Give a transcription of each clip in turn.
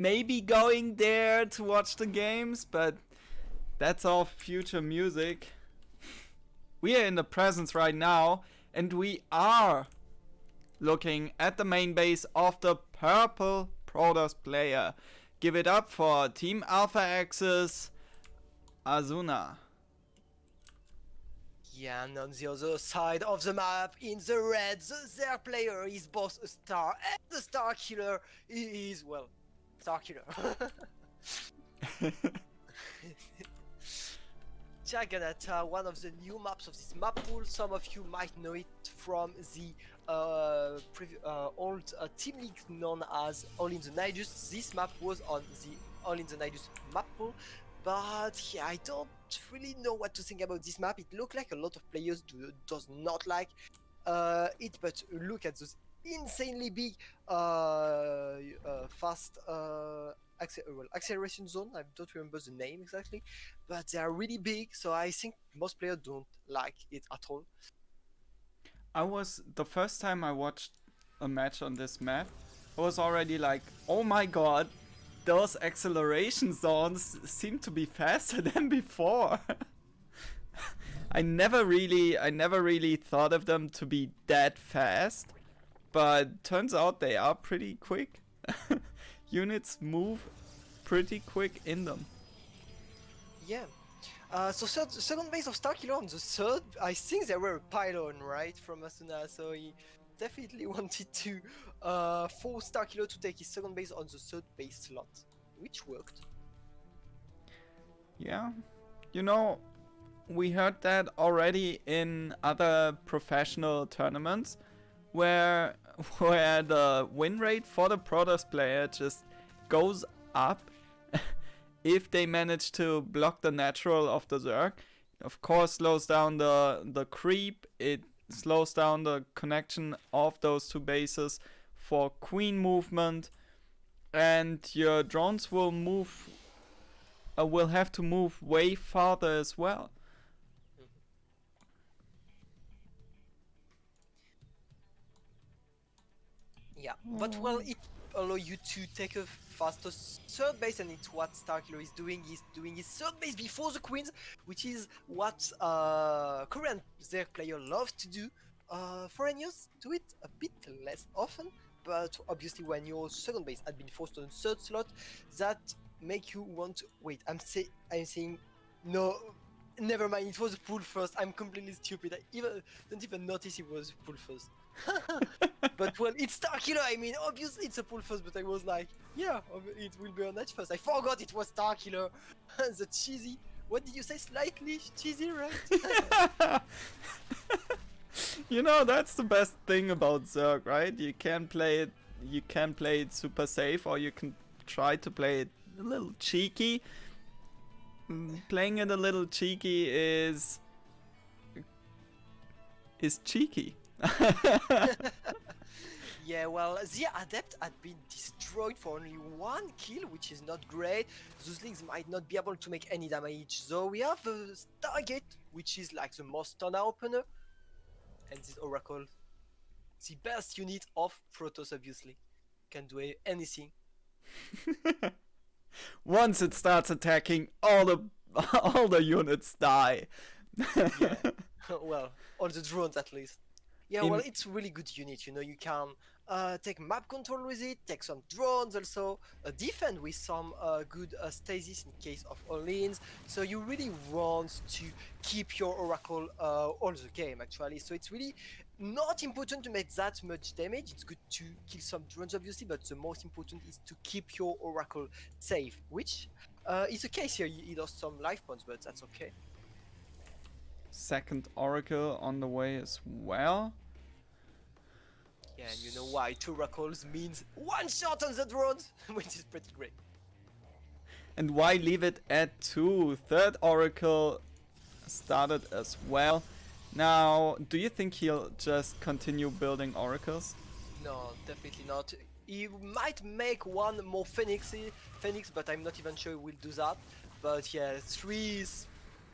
maybe going there to watch the games, but that's all future music. We are in the presence right now, and we are looking at the main base of the purple Protoss player. Give it up for Team Alpha Axis, Azuna. Yeah, and on the other side of the map, in the red, their player is both a star and the star killer is, well, star killer. Jagannatha, one of the new maps of this map pool. Some of you might know it from the old team league known as All in the Nidus. This map was on the All in the Nidus map pool, but yeah, I don't really know what to think about this map. It looked like a lot of players does not like it, but look at those insanely big fast acceleration zone. I don't remember the name exactly, but they are really big, so I think most players don't like it at all. I was the first time I watched a match on this map, I was already like, oh my god, those acceleration zones seem to be faster than before. I never really thought of them to be that fast, but turns out they are pretty quick. Units move pretty quick in them. Yeah. So second base of Starkiller on the third, I think there were a pylon, right, from Asuna, so he definitely wanted to force Starkiller to take his second base on the third base slot, which worked. Yeah, you know, we heard that already in other professional tournaments where where the win rate for the Protoss player just goes up if they manage to block the natural of the Zerg. Of course, slows down the creep. It slows down the connection of those two bases for queen movement, and your drones will have to move way farther as well. Yeah, but well, it allow you to take a faster third base, and it's what Starkiller is doing. He's doing his third base before the queens, which is what Korean their player loves to do. Foreigners do it a bit less often, but obviously when your second base had been forced on the third slot, that make you want to wait. I'm saying no. Never mind. It was pull first. I'm completely stupid. I don't even notice it was pull first. But well, it's Starkiller. I mean, obviously it's a pull first, but I was like, yeah, it will be on edge first. I forgot it was Starkiller. The cheesy. What did you say? Slightly cheesy, right? You know, that's the best thing about Zerg, right? You can play it. You can play it super safe, or you can try to play it a little cheeky. Playing it a little cheeky is cheeky. Yeah, well, the Adept had been destroyed for only one kill, which is not great. Those links might not be able to make any damage. So we have a Stargate, which is like the most stunner opener. And this Oracle, the best unit of Protoss, obviously. Can do anything. Once it starts attacking, all the all the units die. Yeah. Well, all the drones at least. Yeah, well, it's really good unit. You know, you can take map control with it, take some drones also, defend with some good stasis in case of all-ins. So you really want to keep your Oracle all the game actually. So it's really not important to make that much damage. It's good to kill some drones obviously, but the most important is to keep your Oracle safe, which is the case here. He lost some life points, but that's okay. Second Oracle on the way as well. Yeah, and you know why 2 oracles means 1 shot on the drones, which is pretty great. And why leave it at 2? Third Oracle started as well. Now, do you think he'll just continue building Oracles? No, definitely not. He might make one more Phoenix, but I'm not even sure he will do that. But yeah, 3 is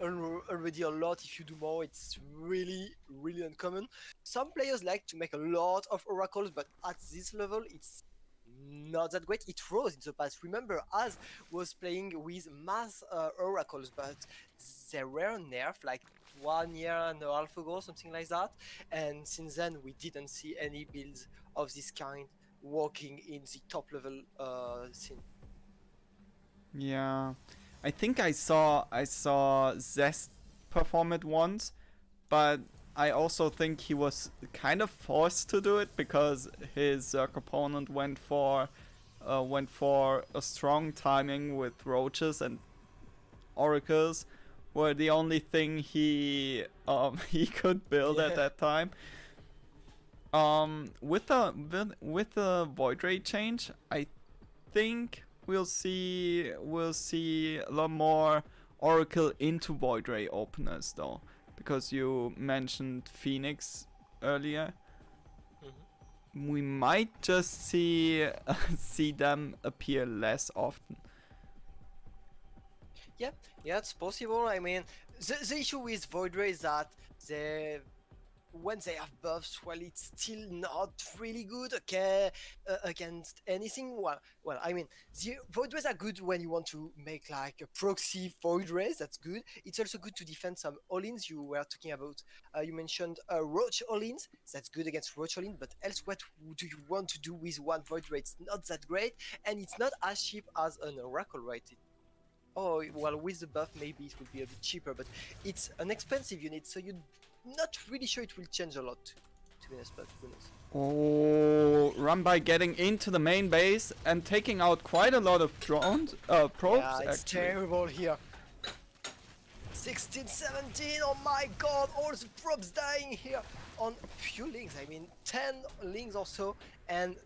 already a lot. If you do more, it's really uncommon. Some players like to make a lot of oracles, but at this level it's not that great. It rose in the past. Remember, Az was playing with mass oracles, but they were nerfed like 1 year and a half ago, something like that. And since then, we didn't see any builds of this kind working in the top level scene. Yeah, I think I saw Zest perform it once, but I also think he was kind of forced to do it because his opponent went for a strong timing with roaches, and oracles were the only thing he he could build at Yeah. that time. With the void ray change, I think we'll see a lot more oracle into void ray openers though, because you mentioned Phoenix earlier. Mhm. We might just see them appear less often. Yeah, yeah, it's possible. I mean, the issue with Void Ray is that they, when they have buffs, well, it's still not really good, okay, against anything. Well, I mean, the Void Rays are good when you want to make like a proxy Void Rays. That's good. It's also good to defend some all-ins. You were talking about, you mentioned Roach all-ins. That's good against Roach all-in, but else, what do you want to do with one Void Ray? It's not that great, and it's not as cheap as an Oracle, right? Oh, well, with the buff, maybe it will be a bit cheaper, but it's an expensive unit, so you're not really sure it will change a lot, to be honest, but who knows. Oh, run by getting into the main base and taking out quite a lot of drones, probes Yeah, it's actually. terrible here. 16, 17, oh my god, all the props dying here on few links. I mean, 10 links or so, and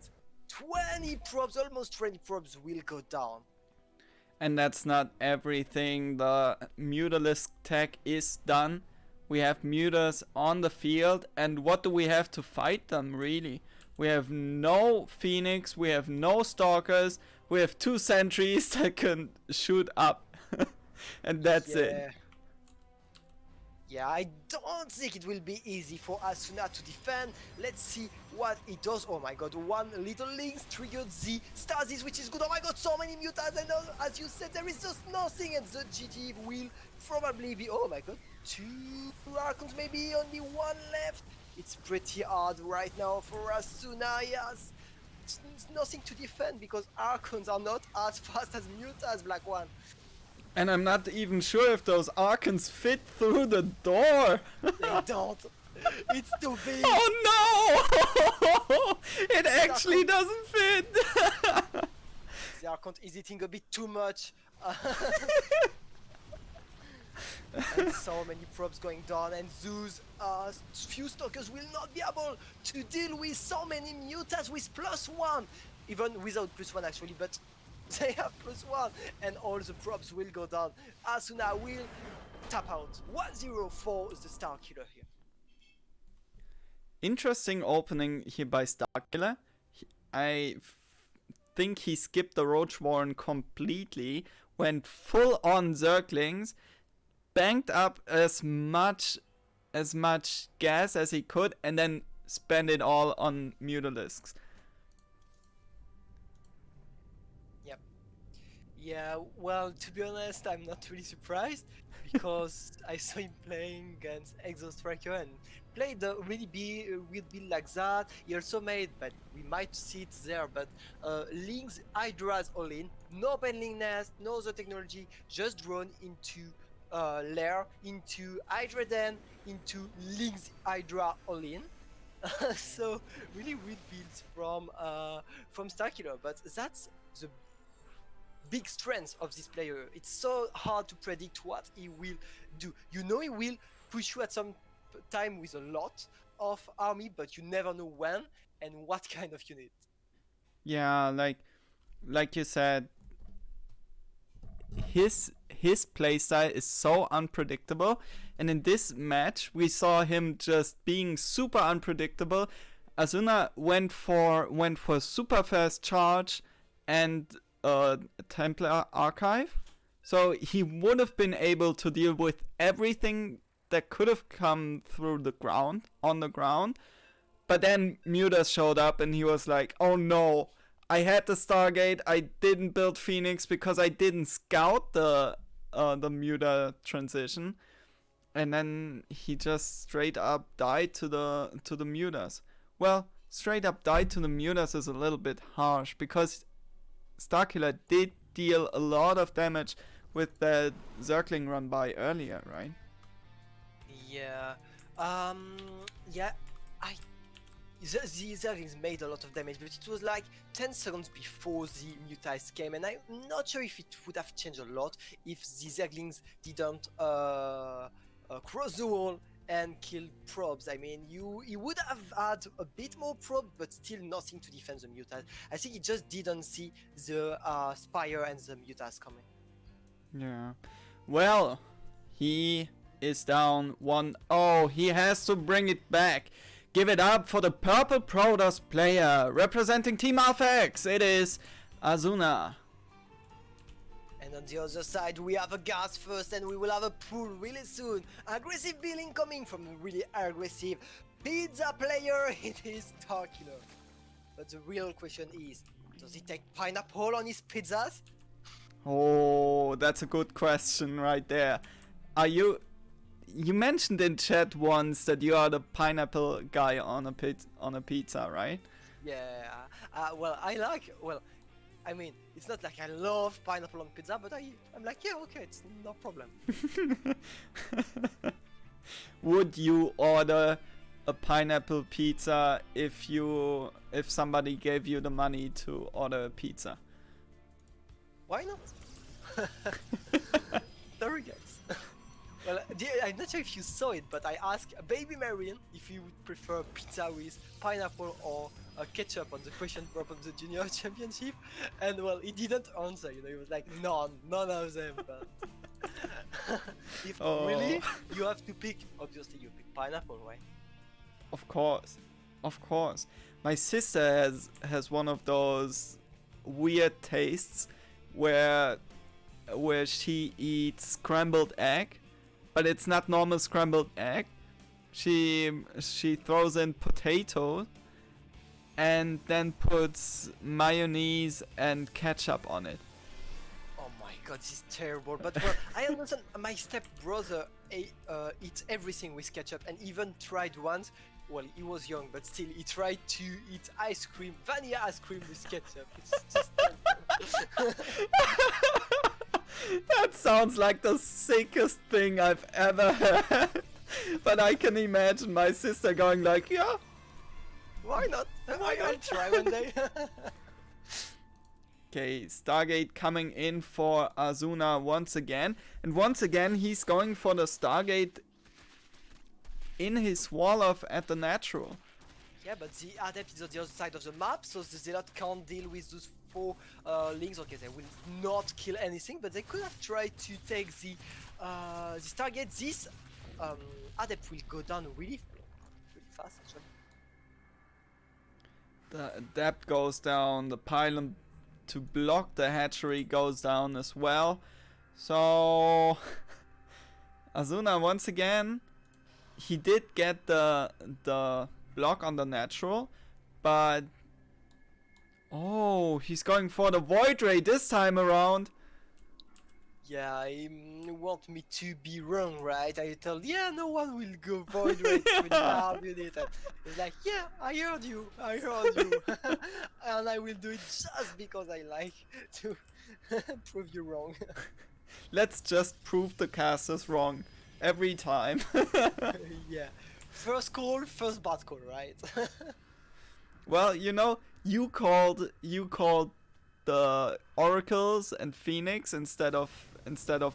20 props, almost 20 props will go down. And that's not everything. The Mutalisk tech is done. We have Mutas on the field, and what do we have to fight them, really? We have no Phoenix, we have no Stalkers, we have 2 sentries that can shoot up. And that's it. Yeah. Yeah, I don't think it will be easy for Asuna to defend. Let's see what it does. Oh my god, one little links triggered the stasis, which is good. Oh my god, so many mutants, and as you said, there is just nothing, and the GG will probably be, oh my god, 2 Archons, maybe only 1 left. It's pretty hard right now for Asuna, yes. It's nothing to defend because Archons are not as fast as Mutas, Black One. And I'm not even sure if those Archons fit through the door. They don't. It's too big. Oh no! It actually doesn't fit. The Archon is eating a bit too much. And so many probes going down, and Zeus, few stalkers will not be able to deal with so many mutas with +1, even without +1 actually, but they have +1, and all the probes will go down. Asuna will tap out 1-0 for the Star Killer here. Interesting opening here by Starkiller. I think he skipped the Roach Warren completely, went full on Zerglings, banked up as much gas as he could, and then spent it all on Mutalisks. Yeah, well, to be honest, I'm not really surprised because I saw him playing against Exo Striker and played a really weird build like that. He also made, but we might see it there, but Link's Hydra's all in, no Penling Nest, no other technology, just drawn into Lair, into Hydra Den, into Link's Hydra all in. So really weird builds from Starkiller, but that's the big strength of this player. It's so hard to predict what he will do. You know he will push you at some time with a lot of army, but you never know when and what kind of unit. Yeah, like you said, his playstyle is so unpredictable, and in this match we saw him just being super unpredictable. Asuna went for super fast charge and Templar Archive, so he would have been able to deal with everything that could have come through the ground, on the ground. But then Mutas showed up and he was like, oh no, I had the Stargate. I didn't build Phoenix because I didn't scout the Muta transition, and then he just straight up died to the Mutas. Well, straight up died to the Mutas is a little bit harsh because Starkiller did deal a lot of damage with the Zergling run by earlier, right? Yeah. Yeah. The Zerglings made a lot of damage, but it was like 10 seconds before the Mutice came, and I'm not sure if it would have changed a lot if the Zerglings didn't cross the wall and kill probes. I mean, he would have had a bit more probe, but still nothing to defend the Mutice. I think he just didn't see the Spire and the Mutice coming. Yeah. Well, he is down 1-0. He has to bring it back. Give it up for the purple Protoss player representing Team Alpha-X. It is Azuna. And on the other side, we have a gas first, and we will have a pool really soon. Aggressive billing coming from a really aggressive pizza player. It is Starkiller. But the real question is, does he take pineapple on his pizzas? Oh, that's a good question right there. Are you... You mentioned in chat once that you are the pineapple guy on a pizza, right? Yeah. Well, I mean, it's not like I love pineapple on pizza, but I'm like, yeah, okay, it's no problem. Would you order a pineapple pizza if somebody gave you the money to order a pizza? Why not? There we go. Well, I'm not sure if you saw it, but I asked Baby Marion if he would prefer pizza with pineapple or ketchup on the question prop of the Junior Championship, and well, he didn't answer. He was like, none of them. But if really you have to pick, obviously you pick pineapple, right? Of course. My sister has one of those weird tastes where she eats scrambled egg. But it's not normal scrambled egg. She throws in potato and then puts mayonnaise and ketchup on it. Oh my god, this is terrible. But well, I understand. My stepbrother eats everything with ketchup and even tried once. Well, he was young, but still, he tried to eat ice cream, vanilla ice cream with ketchup. It's just terrible. That sounds like the sickest thing I've ever heard. But I can imagine my sister going like, yeah. Why not? I'll try one day. Okay, Stargate coming in for Azuna once again. And once again, he's going for the Stargate in his wall of at the natural. Yeah, but the Adept is on the other side of the map, so the Zealot can't deal with those 4 links. Okay, they will not kill anything, but they could have tried to take the Stargate. This Adept will go down really fast, actually. The Adept goes down, the pylon to block the hatchery goes down as well. So Azuna once again, he did get the block on the natural, but oh, he's going for the Void Ray this time around. Yeah, you want me to be wrong, right? I told, yeah, no one will go Void Ray without unit. It's like, yeah, I heard you, and I will do it just because I like to prove you wrong. Let's just prove the casters wrong every time. Yeah, first call, first bad call, right? Well, you know, you called the Oracles and Phoenix instead of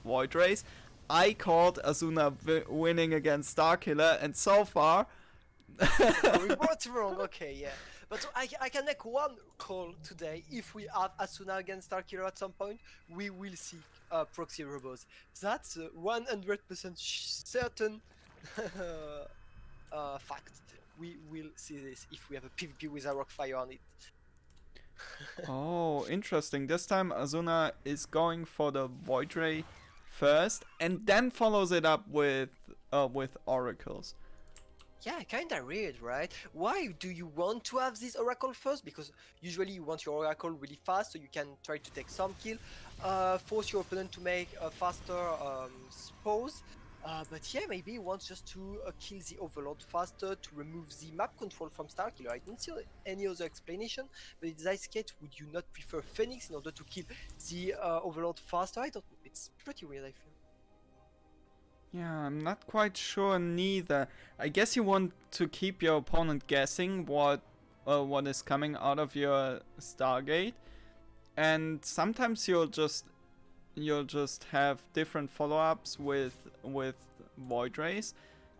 Void Rays. I called Azuna winning against Starkiller, and so far we both wrong. Okay, yeah, but I can make one call today. If we have Azuna against Starkiller at some point, we will see proxy robots. That's 100% certain fact. We will see this if we have a PvP with a Rockfire on it. Oh, interesting. This time Azuna is going for the Void Ray first, and then follows it up with Oracles. Yeah, kinda weird, right? Why do you want to have this Oracle first? Because usually you want your Oracle really fast so you can try to take some kill, force your opponent to make a faster pause. But yeah, maybe he wants just to kill the Overlord faster, to remove the map control from Starkiller. I don't see any other explanation, but in this case, would you not prefer Phoenix in order to kill the Overlord faster? I don't know. It's pretty weird, I feel. Yeah, I'm not quite sure neither. I guess you want to keep your opponent guessing what is coming out of your Stargate, and sometimes you'll just have different follow-ups with Void Rays,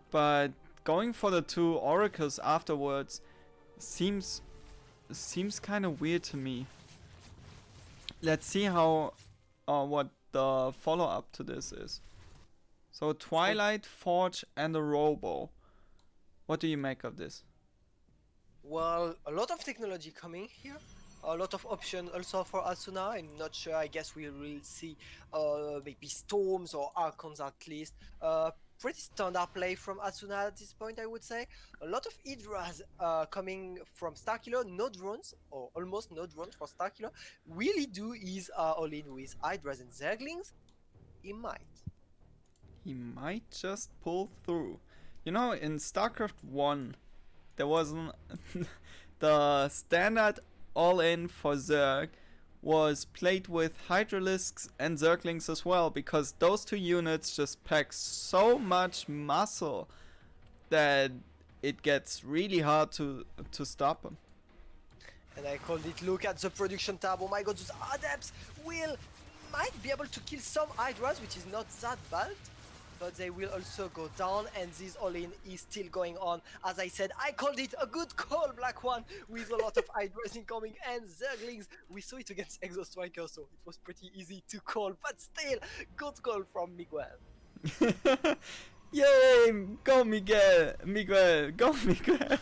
but going for the two oracles afterwards seems kind of weird to me. Let's see how what the follow-up to this is. So Twilight, Forge, and a Robo. What do you make of this? Well, a lot of technology coming here. A lot of options also for Asuna. I'm not sure. I guess we will see maybe Storms or Archons at least. Pretty standard play from Asuna at this point, I would say. A lot of Hydras coming from Starkiller, no drones, or almost no drones for Starkiller. Will he do his all-in with Hydras and Zerglings? He might. He might just pull through. You know, in StarCraft 1, there wasn't the standard all-in for Zerg was played with Hydralisks and Zerglings as well, because those two units just pack so much muscle that it gets really hard to stop them. And I called it, look at the production tab. Oh my god, those Adepts might be able to kill some Hydras, which is not that bad. But they will also go down, and this all-in is still going on. As I said, I called it a good call, Black One, with a lot of Hydras incoming and Zerglings. We saw it against Exo Striker, so it was pretty easy to call, but still, good call from Miguel. Yay! Go Miguel! Miguel! Go Miguel!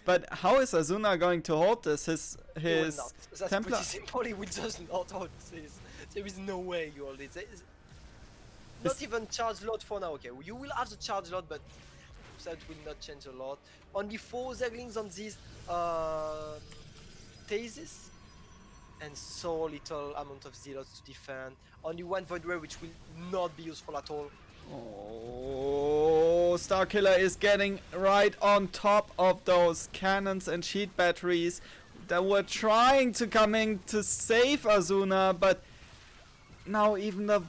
But how is Azuna going to hold this? His He will not. That's Templar. pretty simple. He will just not hold this. There is no way you hold it. Not even charge lot for now. Okay, you will have the charge lot, but that will not change a lot. Only 4 Zerglings on this Thesis, and so little amount of Zealots to defend. Only 1 Void Ray, which will not be useful at all. Oh, Starkiller is getting right on top of those cannons and sheet batteries that were trying to come in to save Azuna, but now even the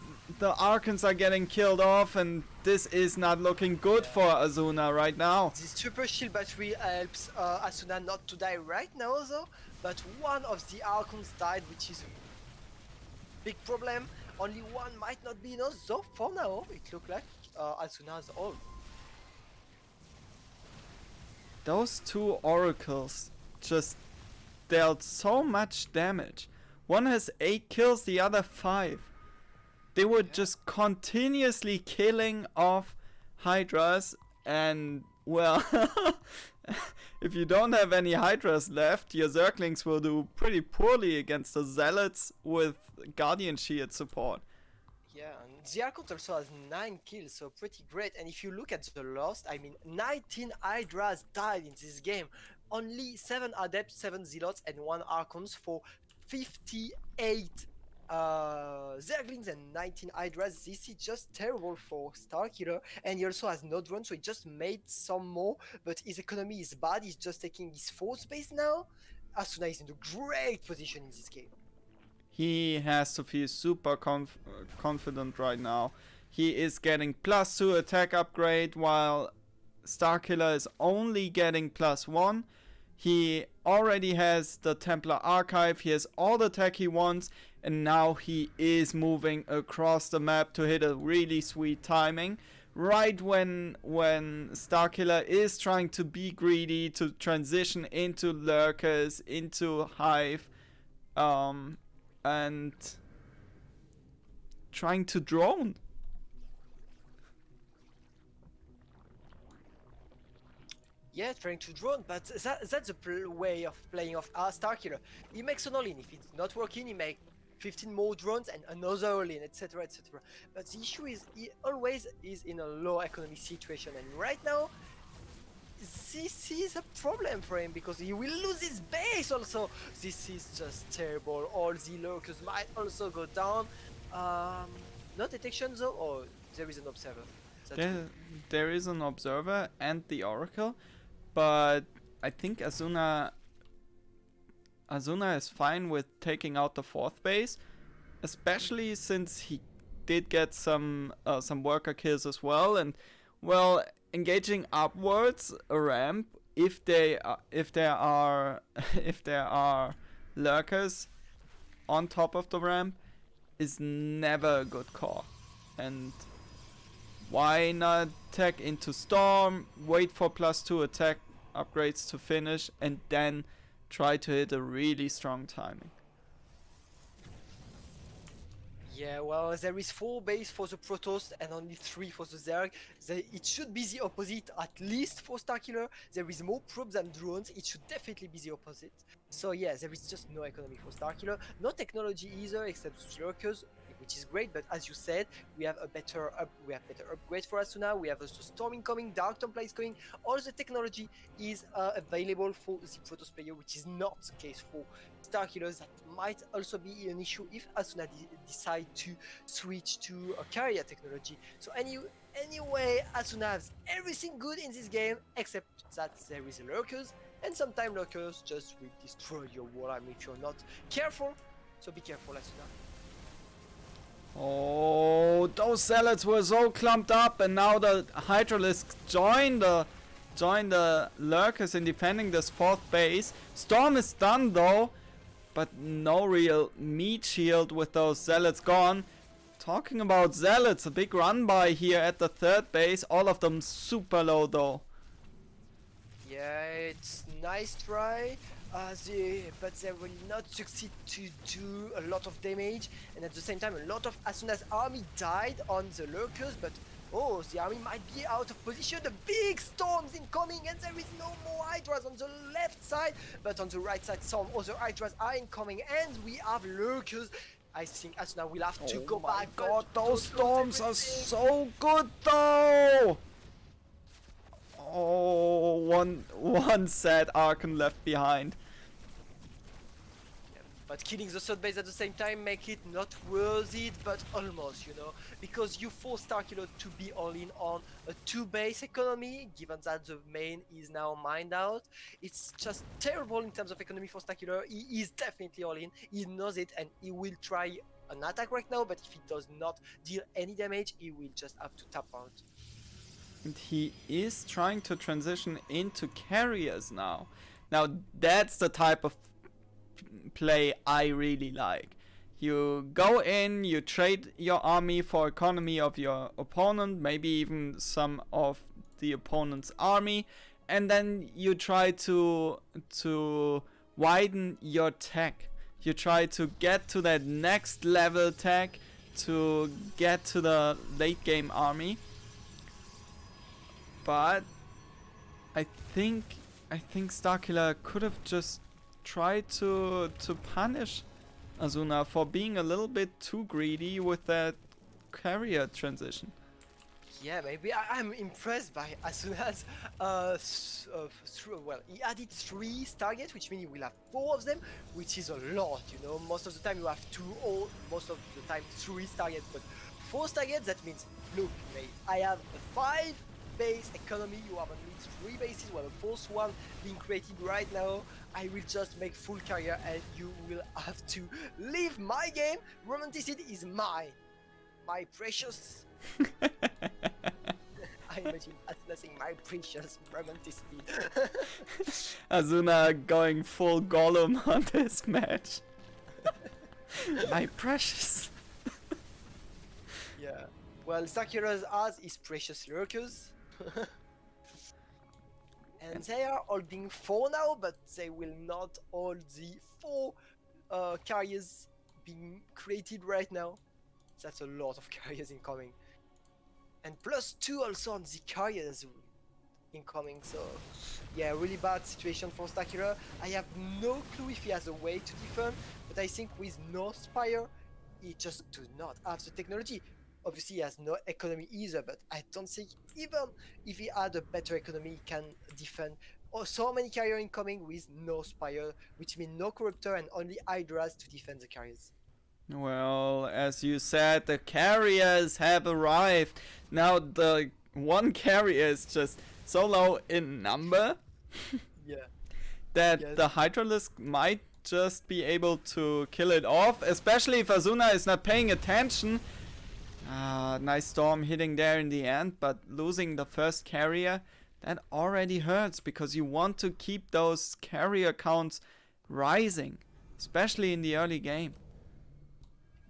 Archons are getting killed off, and this is not looking good for Azuna right now. This super shield battery helps Asuna not to die right now though, but one of the Archons died, which is a big problem. Only one might not be enough, so for now it looks like Asuna's all. Those two oracles just dealt so much damage. One has 8 kills, the other 5. They were just continuously killing off Hydras, and well, if you don't have any Hydras left, your Zerglings will do pretty poorly against the Zealots with Guardian Shield support. Yeah, and the Archon also has 9 kills, so pretty great. And if you look at the lost, I mean 19 Hydras died in this game. Only 7 Adepts, 7 Zealots, and 1 Archons for 58 Zerglings and 19 Hydras. This is just terrible for Starkiller, and he also has no drone, so he just made some more, but his economy is bad. He's just taking his 4th space now. Asuna is in a great position in this game. He has to feel super confident right now. He is getting +2 attack upgrade, while Starkiller is only getting +1. He already has the Templar Archive, he has all the tech he wants, and now he is moving across the map to hit a really sweet timing. Right when Starkiller is trying to be greedy, to transition into Lurkers, into Hive, and trying to drone. Yeah, trying to drone, but that's the way of playing of Starkiller. He makes an all-in. If it's not working, he makes 15 more drones and another all-in, etc, etc. But the issue is he always is in a low economy situation, and right now this is a problem for him because he will lose his base also. This is just terrible. All the lurkers might also go down. No detection though, or there is an observer. There is an observer and the oracle, but I think Azuna is fine with taking out the fourth base, especially since he did get some worker kills as well, and well, engaging upwards a ramp if there are if there are lurkers on top of the ramp is never a good call. And why not tech into Storm, wait for +2 attack upgrades to finish, and then try to hit a really strong timing. Yeah, well, there is 4 base for the Protoss and only 3 for the Zerg. It should be the opposite, at least for Starkiller. There is more probes than drones. It should definitely be the opposite. So yeah, there is just no economy for Starkiller. No technology either, except lurkers, which is great. But as you said, we have better upgrades for Asuna. We have also Storm incoming, Dark Templar is coming. All the technology is available for the Protoss player, which is not the case for Starkillers. That might also be an issue if Asuna decide to switch to a carrier technology. So anyway, Asuna has everything good in this game, except that there is lurkers, and sometimes lurkers just will destroy your wall army if you're not careful. So be careful, Asuna. Oh, those zealots were so clumped up, and now the Hydralisks join the lurkers in defending this fourth base. Storm is done though, but no real meat shield with those zealots gone. Talking about zealots, a big run by here at the third base, all of them super low though. Yeah, it's nice try, but they will not succeed to do a lot of damage, and at the same time a lot of Asuna's army died on the lurkers, but oh, the army might be out of position. The big storms incoming, and there is no more Hydras on the left side, but on the right side some other Hydras are incoming, and we have lurkers. I think Asuna will have to go back. Oh my god, those storms are so good though! Oh, one sad Archon left behind. But killing the third base at the same time make it not worth it, but almost, you know, because you force Starkiller to be all in on a 2 base economy, given that the main is now mined out. It's just terrible in terms of economy for Starkiller. He is definitely all in, he knows it, and he will try an attack right now, but if he does not deal any damage, he will just have to tap out. And he is trying to transition into carriers now. Now that's the type of play I really like. You go in, you trade your army for economy of your opponent, maybe even some of the opponent's army, and then you try to widen your tech. You try to get to that next level tech to get to the late game army. But I think Starkiller could have just tried to punish Azuna for being a little bit too greedy with that carrier transition. Yeah, maybe I'm impressed by Asuna's well, he added 3 targets, which means you will have 4 of them, which is a lot, you know. Most of the time you have 2 or most of the time 3 targets, but 4 targets, that means, look mate, I have a 5 base economy, you have at least 3 bases, while the 4th one being created right now. I will just make full carrier and you will have to leave my game. Romanticity is mine, my precious. I imagine Asuna saying my precious Romanticity. Azuna going full Gollum on this match. My precious. Yeah. Well, Starkiller has his precious lurkers. And they are holding 4 now, but they will not hold the 4 carriers being created right now. That's a lot of carriers incoming. And +2 also on the carriers incoming, so yeah, really bad situation for Starkiller. I have no clue if he has a way to defend, but I think with no Spire, he just do not have the technology. Obviously, he has no economy either, but I don't think even if he had a better economy, he can defend. Oh, so many carrier incoming with no Spire, which means no Corruptor and only Hydras to defend the carriers. Well, as you said, the carriers have arrived. Now the one carrier is just so low in number Yeah. that Yes. the Hydralisk might just be able to kill it off, especially if Azuna is not paying attention. Nice storm hitting there in the end, but losing the first carrier, that already hurts because you want to keep those carrier counts rising, especially in the early game.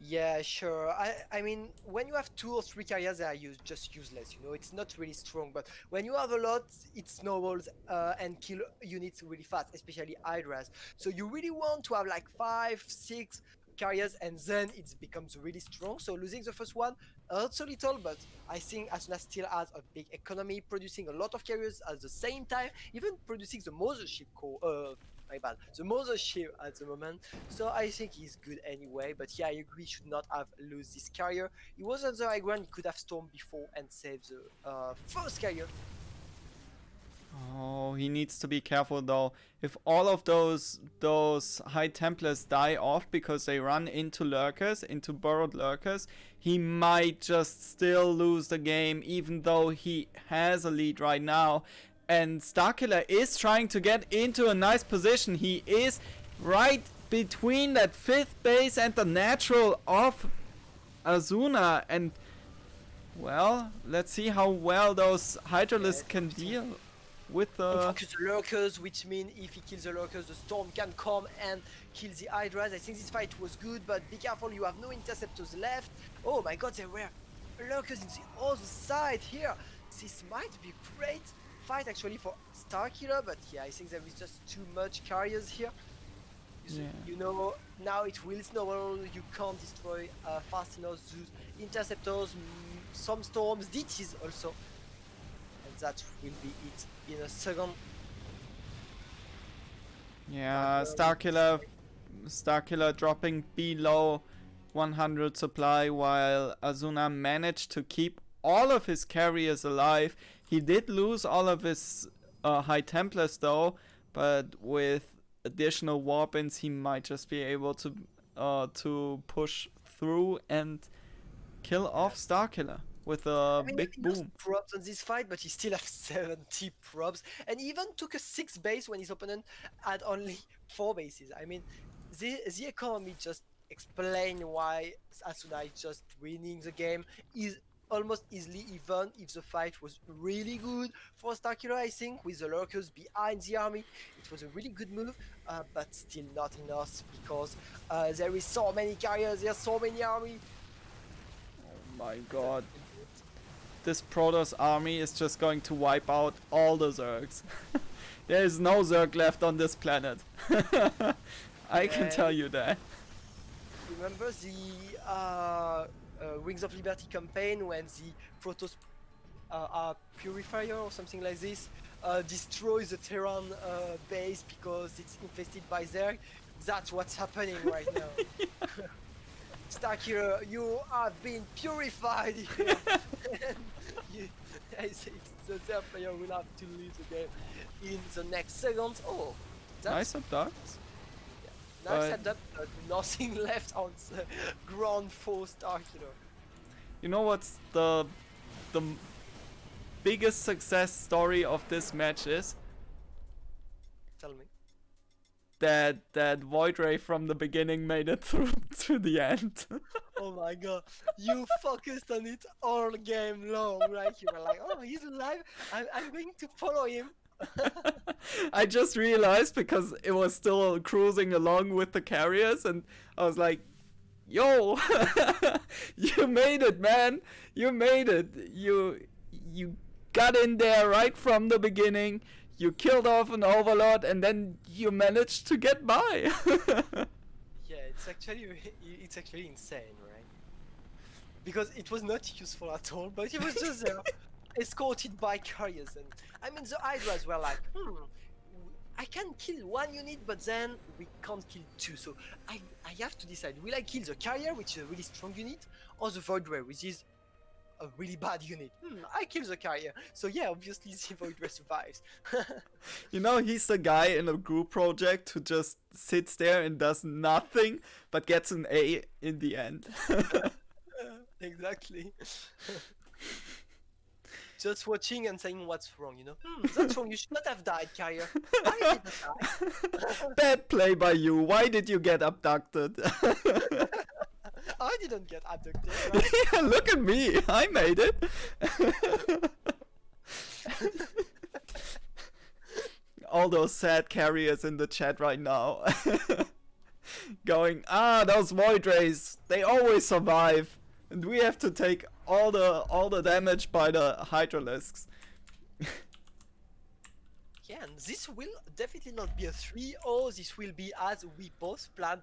Yeah, sure. I mean, when you have 2 or 3 carriers, they are just useless. It's not really strong. But when you have a lot, it snowballs and kill units really fast, especially Hydras. So you really want to have like 5, 6 carriers, and then it becomes really strong. So losing the first one hurts a little, but I think Asuna still has a big economy, producing a lot of carriers at the same time, even producing the mothership core. My bad. The mothership at the moment. So I think he's good anyway. But yeah, I agree. Should not have lose this carrier. He was on the high ground. He could have stormed before and saved the first carrier. Oh, he needs to be careful though. If all of those High Templars die off because they run into lurkers, into burrowed lurkers, he might just still lose the game even though he has a lead right now. And Starkiller is trying to get into a nice position. He is right between that 5th base and the natural of Azuna. And, well, let's see how well those Hydralisks can deal with And the... focus the lurkers, which means if he kills the lurkers, the storm can come and kill the Hydras. I think this fight was good, but be careful, you have no interceptors left. Oh my god, there were lurkers in the other side here. This might be great fight actually for Starkiller, but yeah, I think there is just too much carriers here. Yeah. Now it will snowball. You can't destroy fast enough those interceptors, some storms, DTs also, and that will be it in a second. Yeah, Starkiller dropping below 100 supply while Azuna managed to keep all of his carriers alive. He did lose all of his High Templars though, but with additional weapons he might just be able to push through and kill off Starkiller with a big He lost boom. probes on this fight, but he still has 70 probes, and he even took a 6th base when his opponent had only 4 bases. I mean, the economy just explain why Asuna is just winning the game. Is almost easily, even if the fight was really good for Starkiller. I think with the lurkers behind the army, it was a really good move, but still not enough because there is so many carriers, there's so many army. Oh my god. This Protoss army is just going to wipe out all the Zergs. There is no Zerg left on this planet. I can tell you that. Remember the Wings of Liberty campaign when the Protoss Purifier or something like this destroys the Terran base because it's infested by Zerg? That's what's happening right now. Starkiller, you have been purified here. I think the Zerg player will have to lose the game in the next second. Oh, Nice abducts. nice setup, but nothing left on the ground for Starkiller. You know what's the biggest success story of this match is? Tell me. That Void Ray from the beginning made it through to the end. Oh my god, you focused on it all game long, right? You were like, oh, he's alive, I'm going to follow him. I just realized because it was still cruising along with the carriers and I was like, yo, you made it, man. You made it. You got in there right from the beginning. You killed off an overlord and then you managed to get by. Yeah, it's actually insane, right? Because it was not useful at all, but it was just there, escorted by carriers. And I mean, the Hydras were like, I can kill 1 unit, but then we can't kill 2. So I have to decide: will I kill the carrier, which is a really strong unit, or the Void Ray, which is a really bad unit. I kill the carrier. So yeah, obviously the Void Ray survives. You know, he's the guy in a group project who just sits there and does nothing but gets an A in the end. Exactly. Just watching and saying what's wrong, you know? That's wrong. You should not have died, carrier. Why did you die? Bad play by you. Why did you get abducted? I didn't get abducted. Right? Yeah, look at me. I made it. All those sad carriers in the chat right now. Going, those Void Rays, they always survive. And we have to take all the damage by the Hydralisks. Yeah, and this will definitely not be a 3-0. This will be, as we both planned,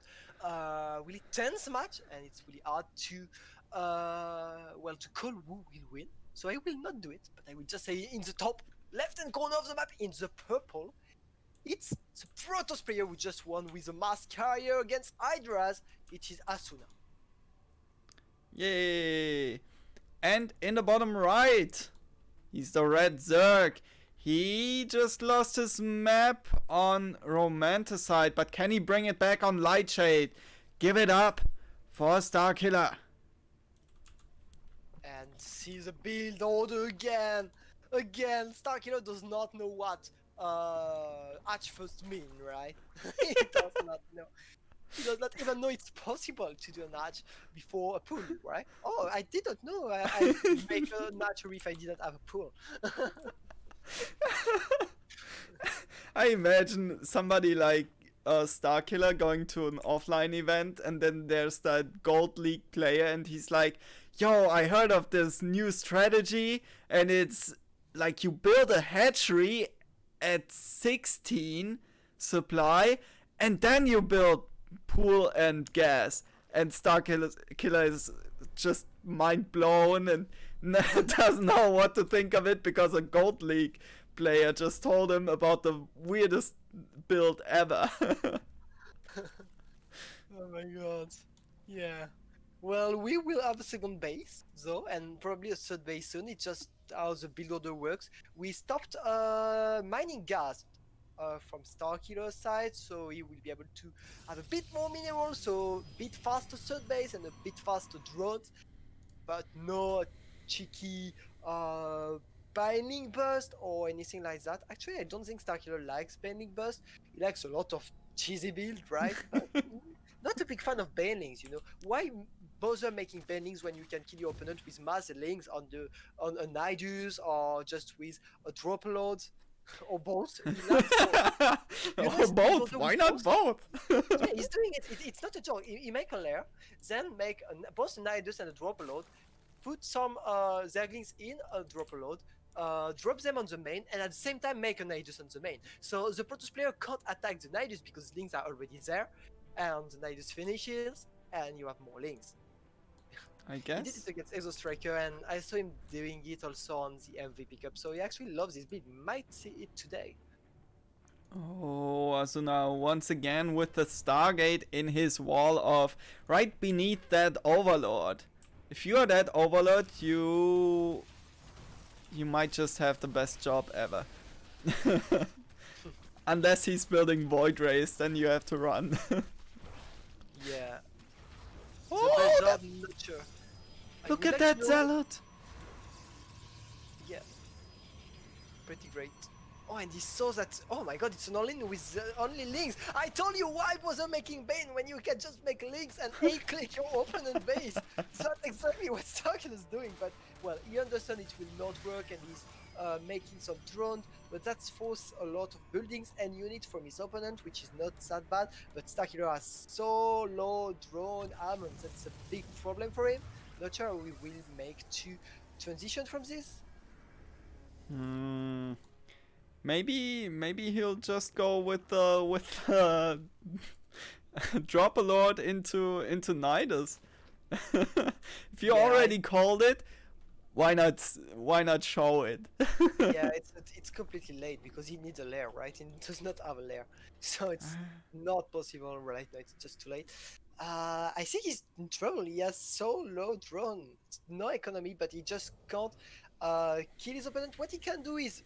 really tense match, and it's really hard to to call who will win. So I will not do it, but I will just say in the top left-hand corner of the map, in the purple, it's the Protoss player who just won with a mass carrier against Hydras. It is Asuna. Yay! And in the bottom right, he's the Red Zerg. He just lost his map on Romanticide, but can he bring it back on Lightshade? Give it up for Starkiller. And see the build order again. Again, Starkiller does not know what Hatch first mean, right? He does not know. He does not even know it's possible to do an hatch before a pool, right? Oh, I didn't know. I could make a hatch if I didn't have a pool. I imagine somebody like Starkiller going to an offline event, and then there's that Gold League player, and he's like, yo, I heard of this new strategy, and it's like you build a hatchery at 16 supply, and then you build pool and gas. And Starkiller is just mind blown and doesn't know what to think of it, because a Gold League player just told him about the weirdest build ever. Oh my god. Yeah. Well, we will have a second base, though, and probably a third base soon. It's just how the build order works. We stopped mining gas from Starkiller's side, so he will be able to have a bit more minerals, so a bit faster third base and a bit faster drones, but no cheeky binding burst or anything like that. Actually, I don't think Starkiller likes binding burst. He likes a lot of cheesy build, right? Not a big fan of banelings, you know. Why bother making banelings when you can kill your opponent with mass links on a Nidus, or just with a drop load, or both? Or both? Why not both? Yeah, he's doing it. It's not a joke. He make a lair, then make both a Nidus and a drop load, put some Zerglings in a drop load, drop them on the main, and at the same time make a Nidus on the main. So the Protoss player can't attack the Nidus because links are already there, and the Nidus finishes, and you have more links. I He did guess. it against Exo Striker, and I saw him doing it also on the MV pickup, so he actually loves this build. Might see it today. Oh, Asuna once again with the Stargate in his wall of right beneath that Overlord. If you are that Overlord, you might just have the best job ever. Unless he's building Void Rays, then you have to run. Yeah. Oh, The best job, not sure. I look would at like that to know- Zealot! Yeah. Pretty great. Oh, and he saw that. Oh my god, it's an all-in with only links. I told you, why wasn't making Bane when you can just make links and A-click your opponent base? That's exactly what Starkiller is doing. But well, he understands it will not work, and he's making some drones. But that's forced a lot of buildings and units from his opponent, which is not that bad. But Starkiller has so low drone armor, that's a big problem for him. Not sure we will make to transition from this. Hmm. Maybe he'll just go with drop a lord into Nidus. If you Yeah, already called it, why not show it? Yeah, it's completely late because he needs a lair, right? And he does not have a lair, so it's not possible right now. It's just too late. I think he's in trouble. He has so low drone, no economy, but he just can't kill his opponent. What he can do is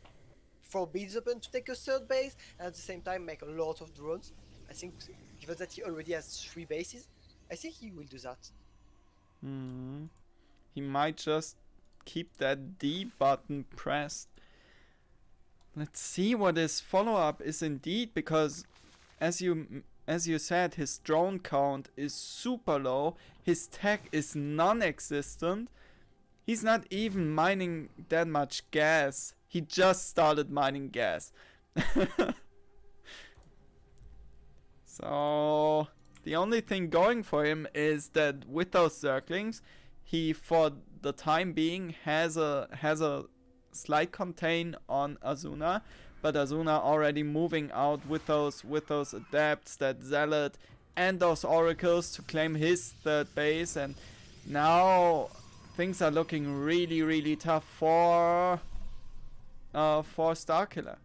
forbid his opponent to take a third base, and at the same time make a lot of drones. I think, given that he already has 3 bases, I think he will do that. Hmm. He might just keep that D button pressed. Let's see what his follow-up is indeed, because as you said, his drone count is super low. His tech is non-existent. He's not even mining that much gas. He just started mining gas. So the only thing going for him is that with those circlings, he for the time being has a slight contain on Azuna, but Azuna already moving out with those adepts, that zealot, and those oracles to claim his third base, and now things are looking really tough for Starkiller.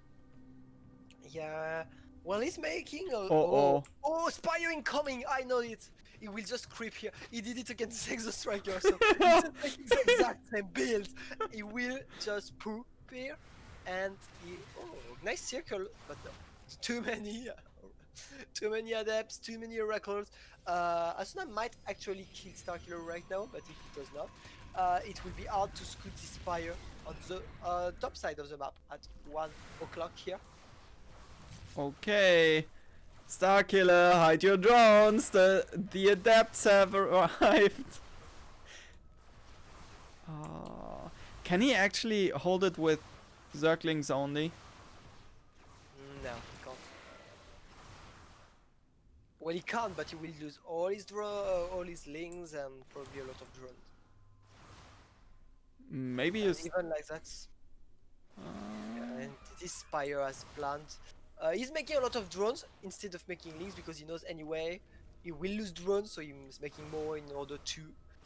Yeah. Well, he's making a Oh. Spire incoming. I know it. He will just creep here. He did it against Exo Striker, so he's just making the exact same build. He will just poop here, and nice circle, but no, too many, too many adepts, too many oracles. Asuna might actually kill Starkiller right now, but if it does not, it will be hard to scoot this Spire on the top side of the map at 1 o'clock here. Okay. Starkiller, hide your drones. The adepts have arrived. Can he actually hold it with Zerglings only? No, he can't. Well, he can't, but he will lose all his lings and probably a lot of drones. Maybe And you. even like that. Yeah, and this Spire has planned. He's making a lot of drones instead of making lings because he knows anyway he will lose drones, so he's making more in order to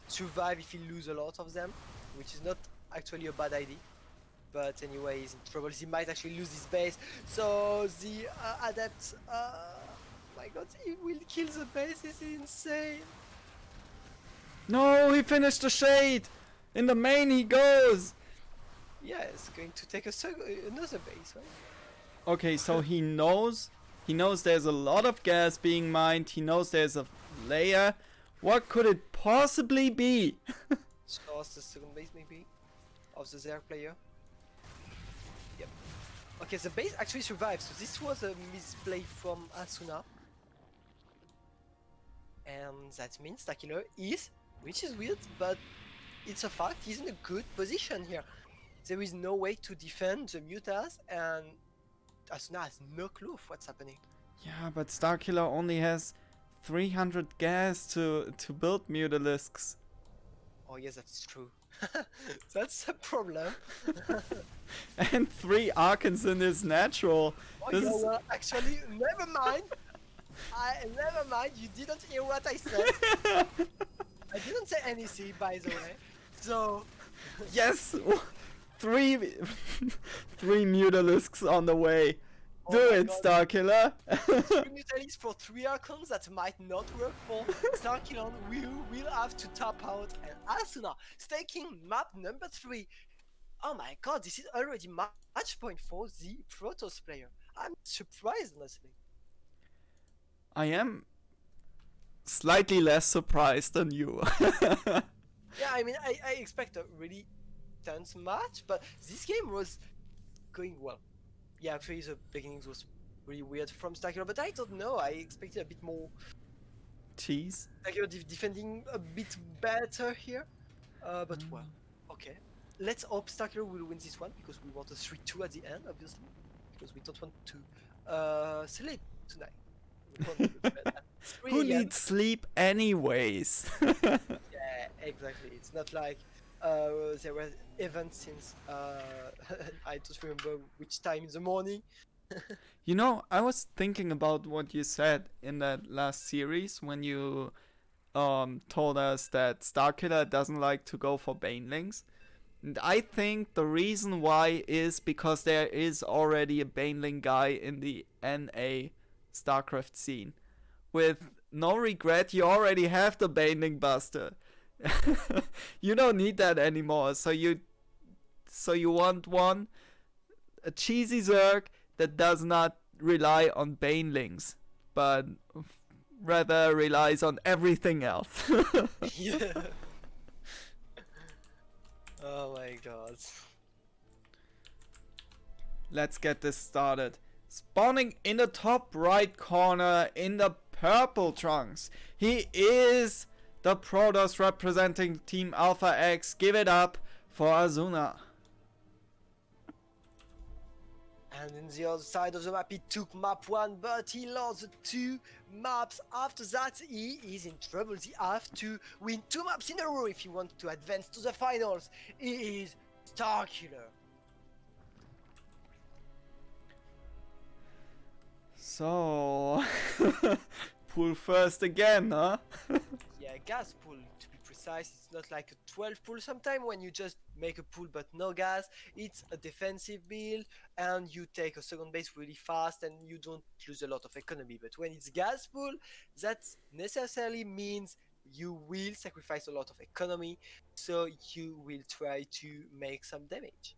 survive if he loses a lot of them, which is not actually a bad idea. But anyway, he's in trouble. He might actually lose his base. So the adept, my god, he will kill the base. This is insane. No, he finished the shade. In the main he goes. Yeah, it's going to take another base, right? Okay, so he knows there's a lot of gas being mined. He knows there's a layer. What could it possibly be? So it's the second base maybe of the Zerg player. Yep. Okay, the base actually survived. So this was a misplay from Asuna. And that means Starkiller is, which is weird, but it's a fact, he's in a good position here. There is no way to defend the Mutas, and Asuna has no clue of what's happening. Yeah, but Starkiller only has 300 gas to build Mutalisks. Oh yes, that's true. That's a problem. And 3 Arkanson is natural. Oh This yeah, is- well, actually, never mind. Never mind, you didn't hear what I said. I didn't say anything, by the way. So, Yes! 3 Mutalisks on the way. oh Do my it, God. Starkiller! 3 Mutalisks for 3 Archons, that might not work for Starkiller. We will have to tap out, and Asuna staking map number 3. Oh my god, this is already match point for the Protoss player. I'm surprised, honestly. I am slightly less surprised than you. Yeah, I mean, I expect a really tense match, but this game was going well. Yeah, actually, the beginnings was really weird from Starkiller, but I don't know. I expected a bit more. Cheese. Starkiller defending a bit better here. But well, okay. Let's hope Starkiller will win this one because we want a 3-2 at the end, obviously. Because we don't want to sleep tonight. We want to go to bed at 3 Who a.m. needs sleep anyways? Yeah, exactly. It's not like there were events since I don't remember which time in the morning. You know, I was thinking about what you said in that last series when you told us that Starkiller doesn't like to go for Banelings. And I think the reason why is because there is already a Baneling guy in the NA StarCraft scene with no regret. You already have the Baneling Buster. You don't need that anymore. So you want a cheesy Zerg that does not rely on Banelings, but rather relies on everything else. Yeah. Oh my god. Let's get this started. Spawning in the top right corner in the purple trunks. He is the Protoss representing Team Alpha X. Give it up for Azuna. And in the other side of the map, he took map 1, but he lost the 2 maps. After that, he is in trouble. He has to win 2 maps in a row if he wants to advance to the finals. He is Starkiller. So, pull first again, huh? Yeah, gas pull to be precise. It's not like a 12 pull sometimes when you just make a pull but no gas. It's a defensive build and you take a second base really fast and you don't lose a lot of economy. But when it's gas pull, that necessarily means you will sacrifice a lot of economy, so you will try to make some damage.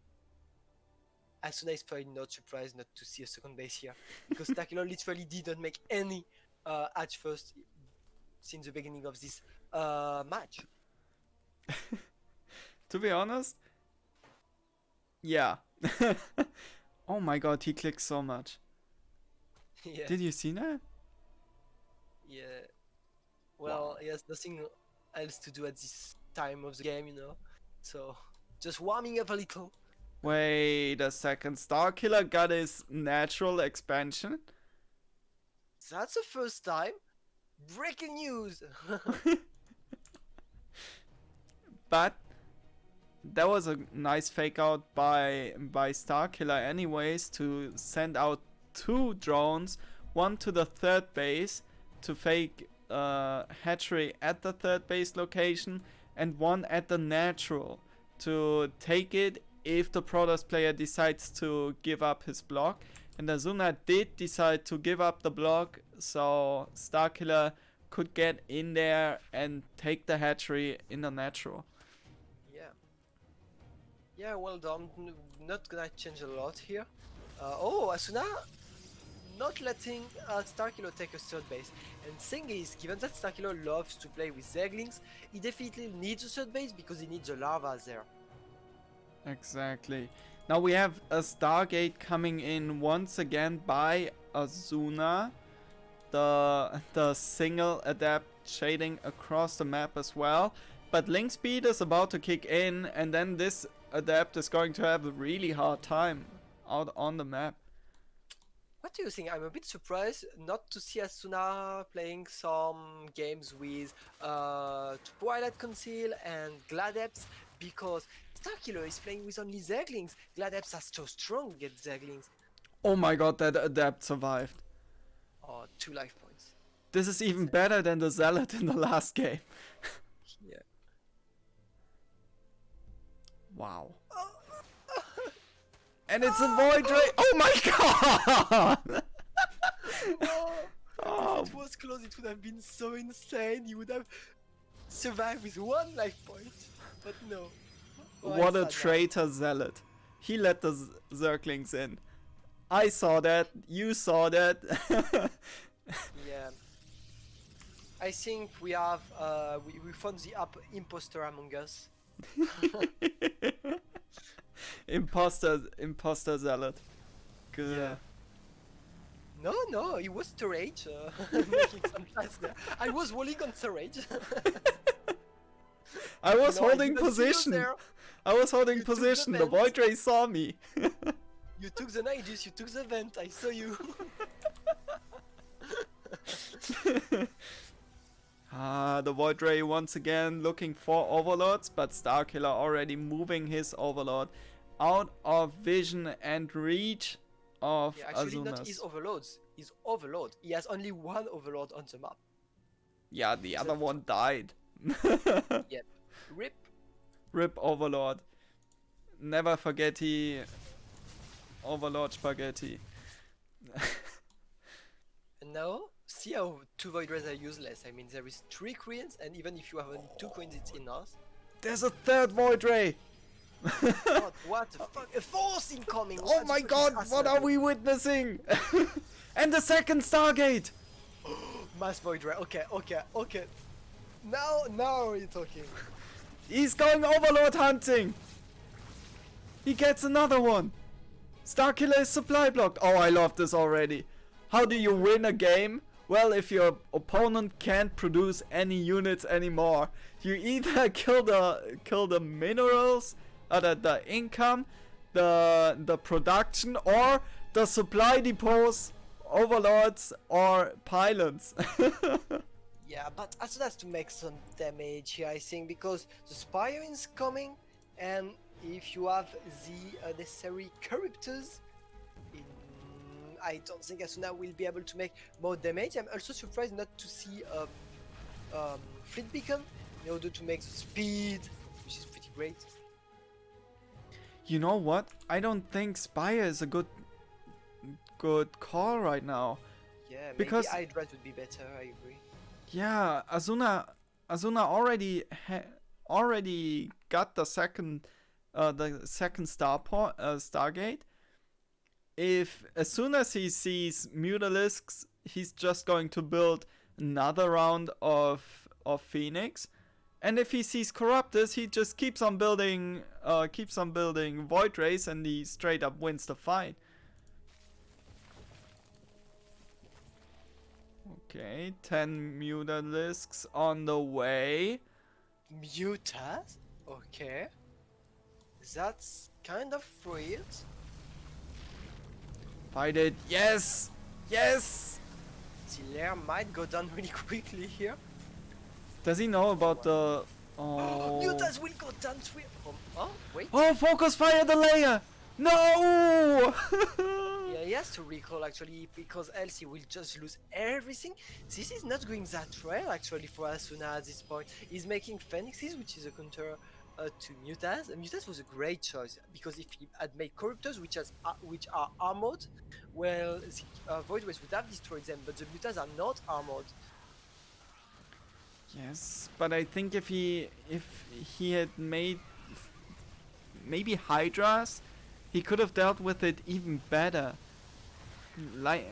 Asuna is probably not surprised not to see a second base here, because Starkiller literally didn't make any at first since the beginning of this match. To be honest, yeah. Oh my god, he clicks so much. Yeah. Did you see that? Yeah. Well, he has nothing else to do at this time of the game, you know. So just warming up a little. Wait a second, Starkiller got his natural expansion? That's the first time. Breaking news. But that was a nice fake out by Starkiller anyways, to send out 2 drones, one to the 3rd base to fake hatchery at the 3rd base location, and one at the natural to take it if the Protoss player decides to give up his block. And Azuna did decide to give up the block, so Starkiller could get in there and take the hatchery in the natural. Yeah. Yeah, well done. Not gonna change a lot here. Oh, Asuna not letting Starkiller take a 3rd base. And thing is, given that Starkiller loves to play with Zerglings, he definitely needs a 3rd base because he needs the larva there. Exactly. Now we have a Stargate coming in once again by Azuna. The single adapt shading across the map as well. But link speed is about to kick in, and then this adapt is going to have a really hard time out on the map. What do you think? I'm a bit surprised not to see Asuna playing some games with Twilight Conceal and Gladeps, because Starkiller is playing with only Zerglings. Gladeps are so strong against Zerglings. Oh my god, that adapt survived. Oh, 2 life points. This is even better than the Zealot in the last game. Yeah. Wow. And it's a Void Ray. Oh my god! Oh, if it was close, it would have been so insane. He would have survived with 1 life point. But no. Why What is a that traitor Zealot. He let the Zerglings in. I saw that. You saw that. Yeah. I think we have we found the imposter among us. Imposter Zealot. Good. Yeah. No, it was storage. Making some plans there. I was walling on storage. I was No, I holding didn't see you position. there. I was holding You took the position. The vent. Void Ray saw me. You took the Nidus, you took the vent, I saw you. The Void Ray once again looking for overlords, but Starkiller already moving his overlord out of vision and reach of Yeah, actually not Azuna's. his overlords, his overlord. He has only 1 overlord on the map. Yeah, the other Except- one died. Yep. RIP. Rip Overlord. Never forgetty. Overlord Spaghetti. And now see how 2 Void Rays are useless. I mean, there is 3 queens, and even if you have only 2 queens, it's enough. There's a third Void Ray! What the fuck? A fourth incoming! Oh What my the fuck god, is what are happening? we witnessing? And the second Stargate! Mass Void Ray. Okay. Now we're talking. He's going Overlord hunting! He gets another one! Starkiller is supply blocked! Oh, I love this already. How do you win a game? Well, if your opponent can't produce any units anymore, you either kill the minerals, the income, the production, or the supply depots, overlords, or pylons. Yeah, but Asuna has to make some damage here, I think, because the Spire is coming, and if you have the necessary Corruptors, I don't think Asuna will be able to make more damage. I'm also surprised not to see Fleet Beacon in order to make the speed, which is pretty great. You know what? I don't think Spire is a good call right now. Yeah, maybe Because- Hydra would be better, I agree. Yeah, Azuna already got the second Stargate. If as soon as he sees Mutalisks, he's just going to build another round of Phoenix. And if he sees Corruptors, he just keeps on building Void Rays, and he straight up wins the fight. Okay, 10 Mutalisks on the way. Mutas? Okay. That's kind of weird. Fight it. Yes! Yes! Zillair might go down really quickly here. Does he know about the... Oh. Mutas will go down to oh, wait. Oh, focus fire the layer! No! Yeah, he has to recall actually, because else he will just lose everything. This is not going that well actually for Asuna at this point. He's making Phoenixes, which is a counter to Mutas. Mutas was a great choice, because if he had made Corruptors, which are armored, well, the Void Rays would have destroyed them, but the Mutas are not armored. Yes, but I think if he had made maybe Hydras, he could have dealt with it even better. Like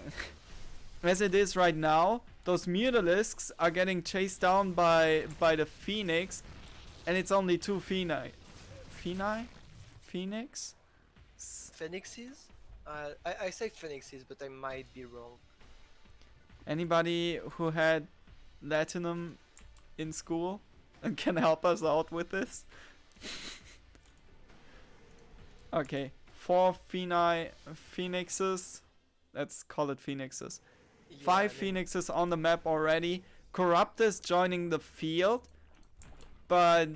as it is right now, those Mutalisks are getting chased down by the Phoenix, and it's only 2 Phoenix. Phoenix? Phoenixes? I say Phoenixes, but I might be wrong. Anybody who had Latinum in school and can help us out with this? Okay, 4 Phoenixes. Let's call it Phoenixes. Yeah, 5 I mean, Phoenixes on the map already. Corruptors joining the field. But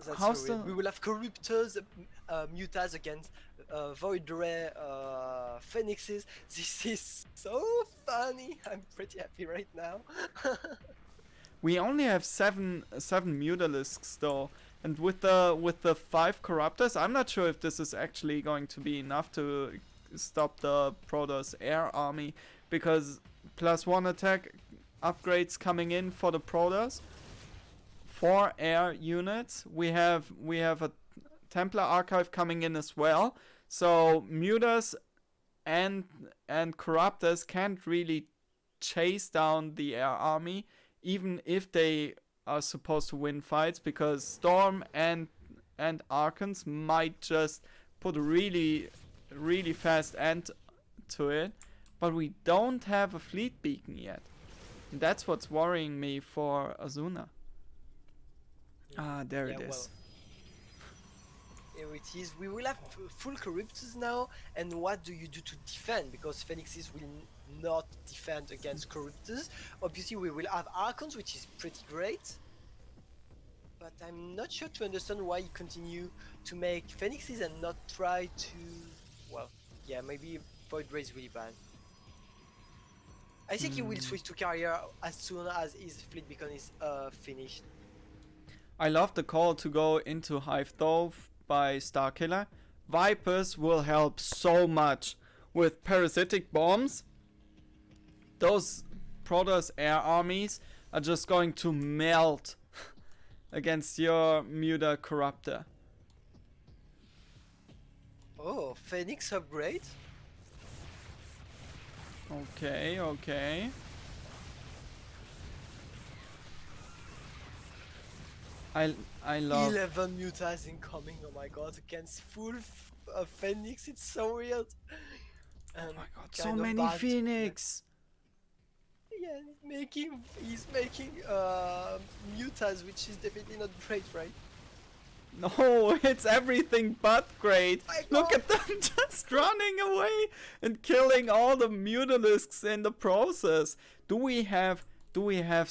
that's how's so weird. the- We will have Corruptors, Mutas against Void Ray, Phoenixes. This is so funny. I'm pretty happy right now. we only have 7 Mutalisks though. And with the 5 Corruptors, I'm not sure if this is actually going to be enough to stop the Protoss air army, because +1 attack upgrades coming in for the Protoss. 4 air units. We have a Templar archive coming in as well. So Mutas and Corruptors can't really chase down the air army, even if they are supposed to win fights, because Storm and Archons might just put a really fast end to it. But we don't have a fleet beacon yet. And that's what's worrying me for Azuna. Ah, there it Yeah, is. Here it is. We will have full Corruptors now, and what do you do to defend? Because Phoenixes will not defend against Corruptors. Obviously, we will have Archons, which is pretty great. But I'm not sure to understand why you continue to make Phoenixes and not try to... Well, yeah, maybe Void Ray is really bad. I think he will switch to Carrier as soon as his Fleet Beacon is finished. I love the call to go into Hive though by Starkiller. Vipers will help so much with parasitic bombs. Those Protoss air armies are just going to melt against your Muta Corruptor. Oh, Phoenix upgrade. Okay, okay. I love 11 mutas incoming. Oh my god, against full Phoenix. It's so weird. oh And my god, so kind of many bad. Phoenix. Yeah, he's making mutas, which is definitely not great, right? No, it's everything but great. My Look god. at them just running away and killing all the Mutalisks in the process. Do we have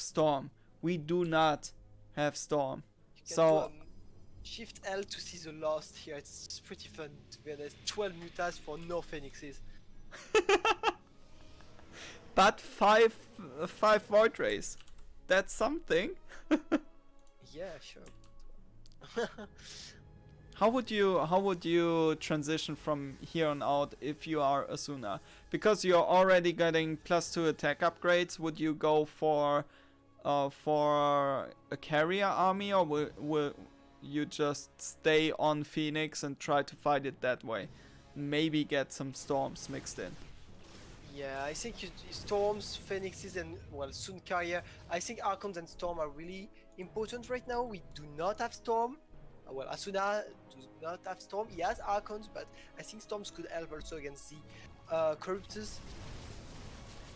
Storm? We do not have Storm. You can So do, Shift L to see the lost here. It's pretty fun to be honest. 12 mutas for no phoenixes. but five Void Rays. That's something. Yeah, sure. How would you transition from here on out if you are Asuna? Because you're already getting +2 attack upgrades. Would you go for a carrier army, or will you just stay on Phoenix and try to fight it that way? Maybe get some storms mixed in. Yeah, I think storms, phoenixes, and well, soon carrier. I think Archons and storm are really important right now. We do not have storm. Well, Asuna does not have storm. He has Archons, but I think storms could help also against the Corruptors.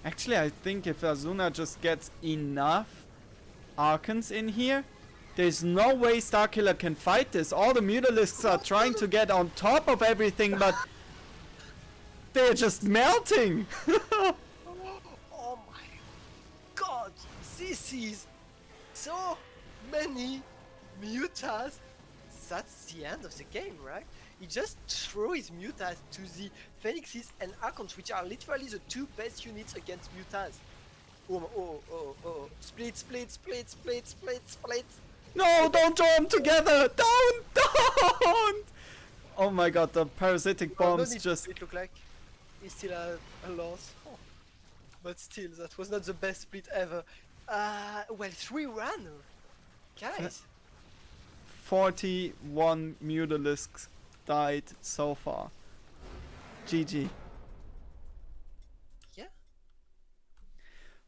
Actually, I think if Asuna just gets enough Archons in here, there's no way Starkiller can fight this. All the Mutalisks are trying to get on top of everything, but they're just melting. Oh my god, this is so many mutas. That's the end of the game, right? He just threw his mutas to the Phoenixes and Archons, which are literally the two best units against mutas. Oh. Split. No, don't throw them together. Don't. Oh my god, the parasitic bombs just... It looked like he still had a loss. Oh. But still, that was not the best split ever. Well, 3 ran. Guys. 41 Mutalisks died so far. GG. Yeah.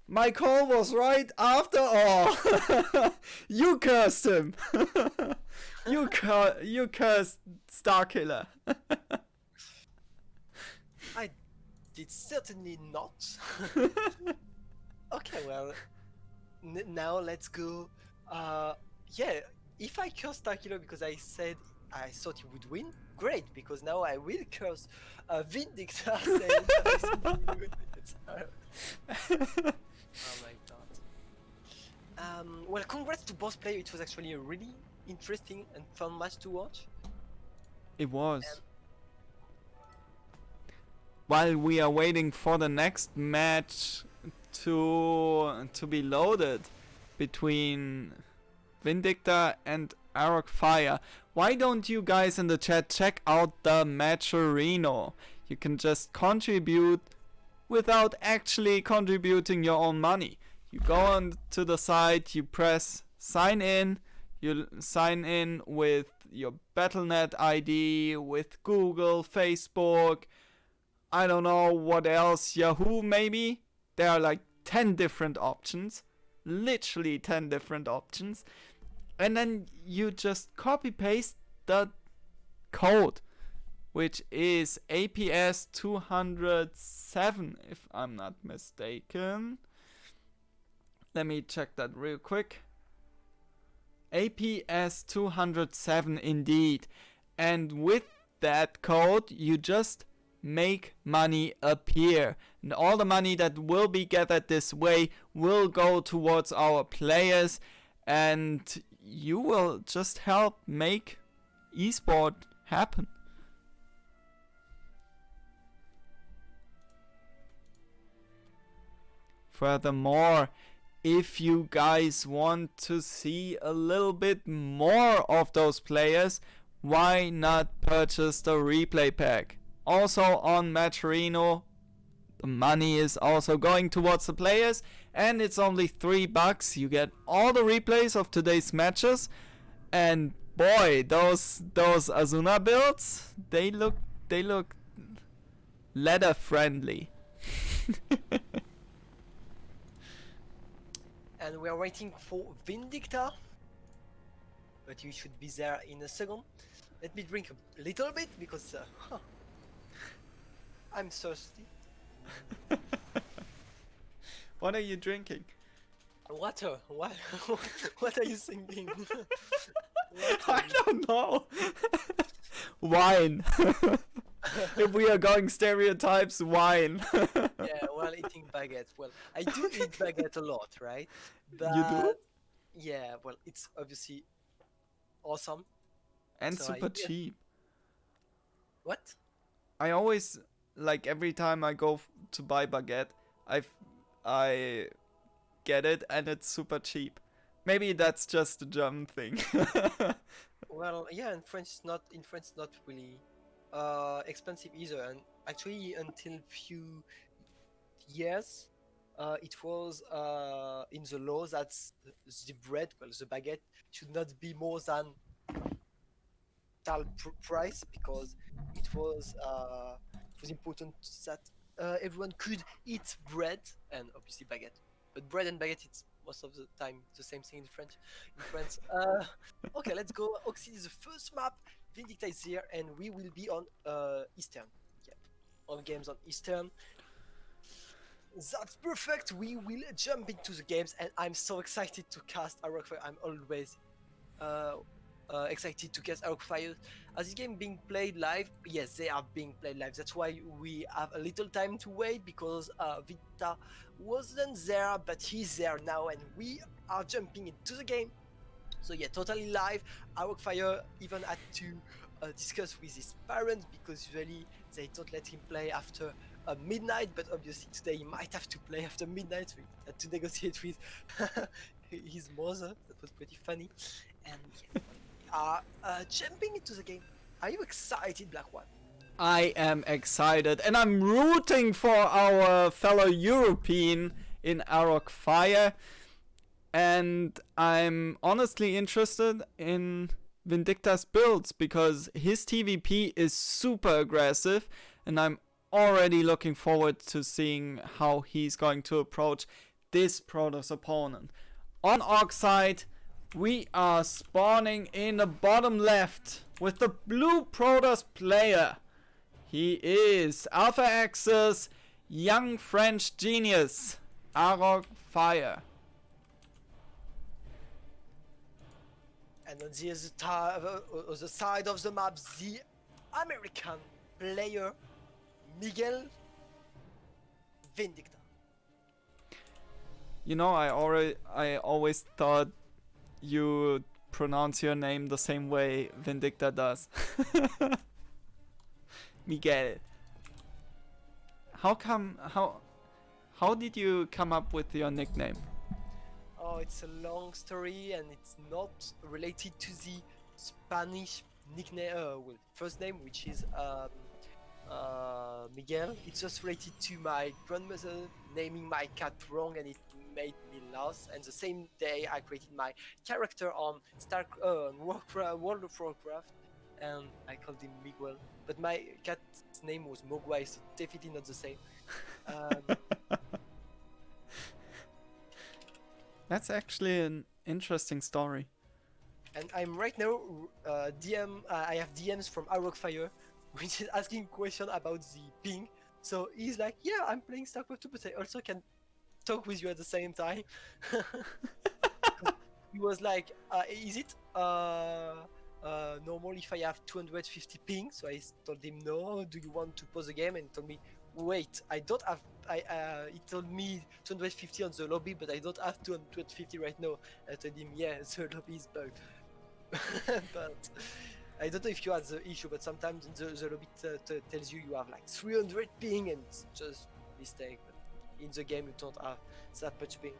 My call was right after all. You cursed him. You cursed Starkiller. I did certainly not. Okay, well, now let's go. Yeah, if I curse Starkiller because I said I thought he would win, great, because now I will curse Vindicta saying that oh my god. Well, congrats to both players. It was actually a really interesting and fun match to watch. It was. While we are waiting for the next match to be loaded between Vindicta and Arok Fire, why don't you guys in the chat check out the Matcherino? You can just contribute without actually contributing your own money. You go on to the site, you press sign in, you sign in with your Battle.net ID, with Google, Facebook, I don't know what else, Yahoo maybe? There are like 10 different options, literally 10 different options. And then you just copy paste the code, which is APS 207, if I'm not mistaken. Let me check that real quick. APS 207 indeed. And with that code, you just make money appear. And all the money that will be gathered this way will go towards our players. And you will just help make esport happen. Furthermore, if you guys want to see a little bit more of those players, why not purchase the replay pack? Also on Matcherino, the money is also going towards the players, and it's only $3. You get all the replays of today's matches, and boy, those Azuna builds, they look ladder friendly. And we are waiting for Vindicta, but you should be there in a second. Let me drink a little bit because I'm thirsty. What are you drinking? Water. What? What are you thinking? I don't know. Wine. If we are going stereotypes, wine. Yeah, while eating baguette. Well, I do eat baguette a lot, right? But You do? yeah, well, it's obviously awesome. And So super I- cheap. What? I always, like, every time I go to buy baguette, I get it and it's super cheap. Maybe that's just a German thing. Well, yeah, in France, it's not really expensive either. And actually, until few years, it was in the law that the bread, well, the baguette, should not be more than tal price because it was important that everyone could eat bread and obviously baguette. But bread and baguette, it's most of the time the same thing in French. In France. Okay, let's go. Oxide is the first map. Vindicta is here, and we will be on Eastern. Yep, on games on Eastern. That's perfect. We will jump into the games, and I'm so excited to cast Arcfire. I'm always excited to cast Arcfire. As this game being played live, yes, they are being played live. That's why we have a little time to wait because Vita wasn't there, but he's there now, and we are jumping into the game. So yeah, totally live. Arcfire even had to discuss with his parents because usually they don't let him play after midnight, but obviously today he might have to play after midnight. We had to negotiate with his mother. That was pretty funny. And yeah, jumping into the game. Are you excited, Black One? I am excited, and I'm rooting for our fellow European in Arcfire. And I'm honestly interested in Vindicta's builds because his TVP is super aggressive, and I'm already looking forward to seeing how he's going to approach this Protoss opponent. On Oxide, we are spawning in the bottom left with the blue Protoss player. He is Alpha Axis, young French genius, Arcfire. And on the other side of the map, the American player, Miguel Vindicta. You know, I always thought you pronounce your name the same way Vindicta does. Miguel. How did you come up with your nickname? Oh, it's a long story and it's not related to the Spanish nickname, well, first name, which is Miguel. It's just related to my grandmother naming my cat wrong, and it made me laugh. And the same day, I created my character on World of Warcraft, and I called him Miguel. But my cat's name was Mogwai, so definitely not the same. That's actually an interesting story. And I'm right now I have DMs from Arcfire, which is asking question about the ping. So he's like, yeah, I'm playing StarCraft 2, but I also can talk with you at the same time. He was like, is it normal if I have 250 ping? So I told him, no, do you want to pause the game? And he told me, wait, I don't have, he told me 250 on the lobby, but I don't have 250 right now. I told him, yeah, the lobby is bugged. But I don't know if you had the issue, but sometimes the lobby tells you have like 300 ping, and it's just mistake. But in the game you don't have that much ping.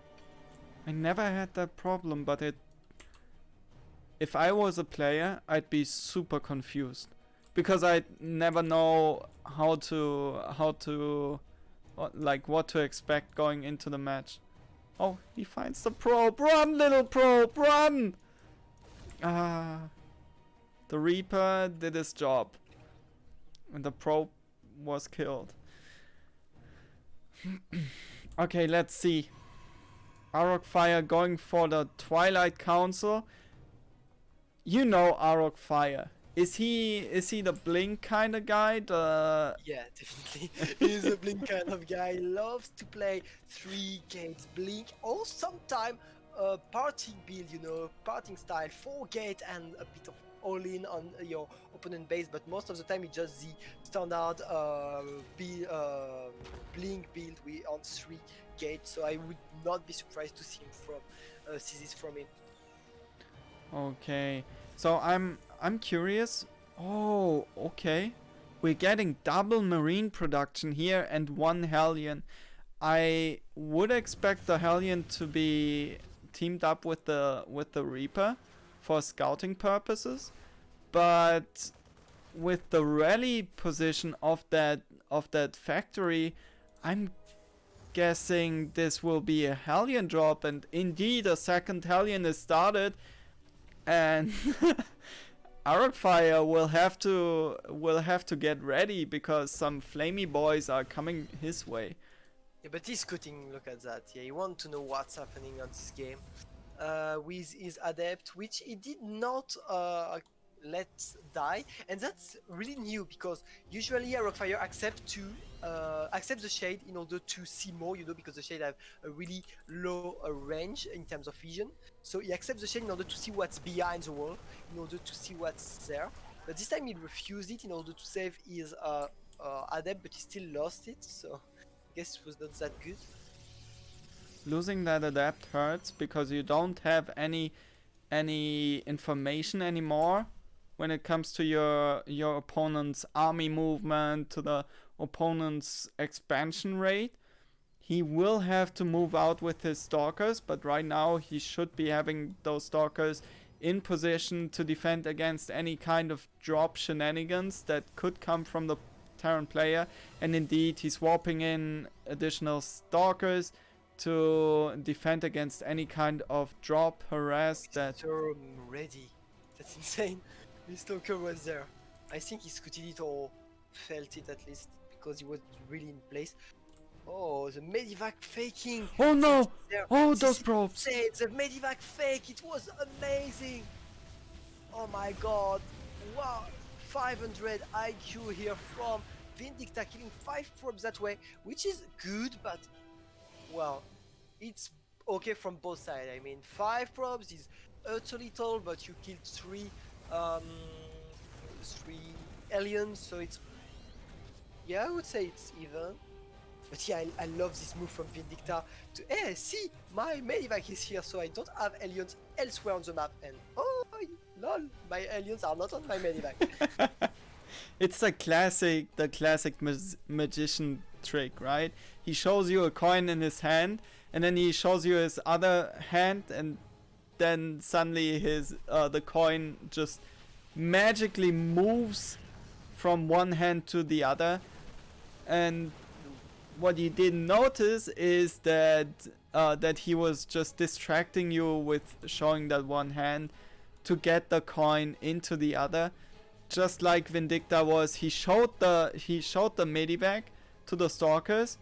I never had that problem, but if I was a player, I'd be super confused because I'd never know what to expect going into the match. Oh, he finds the probe. Run, little probe, run! Ah, the Reaper did his job. And the probe was killed. Okay, let's see. Arok Fire going for the Twilight Council. You know Arok Fire. Is he the Blink kind of guy? Yeah, definitely. He's a Blink kind of guy. He loves to play 3 gates Blink or sometime parting build, you know, parting style, 4 gate and a bit of all in on your opponent base, but most of the time it's just the standard Blink build on 3 gates, so I would not be surprised to see him see this from him. Okay, so I'm curious. Oh, okay. We're getting double Marine production here and 1 Hellion. I would expect the Hellion to be teamed up with the Reaper for scouting purposes, but with the rally position of that factory, I'm guessing this will be a Hellion drop, and indeed a second Hellion is started, and Arok Fire will have to get ready because some flamey boys are coming his way. Yeah, but he's scouting, look at that. Yeah, he wants to know what's happening on this game. With his Adept, which he did not let die, and that's really new because usually Arok Fire accept the shade in order to see more, you know, because the shade have a really low range in terms of vision. So he accepts the shade in order to see what's behind the wall, in order to see what's there. But this time he refused it in order to save his Adept, but he still lost it. So I guess it was not that good. Losing that Adept hurts because you don't have any information anymore when it comes to your opponent's army movement, to the opponent's expansion rate. He will have to move out with his Stalkers, but right now he should be having those Stalkers in position to defend against any kind of drop shenanigans that could come from the Terran player. And indeed, he's swapping in additional Stalkers to defend against any kind of drop, harass that... So ready. That's insane. His Stalker was there. I think he scouted it or felt it at least, because he was really in place. Oh, the Medivac faking! Oh no! Oh, This those is probes! insane. The Medivac fake, it was amazing! Oh my god! Wow! 500 IQ here from Vindicta, killing 5 probes that way, which is good, but well, it's okay from both sides. I mean, 5 probes is hurts a little, but you killed 3 aliens, so it's, yeah, I would say it's even. But yeah, I love this move from Vindicta to, hey, see, my Medivac is here, so I don't have aliens elsewhere on the map, and oh, lol, my aliens are not on my Medivac. It's the classic magician trick, right? He shows you a coin in his hand, and then he shows you his other hand, and then suddenly the coin just magically moves from one hand to the other. And what you didn't notice is that he was just distracting you with showing that one hand to get the coin into the other. Just like Vindicta was, he showed the Medivac to the Stalkers,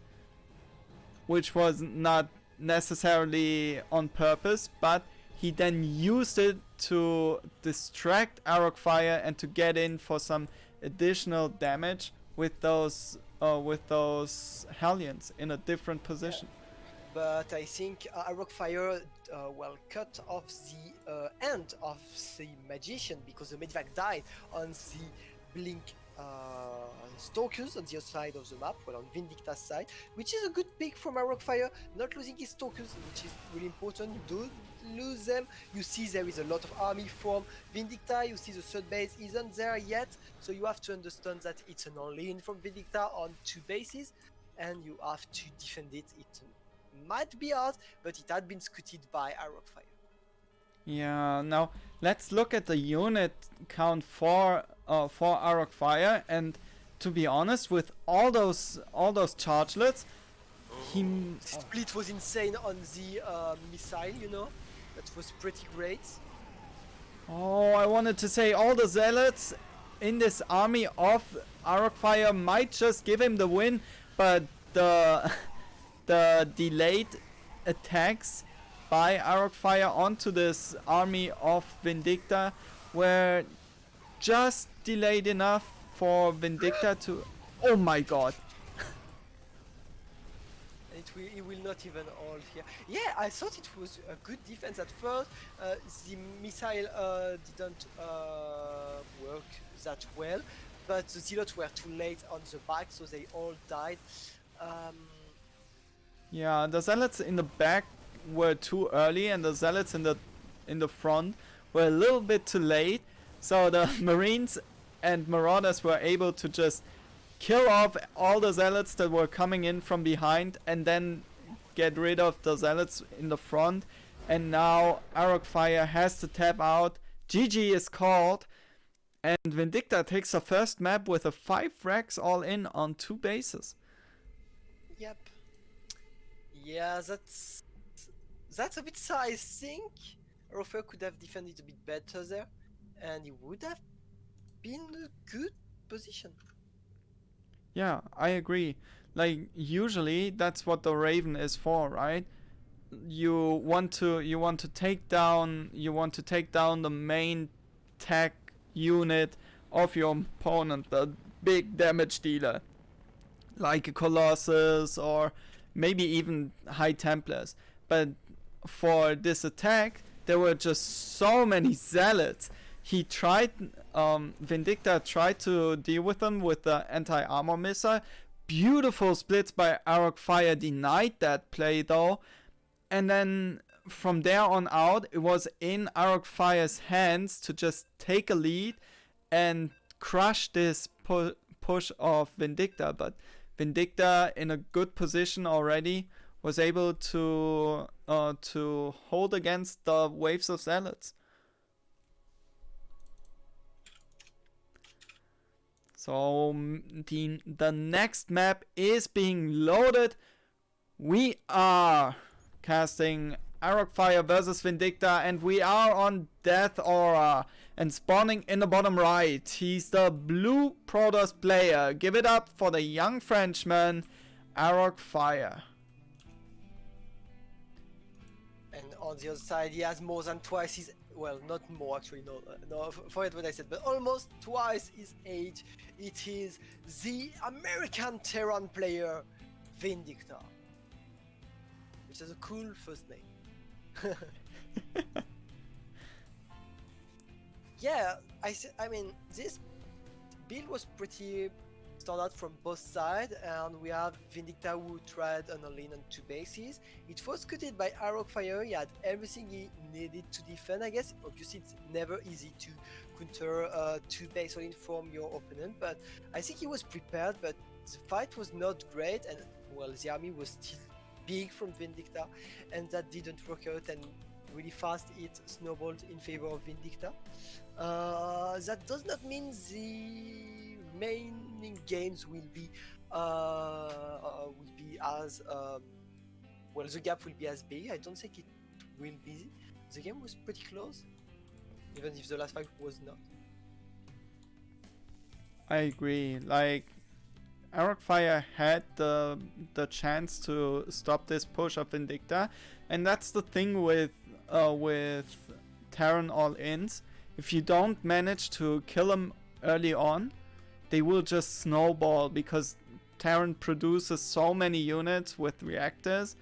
which was not necessarily on purpose, but he then used it to distract Arok Fire and to get in for some additional damage with those Hellions in a different position. Yeah. But I think Arok Fire cut off the end of the magician, because the Medivac died on the Blink Stalkers on the other side of the map, well, on Vindicta's side, which is a good pick from Arok Fire, not losing his Stalkers, which is really important. You don't lose them. You see there is a lot of army from Vindicta, you see the third base isn't there yet, so you have to understand that it's an all-in from Vindicta on 2 bases, and you have to defend it. It might be hard, but it had been scouted by Arok Fire. Yeah, now let's look at the unit count for Arok Fire, and to be honest, with all those chargelets, He The split was insane on the missile, you know? That was pretty great. Oh, I wanted to say all the zealots in this army of Arcfire might just give him the win, but the the delayed attacks by Arcfire onto this army of Vindicta were just delayed enough for Vindicta to... Oh my god. It will not even hold here. Yeah, I thought it was a good defense at first. The missile didn't work that well, but the zealots were too late on the back, so they all died. Yeah, the zealots in the back were too early, and the zealots in the front were a little bit too late. So the Marines and Marauders were able to just kill off all the zealots that were coming in from behind, and then get rid of the zealots in the front. And now Arcfire has to tap out. GG is called, and Vindicta takes the first map with a 5 frags all in on 2 bases. Yep. Yeah, that's a bit sad. I think Rofer could have defended a bit better there, and he would have been in a good position. Yeah, I agree. Like, usually that's what the Raven is for, right? You want to take down the main tech unit of your opponent, the big damage dealer, like a Colossus or maybe even High Templars. But for this attack, there were just so many zealots. Vindicta tried to deal with them with the anti-armor missile. Beautiful splits by Arcfire denied that play though. And then from there on out, it was in Arcfire's hands to just take a lead and crush this push of Vindicta. But Vindicta, in a good position already, was able to hold against the waves of zealots. So the next map is being loaded. We are casting Arcfire versus Vindicta, and we are on Death Aura. And spawning in the bottom right, he's the blue Protoss player. Give it up for the young Frenchman, Arcfire. And on the other side, he has more than twice his... Well, not more actually, no, forget what I said, but almost twice his age. It is the American Terran player, Vindicta. Which is a cool first name. Yeah, I mean, this build was pretty standard from both sides, and we have Vindicta who tried an all-in on 2 bases. It was gutted by Arcfire. He had everything he needed to defend, I guess. Obviously, it's never easy to counter 2 base all-in from your opponent, but I think he was prepared, but the fight was not great, and well, the army was still big from Vindicta, and that didn't work out, and really fast it snowballed in favor of Vindicta. That does not mean the remaining games will be as well. The gap will be as big. I don't think it will be. The game was pretty close, even if the last fight was not. I agree. Like, Arcfire had the chance to stop this push of Vindicta, and that's the thing with Terran all-ins. If you don't manage to kill them early on, they will just snowball, because Terran produces so many units with reactors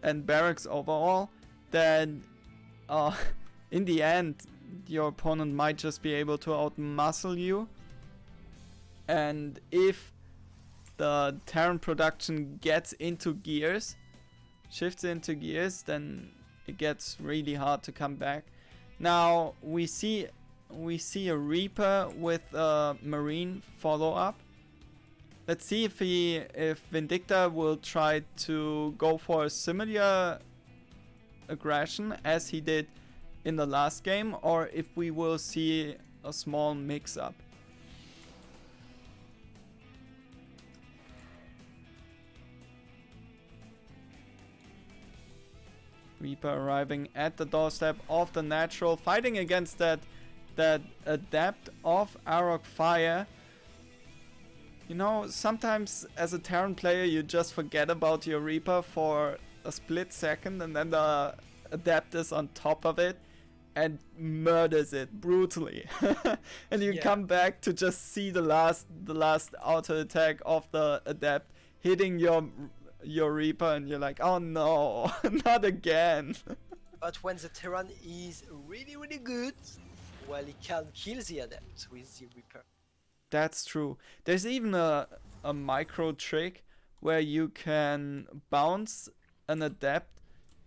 and barracks overall that in the end your opponent might just be able to outmuscle you. And if the Terran production gets into gears, shifts into gears, then it gets really hard to come back. Now we see a Reaper with a Marine follow-up. Let's see if Vindicta will try to go for a similar aggression as he did in the last game, or if we will see a small mix-up. Reaper arriving at the doorstep of the natural, fighting against that adept of Arok Fire. You know, sometimes as a Terran player you just forget about your Reaper for a split second, and then the adept is on top of it and murders it brutally. And you come back to just see the last auto attack of the adept hitting your Reaper, and you're like, oh no, not again. But when the Terran is really, really good, well, he can kill the adept with the Reaper. That's true. There's even a micro trick where you can bounce an adept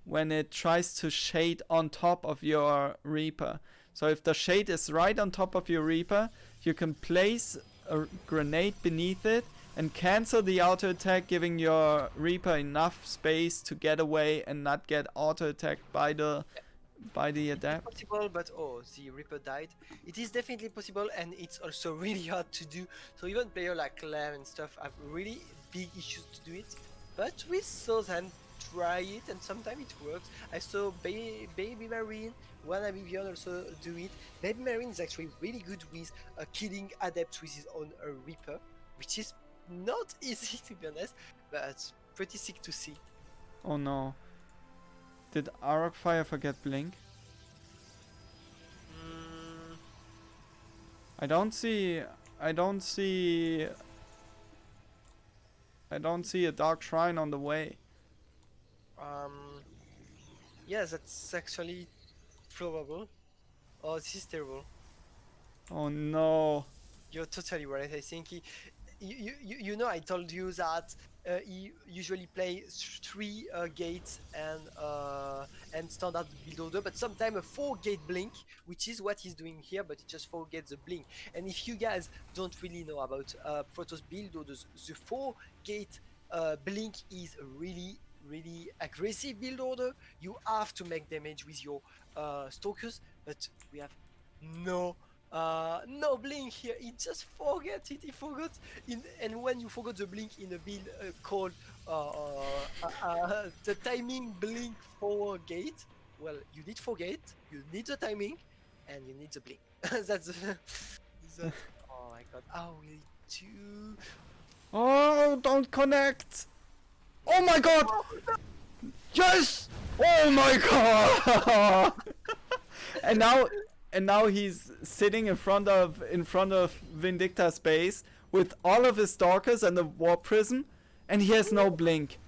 when it tries to shade on top of your Reaper. So if the shade is right on top of your Reaper, you can place a grenade beneath it and cancel the auto attack, giving your Reaper enough space to get away and not get auto attacked by the adept. Possible, but oh, the Reaper died. It is definitely possible, and it's also really hard to do. So even players like Lem and stuff have really big issues to do it. But we saw them try it, and sometimes it works. I saw Baby Marine, one Abivion also do it. Baby Marine is actually really good with killing adepts with his own Reaper, which is not easy to be honest, but pretty sick to see. Oh no. Did Arok Fire forget Blink? I don't see a Dark Shrine on the way. Yeah, that's actually probable. Oh, this is terrible. Oh no. You're totally right. I think you know, I told you that he usually plays 3 gates and standard build order, but sometimes a 4-gate blink, which is what he's doing here, but it just 4 gates the blink. And if you guys don't really know about Protoss build orders, the 4-gate blink is a really aggressive build order. You have to make damage with your stalkers, but we have no blink here. He just forgot it. He forgot and when you forgot the blink in a build called the timing blink for gate, well, you need forget, you need the timing, and you need the blink. That's oh my god. Oh, we do. Oh, don't connect. Oh my god. Yes. Oh my god. And now he's sitting in front of Vindicta's base with all of his stalkers and the warp prism, and he has no blink.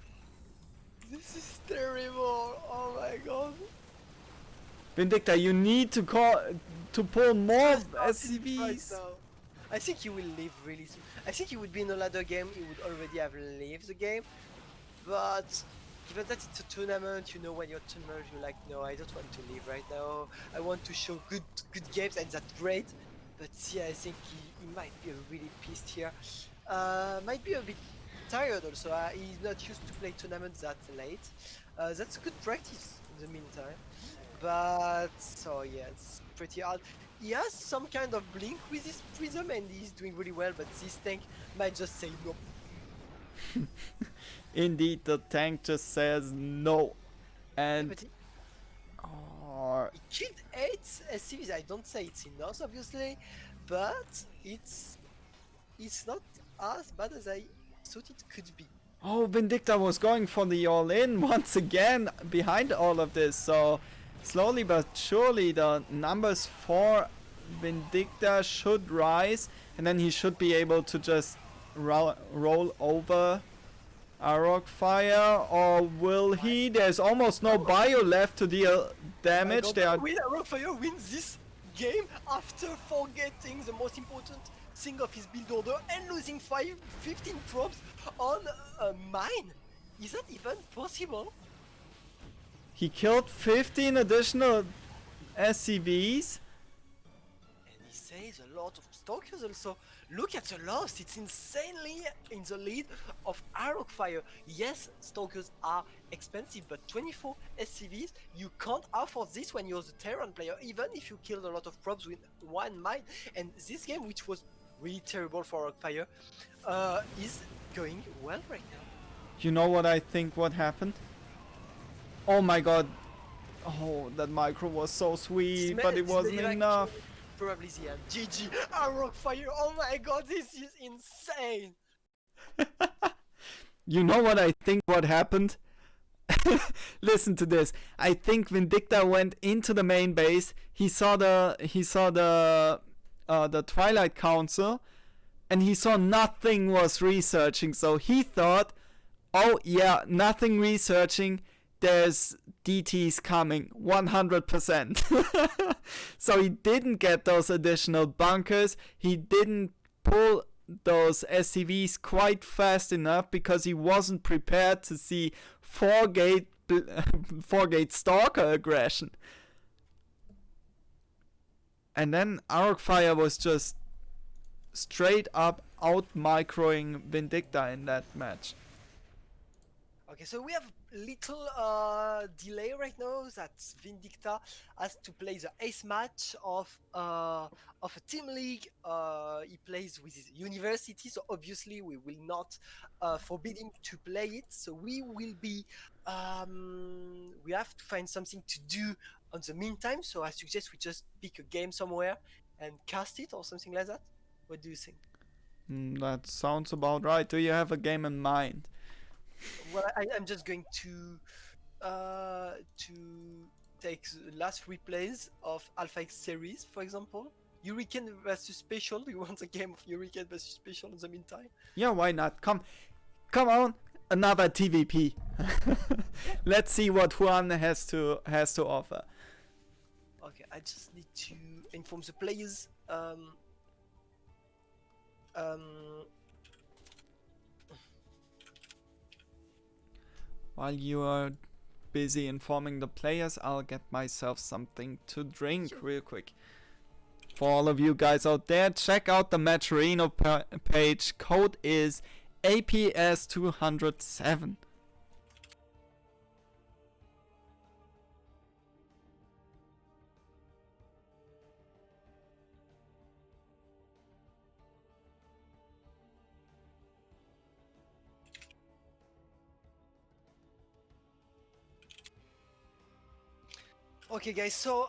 This is terrible. Oh my god. Vindicta, you need to pull more SCVs. Right, I think he will leave really soon. I think he would be in a ladder game. He would already have left the game, but given that it's a tournament, you know, when you're a tournament, you're like, no, I don't want to leave right now. I want to show good games, and that's great. But yeah, I think he might be really pissed here. Might be a bit tired also. He's not used to play tournaments that late. That's good practice in the meantime. But so yeah, it's pretty hard. He has some kind of blink with his prism, and he's doing really well. But this tank might just say no. Indeed, the tank just says no, and he killed 8 SCVs. I don't say it's enough, obviously, but it's not as bad as I thought it could be. Oh, Vindicta was going for the all-in once again behind all of this, so slowly but surely the numbers for Vindicta should rise, and then he should be able to just roll over Arok Fire, or will he? There's almost no bio left to deal damage. Arok Fire wins this game after forgetting the most important thing of his build order and losing 15 probes on a mine. Is that even possible? He killed 15 additional SCVs. And he saves a lot of stalkers also. Look at the loss, it's insanely in the lead of Arok Fire. Yes, stalkers are expensive, but 24 SCVs, you can't afford this when you're the Terran player, even if you killed a lot of probes with 1 mine. And this game, which was really terrible for Arok Fire, is going well right now. You know what I think what happened? Oh my god, Oh, that micro was so sweet, This but ma- it this wasn't medivac enough. Probably the end. GG. Rock Fire. Oh my god, this is insane. You know what I think what happened? Listen to this. I think Vindicta went into the main base. He saw the Twilight Council, and he saw nothing was researching. So he thought, oh yeah, nothing researching. There's DTs coming 100%. So he didn't get those additional bunkers. He didn't pull those SCVs quite fast enough because he wasn't prepared to see 4-gate Stalker aggression. And then Arcfire was just straight up out microing Vindicta in that match. Okay, so we have little delay right now that Vindicta has to play the ace match of a team league. He plays with his university, so obviously we will not forbid him to play it. So we will be we have to find something to do on the meantime. So I suggest we just pick a game somewhere and cast it or something like that. What do you think? That sounds about right. Do you have a game in mind? Well, I'm just going to take the last replays of Alpha X series, for example. Hurricane versus Special. Do you want a game of Hurricane versus Special in the meantime? Yeah, why not? Come on, another TVP. Let's see what Juan has to offer. Okay, I just need to inform the players. While you are busy informing the players, I'll get myself something to drink real quick. For all of you guys out there, check out the Matcherino page. Code is APS207. Okay, guys, so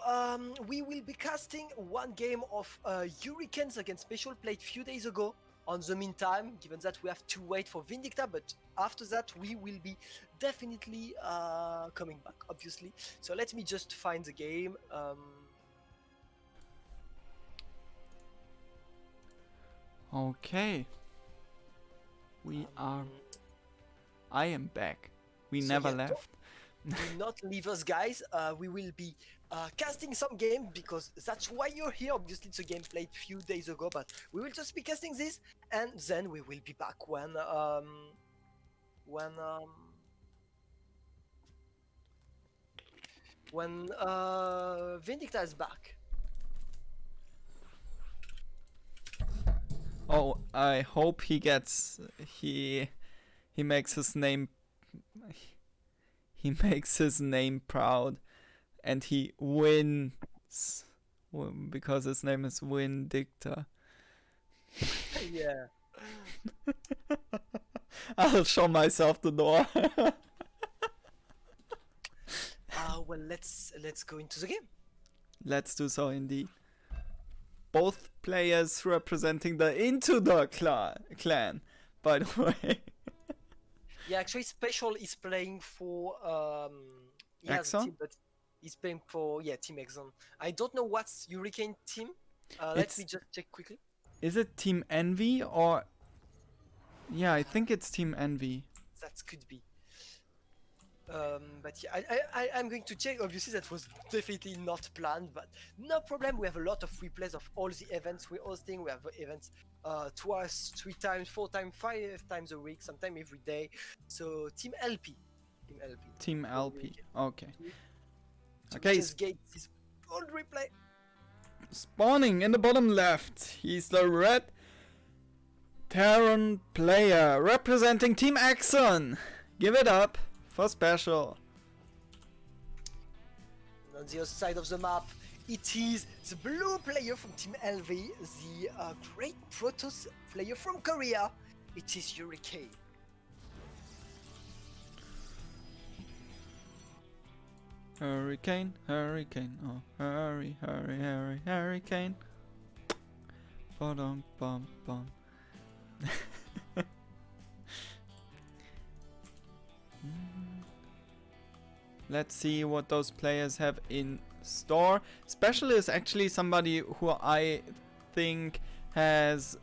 we will be casting one game of Hurricanes against Special played few days ago. On the meantime, given that we have to wait for Vindicta, but after that we will be definitely coming back, obviously. So let me just find the game. Okay. I am back. We never left. Do not leave us, guys. We will be casting some game because that's why you're here. Obviously, it's a game played few days ago, but we will just be casting this, and then we will be back when Vindicta is back. Oh, I hope he gets he makes his name proud, and he wins because his name is Vindicta. Yeah. I'll show myself the door. Well, let's go into the game. Let's do so indeed. Both players representing the Into the clan, by the way. Yeah, actually, Special is playing for he has a Exxon? team, but he's playing for Team Exxon. I don't know what's Hurricane team. Let me just check quickly. Is it Team Envy or? Yeah, I think it's Team Envy. That could be. But yeah, I'm going to check. Obviously, that was definitely not planned, but no problem. We have a lot of replays of all the events we're hosting. We have events twice, 3 times, 4 times, 5 times a week, sometimes every day. So Team LP. Team LP. Okay. So Okay. just get this old replay. Spawning in the bottom left, he's the red Terran player representing Team Exxon. Give it up for Special. On the other side of the map, it is the blue player from Team LV, the great Protoss player from Korea. It is Hurricane. Hurricane, hurricane, oh, hurry, hurry, hurry, hurricane. Ba-dum, bum, bum. Let's see what those players have in store. Special is actually somebody who I think has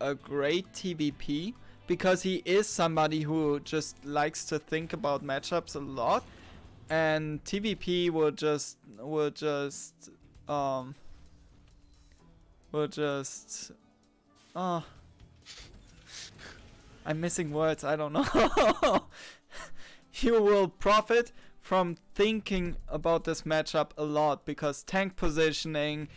a great TVP, because he is somebody who just likes to think about matchups a lot, and TVP will just oh, I'm missing words, I don't know. You will profit from thinking about this matchup a lot, because tank positioning,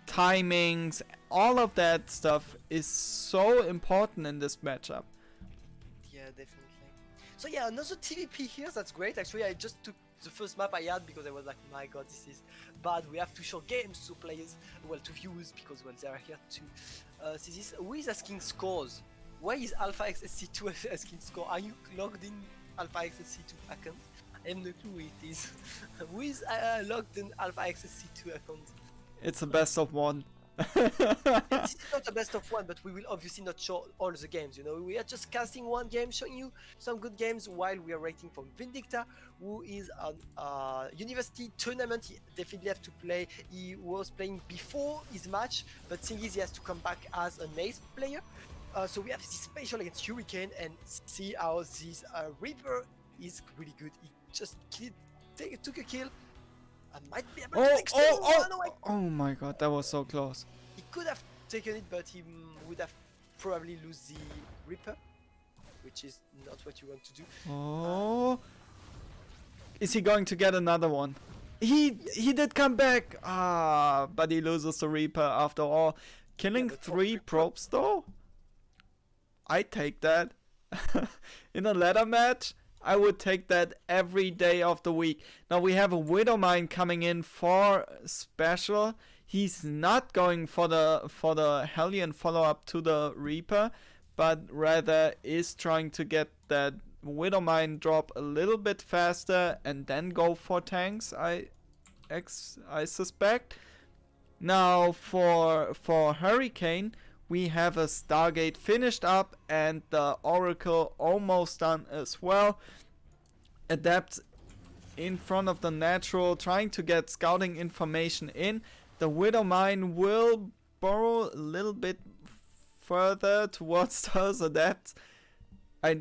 timings, all of that stuff is so important in this matchup. Yeah, definitely. So yeah, another TVP here, that's great. Actually, I just took the first map I had because I was like, my god, this is bad. We have to show games to players, well, to viewers, because well, they are here to see this. Who is asking scores? Why is Alpha XSC2 asking score? Are you logged in Alpha XSC2 account? I have no clue who it is. Who is logged in Alpha XSC2 account? It's a best of one. This is not a best of one, but we will obviously not show all the games, you know. We are just casting one game, showing you some good games while we are waiting for Vindicta, who is on university tournament. He definitely have to play. He was playing before his match, but thing is he has to come back as an ace player. So we have this special against Hurricane, and see how this Reaper is really good. He just took a kill. I might be able to extend one away. Oh my god, that was so close. He could have taken it, but he would have probably lose the Reaper, which is not what you want to do. Oh, is he going to get another one? He did come back. But he loses the Reaper after all. Killing 3 probes though? I take that. In a ladder match, I would take that every day of the week. Now we have a Widowmine coming in for special. He's not going for the Hellion follow-up to the Reaper, but rather is trying to get that Widowmine drop a little bit faster and then go for tanks, I suspect. Now for Hurricane, we have a Stargate finished up and the Oracle almost done as well. Adept in front of the Natural, trying to get scouting information in. The Widowmine will burrow a little bit further towards those Adepts. Yeah,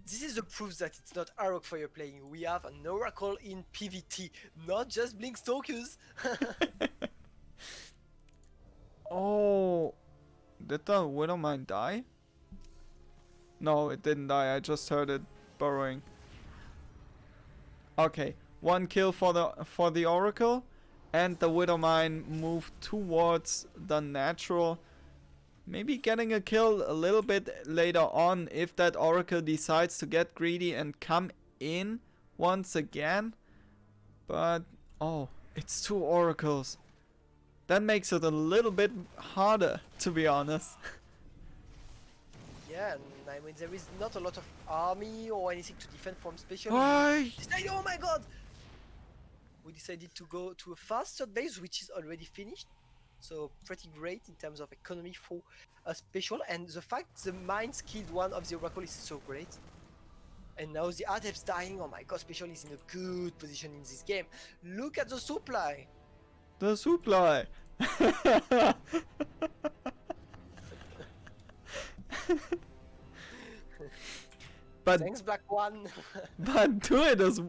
this is the proof that it's not Arok Fire playing. We have an Oracle in PvT, not just Blink Stalkers. Oh, did the Widowmine die? No, it didn't die. I just heard it burrowing. Okay, 1 kill for the Oracle, and the Widowmine moved towards the Natural. Maybe getting a kill a little bit later on if that Oracle decides to get greedy and come in once again. But, oh, it's 2 Oracles. That makes it a little bit harder, to be honest. Yeah, and I mean, there is not a lot of army or anything to defend from special. Why? Oh my god! We decided to go to a faster base, which is already finished. So pretty great in terms of economy for a special. And the fact the mines killed one of the Oracle is so great. And now the Adept's dying. Oh my god, special is in a good position in this game. Look at the supply! The supply! But thanks, Black One. but do it as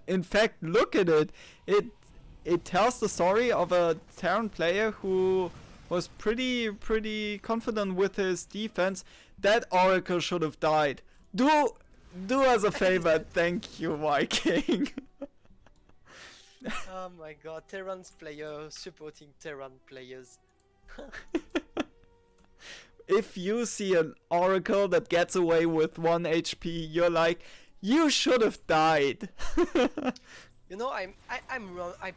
in fact, look at it. It tells the story of a Terran player who was pretty confident with his defense. That Oracle should have died. Do us a favor. Thank you, Viking. Oh my god, Terran's player supporting Terran players. If you see an Oracle that gets away with 1 HP, you're like, you should have died. You know, I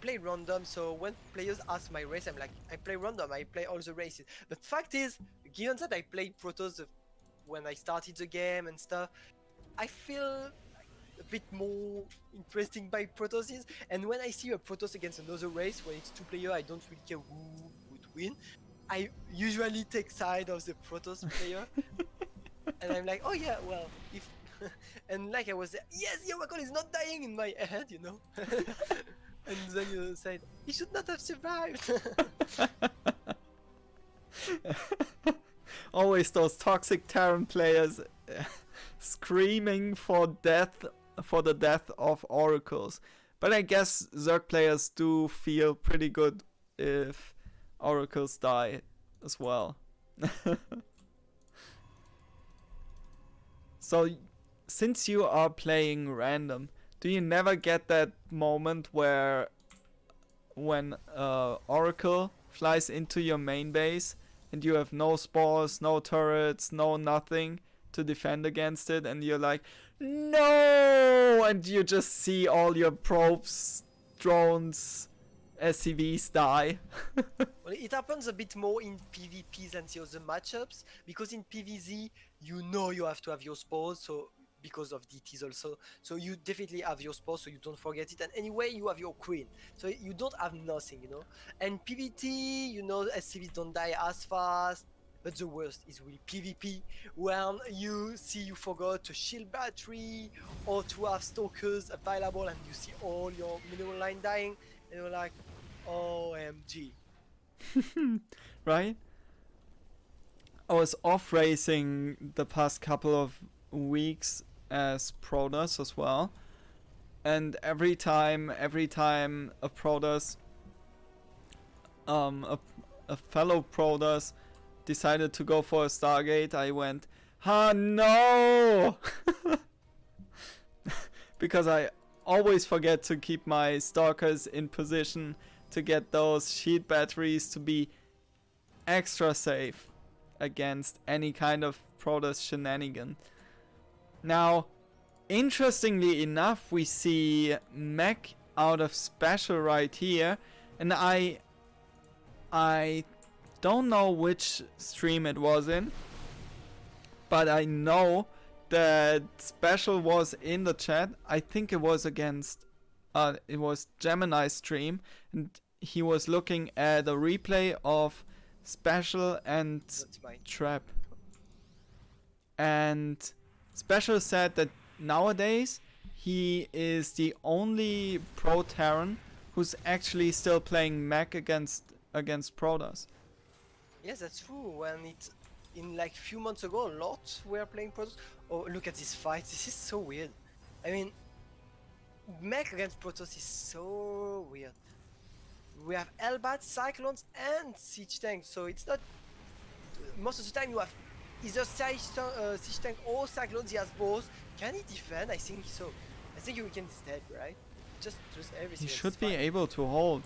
play random, so when players ask my race, I'm like, I play random, I play all the races. But fact is, given that I played Protoss when I started the game and stuff, I feel a bit more interesting by Protoss. And when I see a Protoss against another race, when it's 2 player, I don't really care who would win. I usually take side of the Protoss player. And I'm like, oh yeah, well, if and like I was there, yes, the Oracle is not dying in my head, you know. And then you said he should not have survived. Always those toxic Terran players screaming for death, for the death of oracles. But I guess Zerg players do feel pretty good if oracles die as well. So, since you are playing random, do you never get that moment where when Oracle flies into your main base and you have no spores, no turrets, no nothing to defend against it, and you're like, no! And you just see all your probes, drones, SCVs die. Well, it happens a bit more in PvP than the other matchups, because in PvZ you know you have to have your spores, so because of DTs also, so you definitely have your spores, so you don't forget it. And anyway, you have your queen, so you don't have nothing, you know. And PvT, you know, SCVs don't die as fast. But the worst is really PvP, when you see you forgot to shield battery or to have stalkers available, and you see all your mineral line dying, and you're like, OMG. Right? I was off racing the past couple of weeks as Protoss as well, and every time a Protoss, a fellow Protoss decided to go for a Stargate, I went, ah no! Because I always forget to keep my stalkers in position to get those shield batteries to be extra safe against any kind of Protoss shenanigan. Now, interestingly enough, we see Mech out of special right here, and I don't know which stream it was in, but I know that special was in the chat. I think it was against it was Gemini's stream, and he was looking at a replay of special and trap, and special said that nowadays he is the only pro Terran who's actually still playing Mech against Protoss. Yes, that's true. When it in like few months ago, a lot were playing Protoss. Oh, look at this fight. This is so weird. I mean, Mech against Protoss is so weird. We have Hellbats, Cyclones, and Siege Tank, so it's not. Most of the time, you have either Siege Tank or Cyclones. He has both. Can he defend? I think so. I think Hurricane is dead, right? Just everything. He should be able to hold.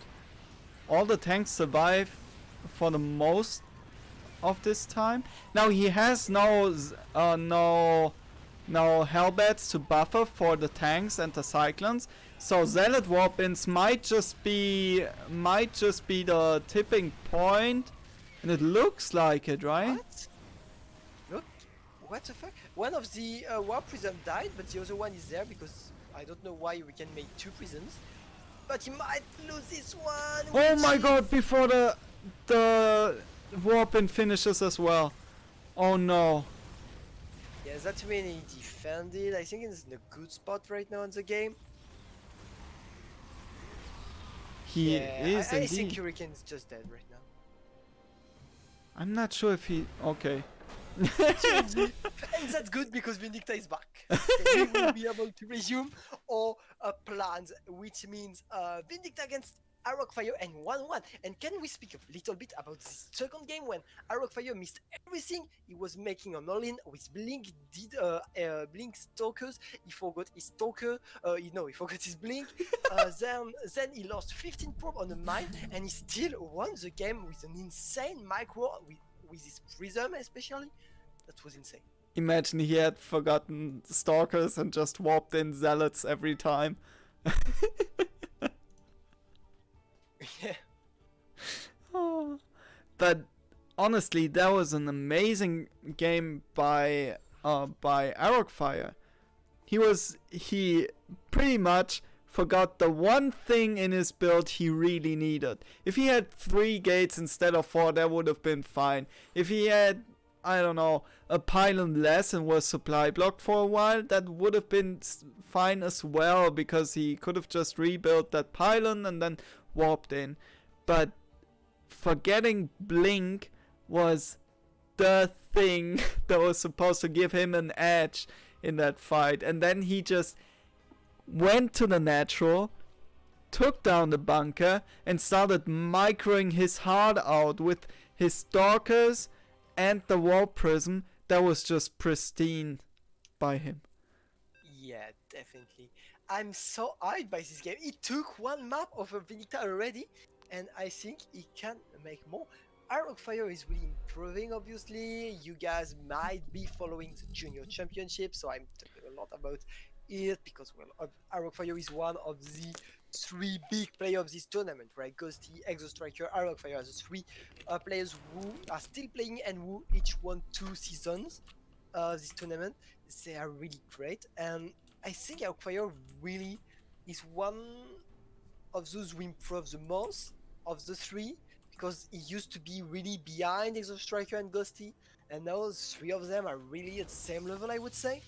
All the tanks survive for the most of this time. Now he has no Hellbats to buffer for the tanks and the Cyclones, so Zealot Warpins might just be the tipping point, and it looks like it, right? What? Look, what the fuck? One of the Warp Prism died, but the other one is there because I don't know why we can make 2 prisms. But he might lose this one. Oh my god, before the Warpin finishes as well. Oh no. Yeah, that's when he defended. I think it's in a good spot right now in the game. He is I indeed. think Hurricane is just dead right now. I'm not sure if he... Okay. And that's good because Vindicta is back. We will be able to resume our plans, which means Vindicta against Arocfire and 1-1. And can we speak a little bit about this second game when Arocfire missed everything he was making on all-in with Blink? Blink Stalkers. He forgot his Stalker. He forgot his Blink. Then he lost 15 probe on the mine, and he still won the game with an insane micro with his Prism especially. That was insane. Imagine he had forgotten Stalkers and just warped in Zealots every time. Yeah. Oh. But honestly, that was an amazing game by Arocfire. he pretty much forgot the one thing in his build he really needed. If he had 3 gates instead of 4, that would have been fine. If he had, I don't know, a pylon less and was supply blocked for a while, that would have been fine as well, because he could have just rebuilt that pylon and then warped in. But forgetting Blink was the thing that was supposed to give him an edge in that fight, and then he just went to the natural, took down the bunker, and started microing his heart out with his stalkers and the warp prism that was just pristine by him. Yeah, definitely. I'm so hyped by this game. He took one map of a Vindicta already, and I think he can make more. Arcfire is really improving, obviously. You guys might be following the Junior Championship, so I'm talking a lot about it because, well, Arcfire is one of the 3 big players of this tournament, right? Ghosty, Exostriker, Arcfire are the 3 players who are still playing and who each won 2 seasons this tournament. They are really great, and I think Arcfire really is one of those who improve the most of the 3, because he used to be really behind Exostriker and Ghosty, and now the 3 of them are really at the same level, I would say.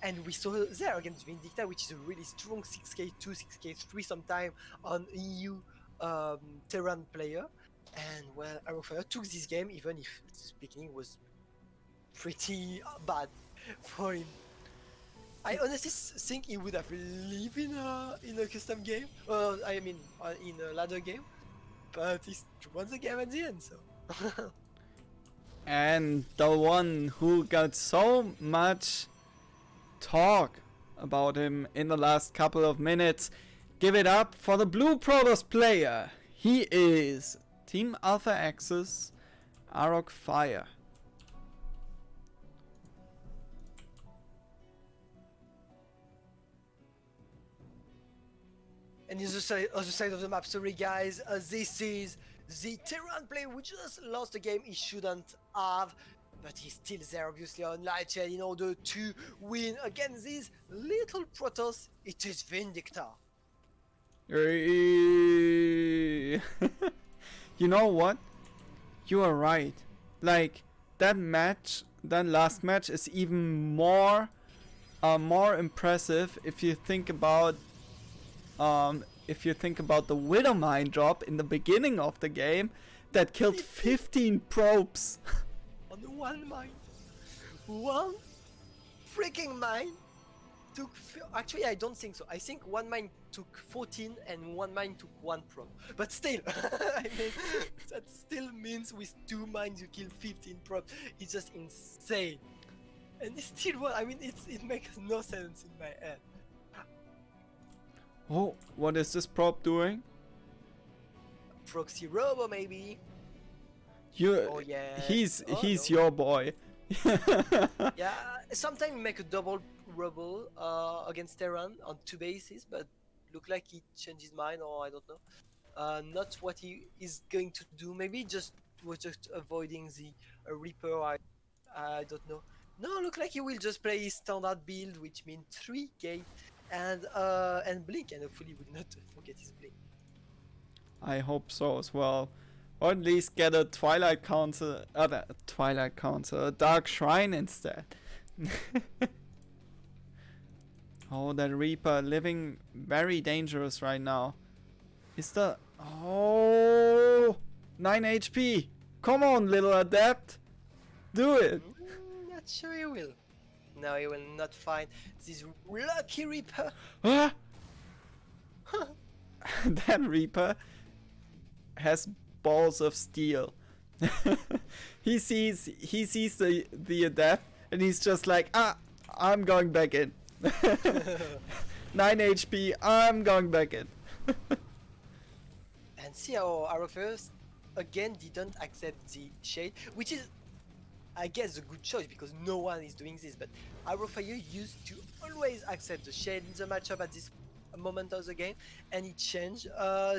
And we saw there against Vindicta, which is a really strong 6k2, 6k3 sometime on EU Terran player. And well, Arcfire took this game, even if the beginning was pretty bad for him. I honestly think he would have lived in a custom game, I mean in a ladder game, but he won the game at the end, so. And the one who got so much talk about him in the last couple of minutes, give it up for the Blue Protoss player. He is Team Alpha Axis, Arcfire. And the other side of the map, sorry guys, this is the Terran player who just lost the game he shouldn't have, but he's still there obviously on Lightshade in order to win against these little Protoss. It is Vindicta. You know what? You are right. Like, that last match is even more impressive if you think about the Widowmine drop in the beginning of the game that killed 15 probes. On one mine. One freaking mine took... Actually, I don't think so. I think one mine took 14 and one mine took 1 probe. But still, I mean, that still means with 2 mines you kill 15 probes. It's just insane. And it still, I mean, it makes no sense in my head. Oh, what is this probe doing? Proxy Robo, maybe. Oh yeah. He's your boy. Yeah, sometimes we make a double Robo against Terran on 2 bases, but look like he changed his mind, or I don't know. Not what he is going to do. Maybe was just avoiding the Reaper. I don't know. No, look like he will just play his standard build, which means 3 gate and Blink, and hopefully will not forget his Blink. I hope so as well. Or at least get a Twilight Council, a Dark Shrine instead. Oh, that Reaper living very dangerous right now. Is the... Oh! 9 HP! Come on, little adept! Do it! Not sure he will. No, he will not find this lucky Reaper. Huh? That Reaper has balls of steel. he sees the adept and he's just like, I'm going back in. 9 HP, I'm going back in. And see how Arcfire again didn't accept the shade, which is, I guess, a good choice because no one is doing this, but Arcfire used to always accept the shade in the matchup at this moment of the game, and he changed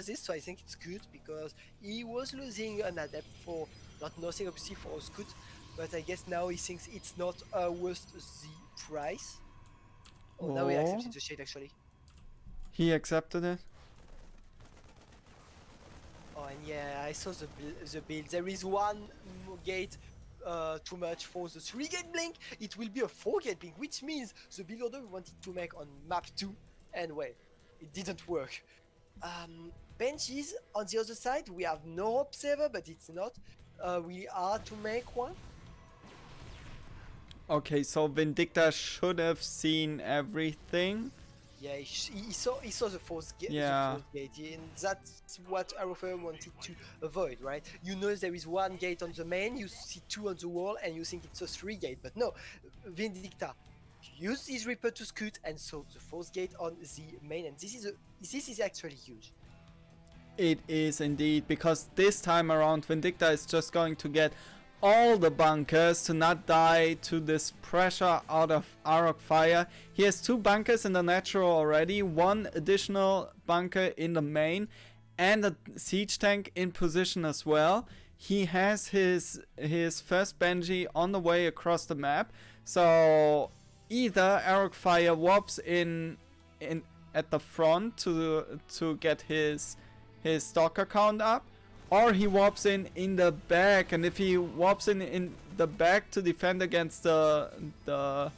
this, so I think it's good because he was losing an adept for not nothing, obviously, for a scout, but I guess now he thinks it's not worth the price. Oh, now he Oh, accepted the shade actually. he accepted it. Oh, and yeah, I saw the build. There is one gate too much for the 3-gate blink. It will be a 4-gate blink, which means the build order we wanted to make on map 2, and well, it didn't work. Benches on the other side, we have no observer, but it's not. We are to make one. Okay, so Vindicta should have seen everything. Yeah, he saw the fourth gate. Yeah. The fourth gate, and that's what Arrofer wanted to avoid, right? You know there is one gate on the main, you see 2 on the wall, and you think it's a 3-gate. But no, Vindicta used his Reaper to scoot and saw the fourth gate on the main, and this is actually huge. It is indeed, because this time around Vindicta is just going to get all the bunkers to not die to this pressure out of Arok Fire. He has 2 bunkers in the natural already, 1 additional bunker in the main, and a siege tank in position as well. He has his first Benji on the way across the map, so either Arok Fire warps in at the front to get his stalker count up, or he warps in the back, and if he warps in the back to defend against the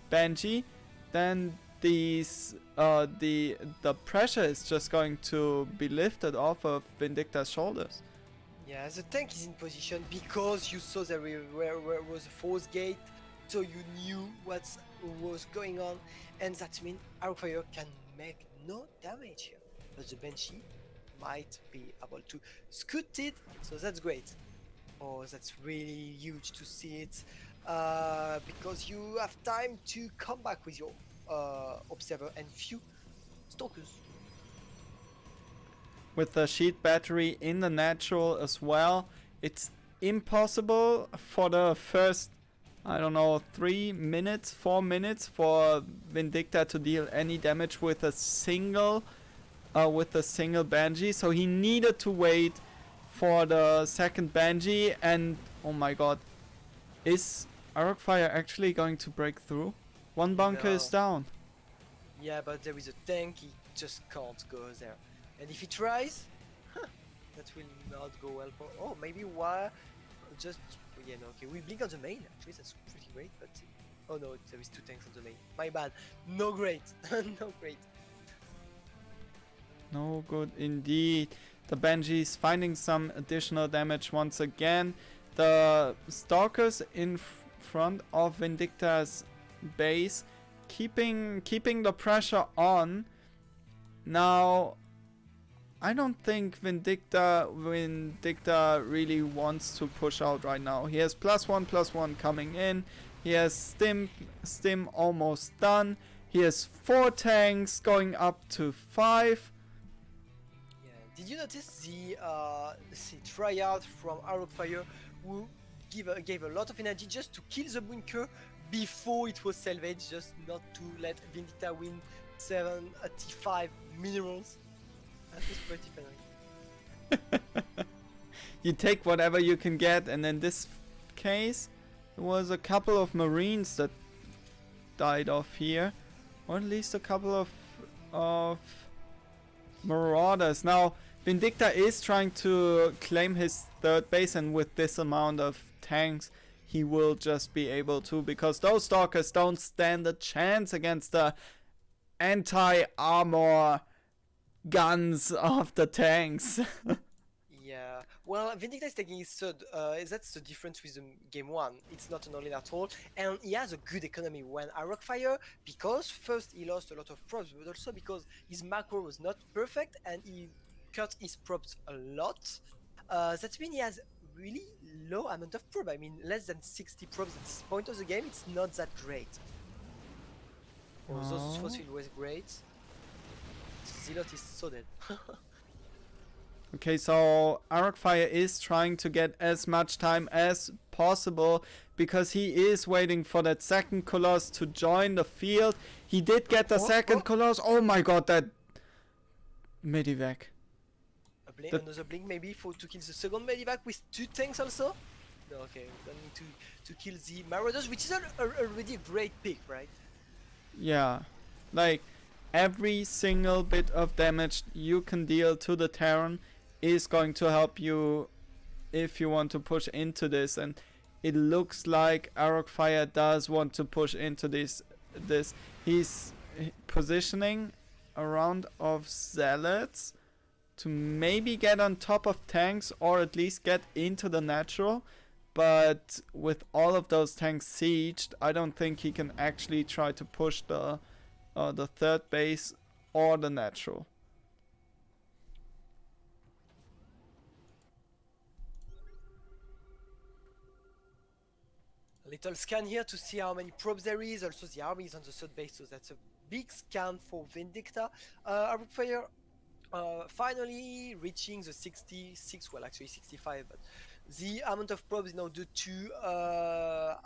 Banshee, then these the pressure is just going to be lifted off of Vindicta's shoulders. Yeah, the tank is in position because you saw there where was the fourth gate, so you knew what was going on, and that means Arcfire can make no damage here, but the Banshee might be able to scoot it, so that's great. Oh, that's really huge to see it, because you have time to come back with your observer and few stalkers. With the sheet battery in the natural as well, it's impossible for the first, I don't know, 3 minutes, 4 minutes for Vindicta to deal any damage with a single Banshee, so he needed to wait for the second Banshee, and oh my god, is Arcfire actually going to break through? 1 bunker is down. Yeah, but there is a tank, he just can't go there. And if he tries, that will not go well for... Oh, maybe why... Just... Yeah, no, okay, we blink on the main, actually, that's pretty great, but... Oh no, there is 2 tanks on the main. My bad. No great. No great. No good indeed. The Banshees finding some additional damage once again. The Stalkers in front of Vindicta's base, keeping the pressure on. Now, I don't think Vindicta really wants to push out right now. He has +1/+1 coming in. He has Stim almost done. He has 4 tanks going up to 5. Did you notice the tryhard from Arcfire who gave a lot of energy just to kill the bunker before it was salvaged, just not to let Vindicta win 75 minerals? That was pretty funny. You take whatever you can get, and in this case, there was a couple of Marines that died off here, or at least a couple of Marauders. Now, Vindicta is trying to claim his 3rd base, and with this amount of tanks, he will just be able to, because those Stalkers don't stand a chance against the anti-armor guns of the tanks. Yeah, well, Vindicta is taking his 3rd, that's the difference with the game 1. It's not an all-in at all, and he has a good economy when Arcfire, because first he lost a lot of props, but also because his macro was not perfect and he cut his props a lot. That means he has really low amount of prob. I mean, less than 60 probes at this point of the game. It's not that great. Oh, those fossil was great. Zealot is so dead. Okay, so Arcfire is trying to get as much time as possible, because he is waiting for that second Colossus to join the field. He did get the second Colossus. Oh my god, that Medivac. Another blink maybe to kill the second Medivac with 2 tanks also? No, okay, we don't need to kill the Marauders, which is already a great pick, right? Yeah. Like, every single bit of damage you can deal to the Terran is going to help you if you want to push into this, and it looks like Arcfire does want to push into this. He's positioning a round of Zealots to maybe get on top of tanks or at least get into the natural, but with all of those tanks sieged, I don't think he can actually try to push the third base or the natural. A little scan here to see how many probes there is. Also, the army is on the third base, so that's a big scan for Vindicta. Arcfire finally reaching the 66, well, actually 65, but the amount of probes now due to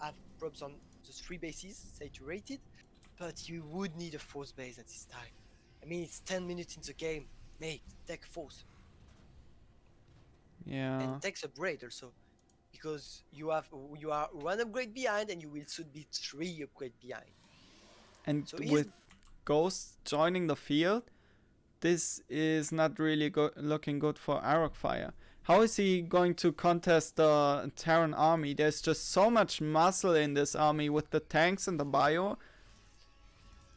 have probes on the 3 bases saturated, but you would need a 4th base at this time. I mean, it's 10 minutes in the game. Mate, take 4th. Yeah. And takes upgrade also, because you are 1 upgrade behind and you will soon be 3 upgrade behind. And So with Ghost joining the field, this is not really looking good for Arcfire. How is he going to contest the Terran army? There's just so much muscle in this army with the tanks and the bio.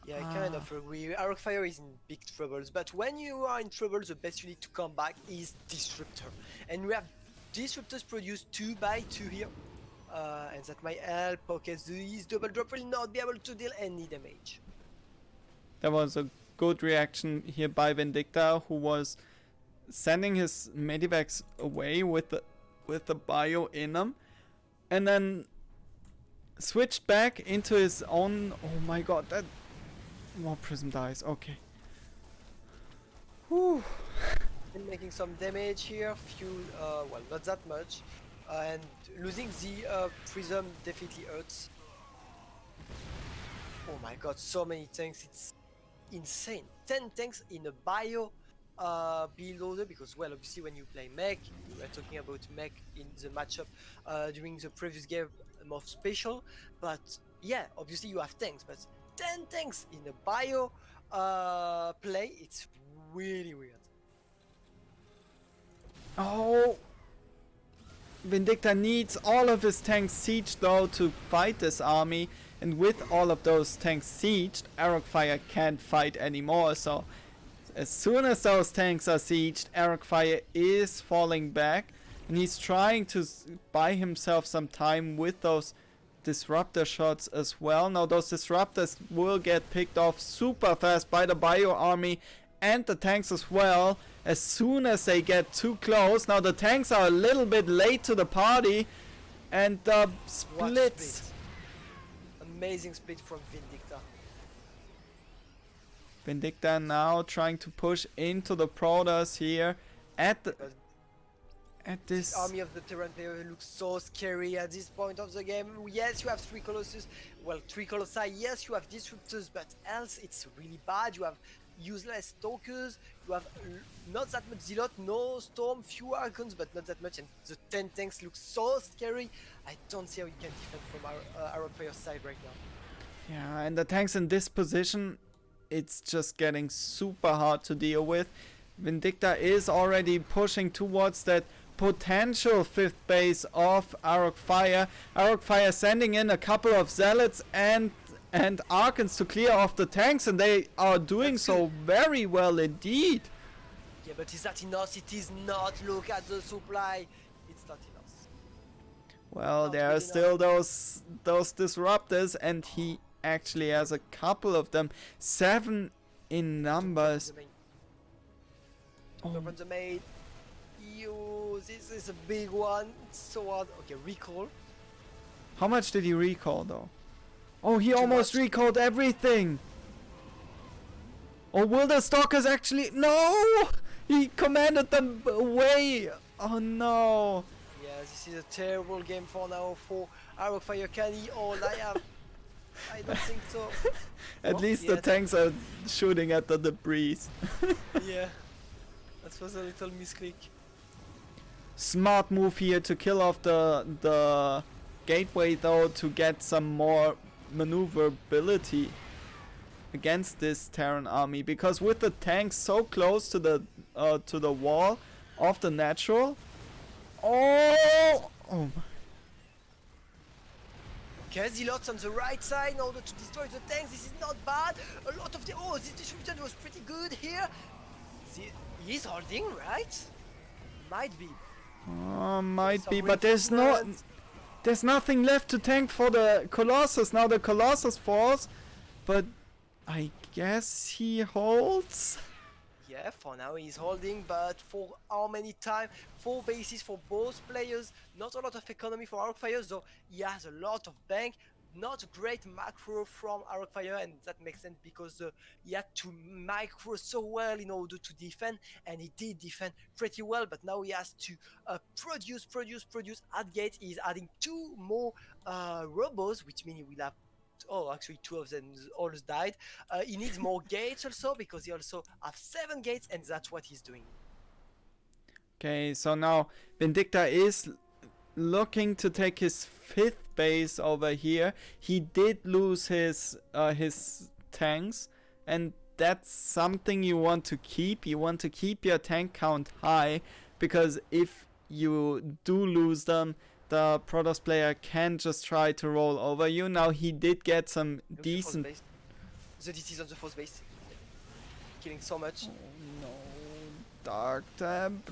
Yeah, I kind of agree. Arcfire is in big troubles, but when you are in trouble, the best unit to come back is Disruptor. And we have Disruptors produced 2 by 2 here. And that might help. Okay, his double drop will not be able to deal any damage. There was a good reaction here by Vindicta, who was sending his medivacs away with the bio in them, and then switched back into his own. Oh my god, that more prism dies. Okay. Whew. And making some damage here, few, well, not that much, and losing the prism definitely hurts. Oh my god, so many tanks, it's insane. 10 tanks in a bio build order, because, well, obviously when you play mech, we were talking about mech in the matchup during the previous game of special, but yeah, obviously you have tanks, but 10 tanks in a bio play, it's really weird. Oh, Vindicta needs all of his tanks sieged though to fight this army, and with all of those tanks sieged, Arcfire can't fight anymore, so as soon as those tanks are sieged, Arcfire is falling back, and he's trying to buy himself some time with those disruptor shots as well. Now those disruptors will get picked off super fast by the bio army and the tanks as well, as soon as they get too close. Now the tanks are a little bit late to the party, and the splits. Amazing split from Vindicta. Vindicta now trying to push into the Protoss here at this army of the Terran player looks so scary at this point of the game. Yes, you have 3 Colossus, well, 3 Colossi, yes, you have Disruptors, but else it's really bad. You have useless Stalkers, you have not that much Zealot, no Storm, few Archons, but not that much, and the 10 tanks look so scary. I don't see how you can defend from our Arcfire's side right now. Yeah, and the tanks in this position, it's just getting super hard to deal with. Vindicta is already pushing towards that potential 5th base of Arcfire. Arcfire sending in a couple of Zealots and Archons to clear off the tanks, and they are doing so very well indeed. Yeah, but is that enough? It is not. Look at the supply. It's not enough. Well, Not there are good still those disruptors, and he actually has a couple of them. 7 in numbers. Open the main. Yo, this is a big one. It's so hard. Okay, recall. How much did he recall though? Oh, he almost recalled everything. Oh, will the Stalkers actually? No! He commanded them away. Oh no. Yeah, this is a terrible game for now for Arcfire. Can he hold? I don't think so. At least the tanks are shooting at the debris. Yeah, that was a little misclick. Smart move here to kill off the gateway though, to get some more maneuverability. against this Terran army, because with the tanks so close to the wall of the natural. Oh my. Okay, Zealots on the right side in order to destroy the tanks. This is not bad. A lot of the this disruption was pretty good here. He's holding, right? Might be. Might be, but there's nothing left to tank for the Colossus. Now the Colossus falls, but I guess he holds. Yeah, for now he's holding, but for how many time? 4 bases for both players. Not a lot of economy for Arcfire, though he has a lot of bank. Not a great macro from Arcfire, and that makes sense because he had to micro so well in order to defend, and he did defend pretty well. But now he has to produce. At gate, he's adding 2 more robots, which means he will have. Oh, actually 2 of them all died. He needs more gates also, because he also have 7 gates, and that's what he's doing. Okay, so now Vindicta is looking to take his 5th base over here. He did lose his tanks, and that's something you want to keep. You want to keep your tank count high, because if you do lose them, the Protoss player can just try to roll over you. Now he did get some decent. The DTs on the 4th base, killing so much. Oh no, Dark Templars.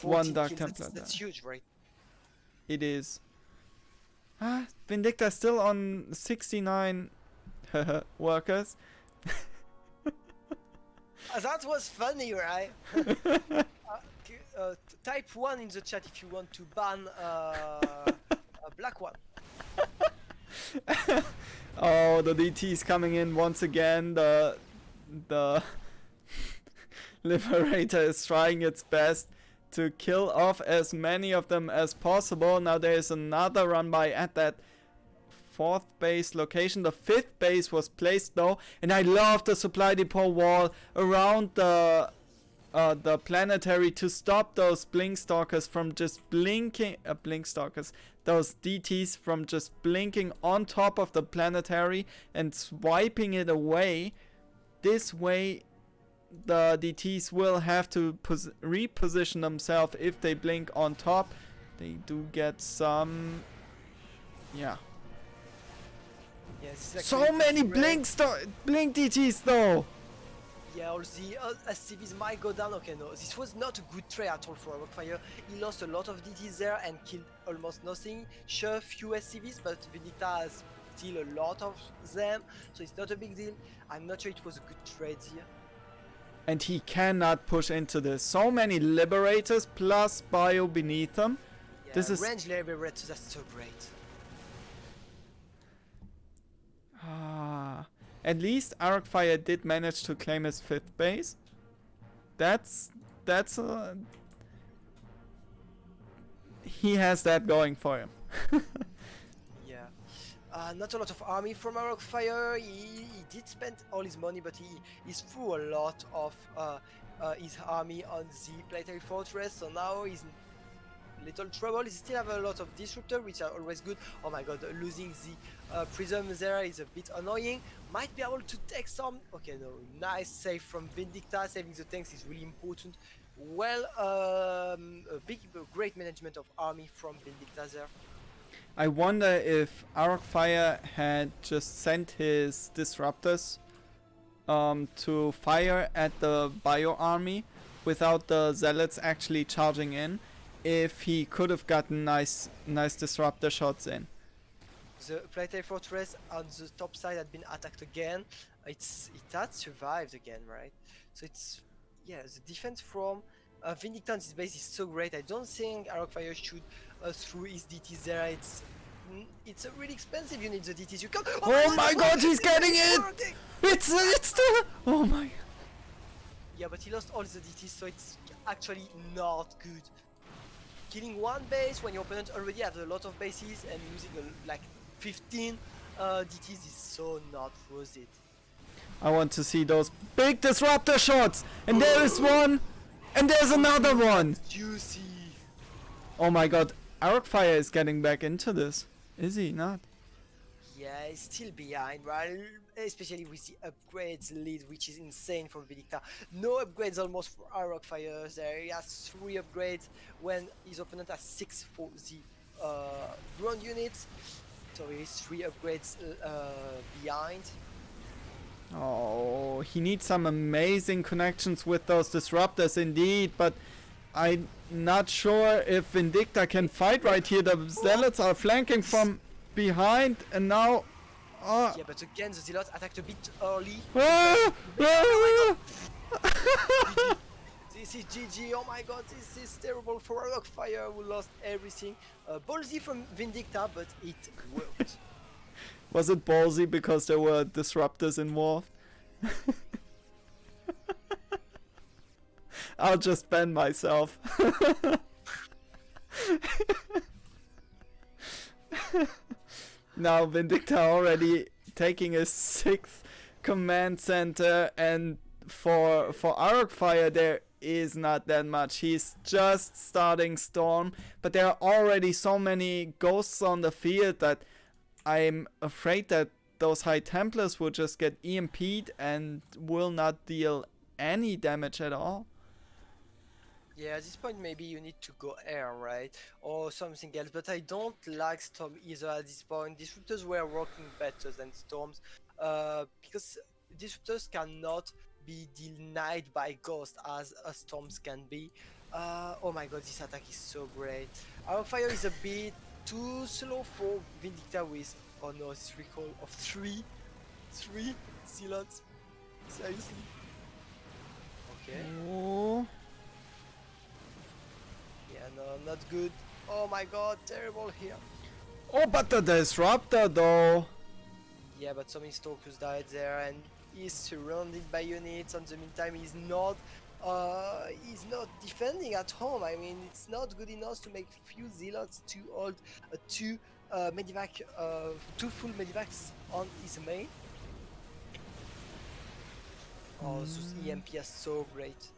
1 Dark Templar. That's huge, right? It is. Vindicta still on 69 workers. That was funny, right? Type 1 in the chat if you want to ban a black one. Oh, the DT is coming in once again. The Liberator is trying its best to kill off as many of them as possible. Now there is another run by at that 4th base location. The 5th base was placed though, and I love the supply depot wall around the planetary to stop those Blinkstalkers from just blinking. Those DTs from just blinking on top of the planetary and swiping it away. This way the DTs will have to reposition themselves if they blink on top. They do get some. Yeah. Yes, exactly. So many blink DTs though. Yeah, all the SCVs might go down. Okay, no, this was not a good trade at all for Arcfire. He lost a lot of DTs there and killed almost nothing. Sure, few SCVs, but Vindicta has still a lot of them, so it's not a big deal. I'm not sure it was a good trade here. And he cannot push into this. So many Liberators plus Bio beneath them. Yeah, this is range Liberators, that's so great. At least Arcfire did manage to claim his 5th base. He has that going for him. Yeah. Not a lot of army from Arcfire. He did spend all his money, but he threw a lot of his army on the Planetary Fortress, so now he's in little trouble. He still have a lot of disruptor, which are always good. Oh my god, losing the prism there is a bit annoying. Might be able to take some. Okay, no, nice save from Vindicta. Saving the tanks is really important. Well, great management of army from Vindicta there. I wonder if Arcfire had just sent his disruptors to fire at the Bio army without the Zealots actually charging in, if he could have gotten nice disruptor shots in. The Planetary Fortress on the top side had been attacked again. It had survived again, right? So it's, yeah, the defense from Vindicta on this base is so great. I don't think Arcfire should through his DTs there. It's a really expensive unit, the DTs. You can't. Oh my god, he's getting it! It's the. Oh my. Yeah, but he lost all the DTs, so it's actually not good. Killing one base when your opponent already has a lot of bases and losing like 15 DTs is so not worth it. I want to see those big disruptor shots! And there is one! And there's another one! Juicy! Oh my god, Arcfire is getting back into this. Is he not? Yeah, he's still behind, right? Especially with the upgrades lead, which is insane for Vindicta. No upgrades almost for Arok Fire. There he has 3 upgrades when his opponent has 6 for the ground units. So he's 3 upgrades behind. Oh, he needs some amazing connections with those disruptors indeed, but I'm not sure if Vindicta can fight right here. The Zealots are flanking from behind, and now... Yeah, but again, the Zealots attacked a bit early. Ah! Ah! This is GG, oh my god, this is terrible for Arok Fire, who lost everything. Ballsy from Vindicta, but it worked. Was it ballsy because there were disruptors involved? I'll just ban myself. Now Vindicta already taking a 6th command center, and for Arok Fire there is not that much. He's just starting Storm, but there are already so many ghosts on the field that I'm afraid that those High Templars will just get EMP'd and will not deal any damage at all. Yeah, at this point maybe you need to go air, right? Or something else, but I don't like Storm either at this point. Disruptors were working better than Storms, because Disruptors cannot be denied by Ghost as Storms can be. Oh my god, this attack is so great. Our fire is a bit too slow for Vindicta with, oh no, this recall of 3 Zealots. Seriously? Okay. Oh. Yeah, no, not good. Oh my god, terrible here. Oh, but the disruptor though. Yeah, but so many stalkers died there, and he's surrounded by units. In the meantime, he's not defending at home. I mean, it's not good enough to make few zealots to hold 2 medivac, 2 full medivacs on his main. Oh, those EMP are so great.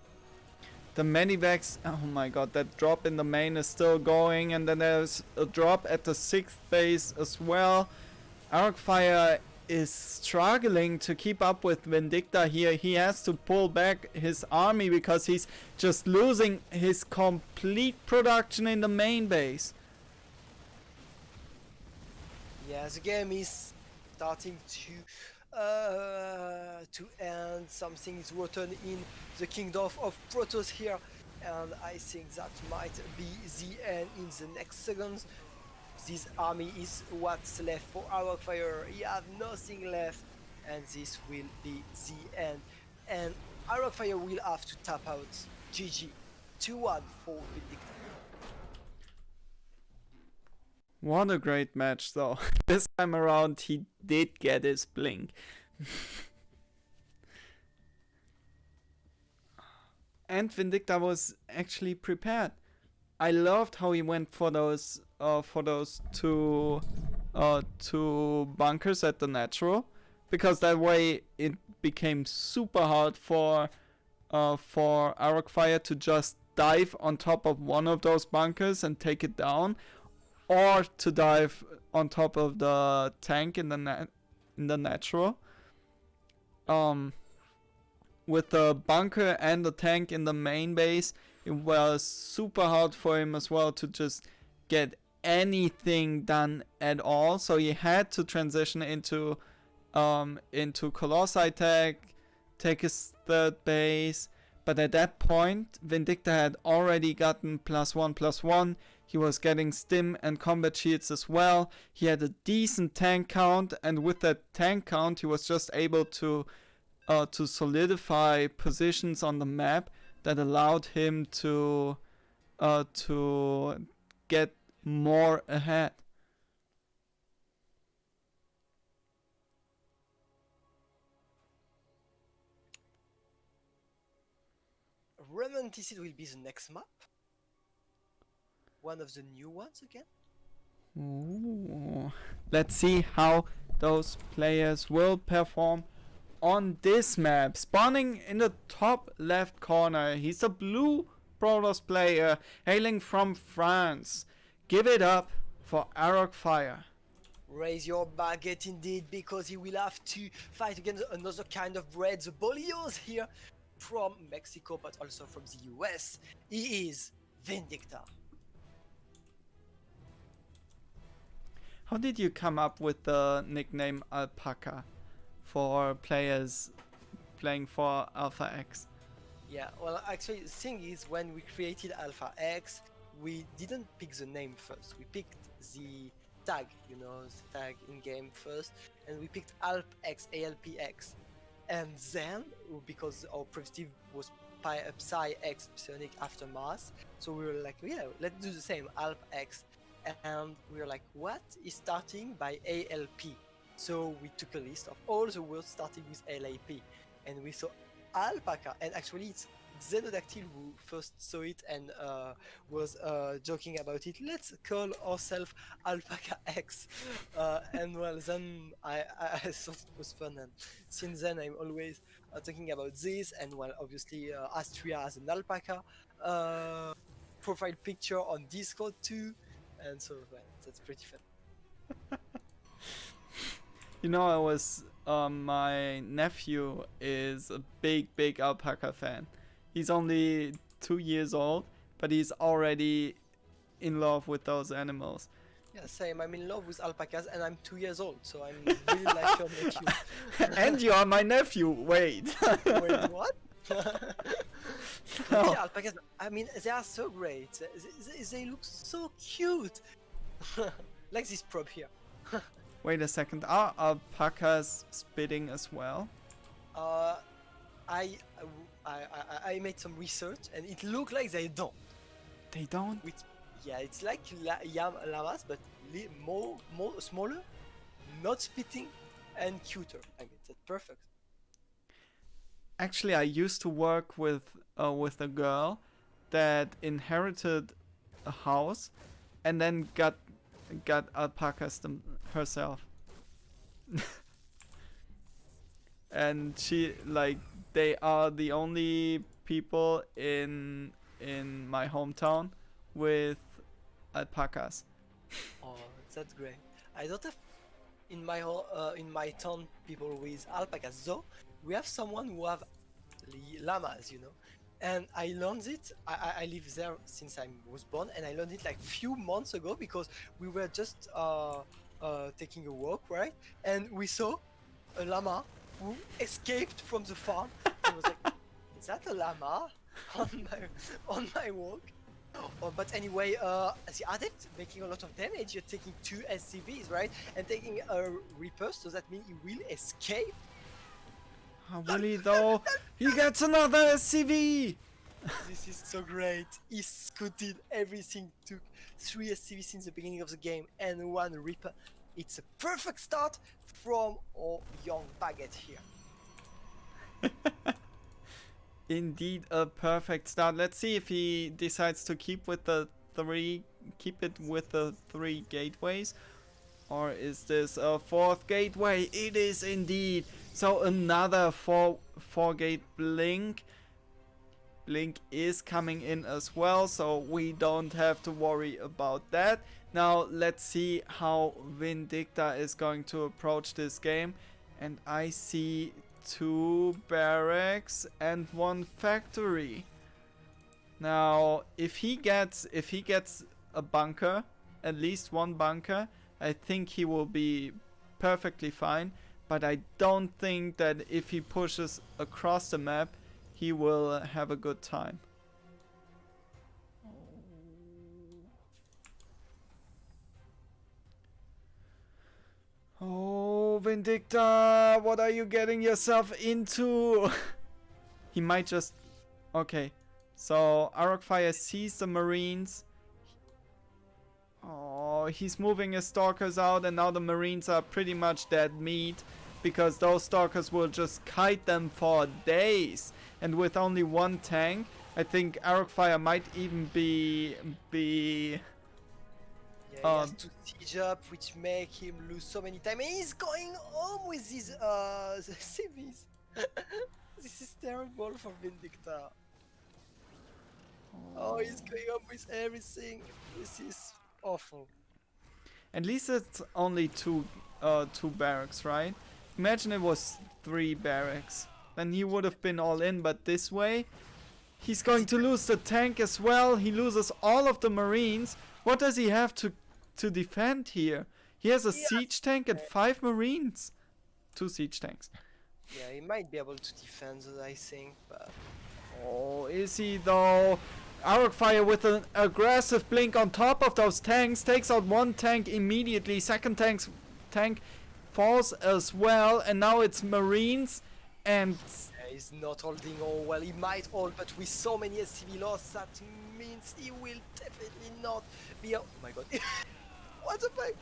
The medivacs, oh my god, that drop in the main is still going, and then there's a drop at the 6th base as well. Arok Fire is struggling to keep up with Vindicta here. He has to pull back his army because he's just losing his complete production in the main base. Yeah, the game is starting to end. Something is rotten in the kingdom of Protoss here, and I think that might be the end in the next seconds. This army is what's left for Arok Fire. He have nothing left, and this will be the end. And Arok Fire will have to tap out. GG. 2-1 for Vindicta. What a great match though. This time around he did get his blink. And Vindicta was actually prepared. I loved how he went for those two bunkers at the natural, because that way it became super hard for Arok Fire to just dive on top of one of those bunkers and take it down, or to dive on top of the tank in the natural. With the bunker and the tank in the main base, it was super hard for him as well to just get anything done at all. So he had to transition into Colossi tech, take his 3rd base. But at that point, Vindicta had already gotten +1/+1. He was getting stim and combat shields as well. He had a decent tank count, and with that tank count, he was just able to solidify positions on the map that allowed him to get more ahead. Romanticid will be the next map. One of the new ones again. Ooh. Let's see how those players will perform on this map. Spawning in the top left corner, he's a blue Protoss player hailing from France. Give it up for Arok Fire. Raise your baguette indeed, because he will have to fight against another kind of bread, the Bolillos here from Mexico, but also from the US. He is Vindicta. How did you come up with the nickname Alpaca for players playing for Alpha X? Yeah, well, actually, the thing is, when we created Alpha X, we didn't pick the name first. We picked the tag, the tag in game first, and we picked AlpX, ALPX. And then, because our primitive was Psy X Psionic Aftermath, so we were like, yeah, let's do the same, AlpX. And we were like, what is starting by ALP? So we took a list of all the words starting with LAP, and we saw alpaca, and actually it's Xenodactyl who first saw it and was joking about it. Let's call ourselves Alpaca X, and well, then I thought it was fun, and since then I'm always talking about this. And well, obviously Astria as an alpaca, profile picture on Discord too, and so well, that's pretty fun. I was my nephew is a big alpaca fan. He's only 2 years old, but he's already in love with those animals. Yeah, same. I'm in love with alpacas, and I'm 2 years old, so I'm really like your nephew. And you are my nephew. Wait. Wait, what? Yeah, alpacas. I mean, they are so great. They look so cute. Like this prop here. Wait a second. Are alpacas spitting as well? I made some research, and it looked like they don't. They don't? Yeah, it's like llamas, but more smaller, not spitting, and cuter. I mean, that's perfect. Actually, I used to work with a girl that inherited a house and then got alpacas herself. And they are the only people in my hometown with alpacas. Oh, that's great. I don't have in my town people with alpacas. Though we have someone who have llamas, and I learned it. I live there since I was born, and I learned it like few months ago, because we were just taking a walk, right? And we saw a llama who escaped from the farm. I was like, is that a llama on my walk? Oh, but anyway, the adept making a lot of damage. You're taking 2 SCVs, right? And taking a Reaper, so that means he will escape. How will he though? He gets another SCV! This is so great. He scooted everything, took 3 SCVs since the beginning of the game and 1 Reaper. It's a perfect start from our young Baguette here. Indeed, a perfect start. Let's see if he decides to keep it with the 3 gateways, or is this a 4th gateway? It is indeed. So another 4 gate blink. Blink is coming in as well, so we don't have to worry about that. Now let's see how Vindicta is going to approach this game, and I see 2 barracks and 1 factory. Now if he gets a bunker, at least 1 bunker, I think he will be perfectly fine, but I don't think that if he pushes across the map he will have a good time. Oh, Vindicta, what are you getting yourself into? He might just... Okay, so Arocfire sees the Marines. Oh, he's moving his Stalkers out, and now the Marines are pretty much dead meat, because those Stalkers will just kite them for days. And with only 1 tank, I think Arocfire might even be Yeah, he has to siege up, which make him lose so many time. And he's going home with his CVs. This is terrible for Vindicta. Oh, he's going home with everything. This is awful. At least it's only two barracks, right? Imagine it was 3 barracks. Then he would have been all in, but this way, he's going to lose the tank as well. He loses all of the marines. What does he have to defend here? He has a siege tank and 5 marines. 2 siege tanks. Yeah, he might be able to defend, I think, but... Oh, is he though? Arcfire with an aggressive blink on top of those tanks takes out 1 tank immediately. Second tank falls as well, and now it's marines and... Yeah, he's not holding all well. He might hold, but with so many SCV loss, that means he will definitely not be... Oh my god. What the fuck?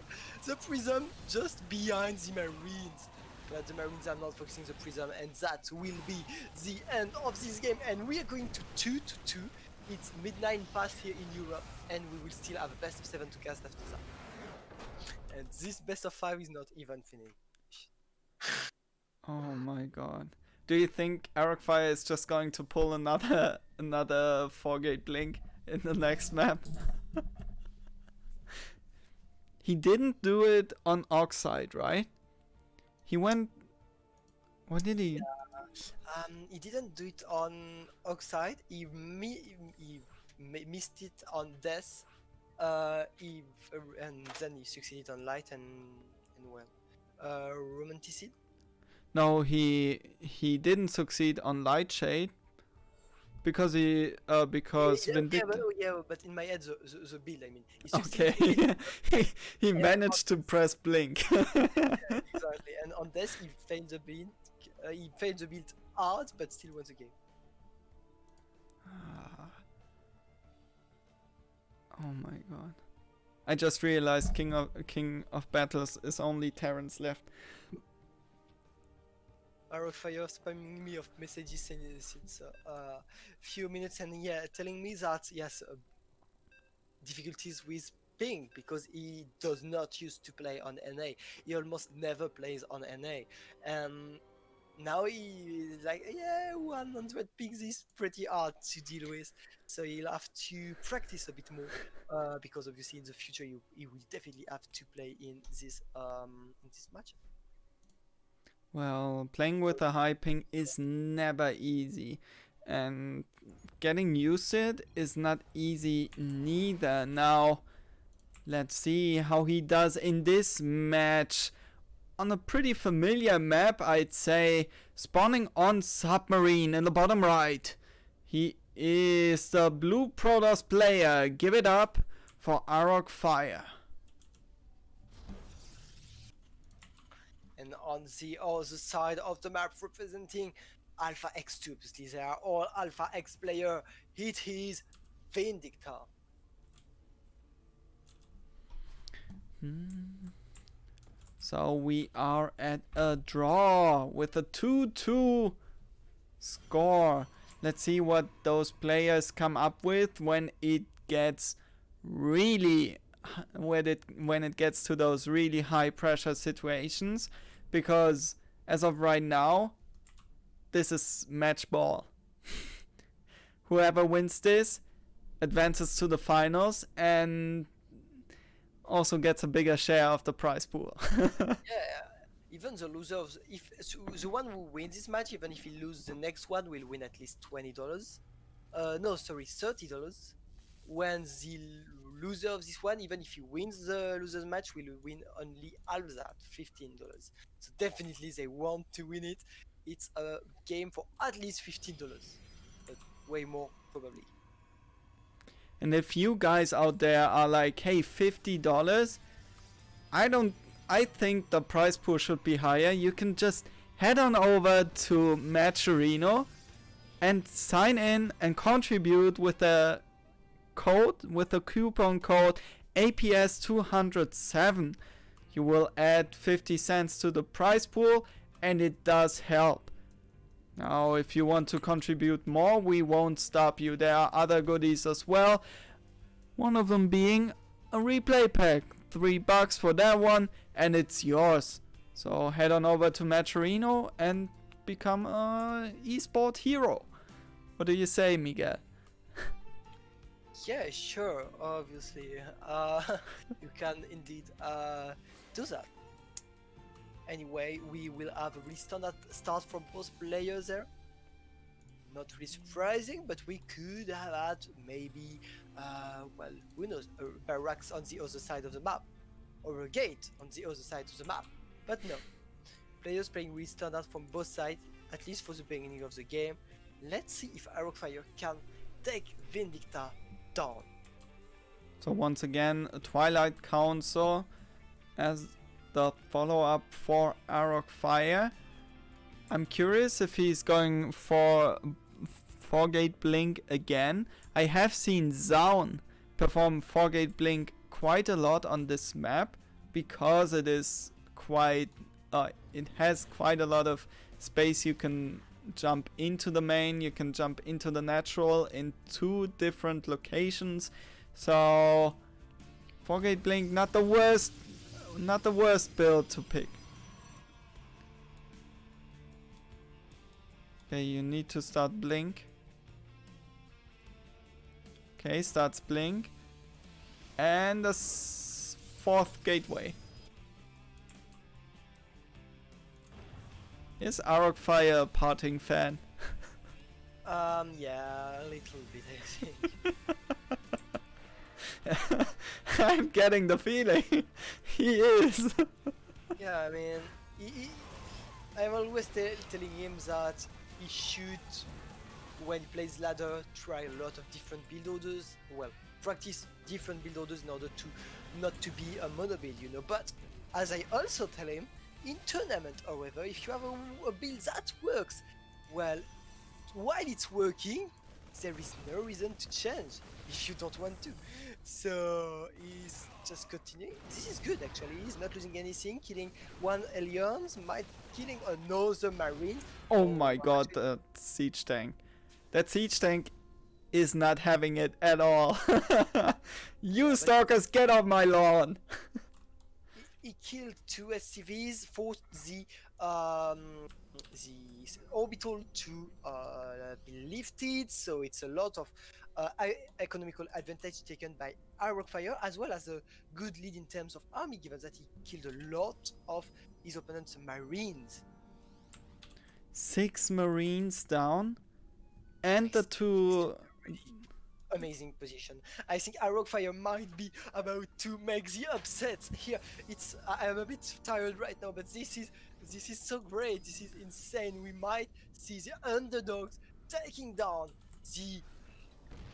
The prism just behind the marines. But the marines are not focusing the prism, and that will be the end of this game. And we are going to 2-2. It's midnight past here in Europe, and we will still have a best of 7 to cast after that. And this best of 5 is not even finished. Oh my god. Do you think Arcfire is just going to pull another 4-gate blink in the next map? He didn't do it on Oxide, right? He went... What did he... He didn't do it on Oxide. He missed it on Death. And then he succeeded on Light and Romanticid. No, he didn't succeed on Light Shade because Vindicta... But in my head, the build, I mean. Okay, he managed to press blink. Exactly, and on this he failed the build. He failed the build hard, but still won the game. Oh my god! I just realized King of Battles is only Terrence left. Arcfire spamming me of messages since a few minutes, and yeah, telling me that he has difficulties with ping because he does not used to play on NA. He almost never plays on NA, and now he is like, yeah, 100 pings is pretty hard to deal with, so he'll have to practice a bit more because obviously in the future he will definitely have to play in this match. Well, playing with a high ping is never easy, and getting used to it is not easy neither. Now, let's see how he does in this match. On a pretty familiar map, I'd say, spawning on Submarine in the bottom right. He is the blue Protoss player. Give it up for Arcfire. And on the other side of the map, representing Alpha X2, obviously they are all Alpha X player. It is Vindicta. So we are at a draw with a 2-2 score. Let's see what those players come up with when it gets really when it gets to those really high pressure situations, because as of right now this is match ball. Whoever wins this advances to the finals and also gets a bigger share of the prize pool. Yeah, even the loser of the one who wins this match, even if he loses the next one, will win at least $20. No, sorry, $30. When the loser of this one, even if he wins the loser's match, will win only half that, $15. So definitely they want to win it. It's a game for at least $15, but way more probably. And if you guys out there are like, hey, $50, I think the prize pool should be higher. You can just head on over to Matcherino and sign in and contribute with the coupon code APS207. You will add 50 cents to the prize pool, and it does help. Now, if you want to contribute more, we won't stop you. There are other goodies as well. One of them being a replay pack. $3 for that one, and it's yours. So head on over to Matcherino and become an esport hero. What do you say, Miguel? Yeah, sure, obviously. You can indeed do that. Anyway, we will have a really standard start from both players there. Not really surprising, but we could have had maybe, well, who knows, barracks on the other side of the map, or a gate on the other side of the map. But no, players playing really standard from both sides, at least for the beginning of the game. Let's see if Arocfire can take Vindicta down. So once again, a Twilight Council as the follow-up for Arocfire. I'm curious if he's going for 4-gate blink again. I have seen Zaun perform 4-gate blink quite a lot on this map because it is quite it has quite a lot of space. You can jump into the main, you can jump into the natural in 2 different locations. So 4-gate blink, not the worst build to pick. Okay, you need to start blink. Okay, starts blink. And the 4th gateway. Is Arocfire a parting fan? Yeah, a little bit, I think. I'm getting the feeling. He is. Yeah, I mean, I'm always telling him that he should, when he plays ladder, try a lot of different build orders. Well, practice different build orders in order to not to be a mono build, you know. But as I also tell him, in tournament, however, if you have a build that works, well, while it's working, there is no reason to change if you don't want to. So he's just continuing. This is good actually. He's not losing anything. Killing 1 aliens, might killing another marine. Oh my god, that siege tank. That siege tank is not having it at all. You stalkers, get off my lawn. He killed 2 SCVs, forced the orbital to be lifted, so it's a lot of economical advantage taken by Arocfire, as well as a good lead in terms of army, given that he killed a lot of his opponent's marines. 6 marines down, and the 2... Amazing position. I think Arocfire might be about to make the upsets here. I am a bit tired right now, but this is so great. This is insane. We might see the underdogs taking down the...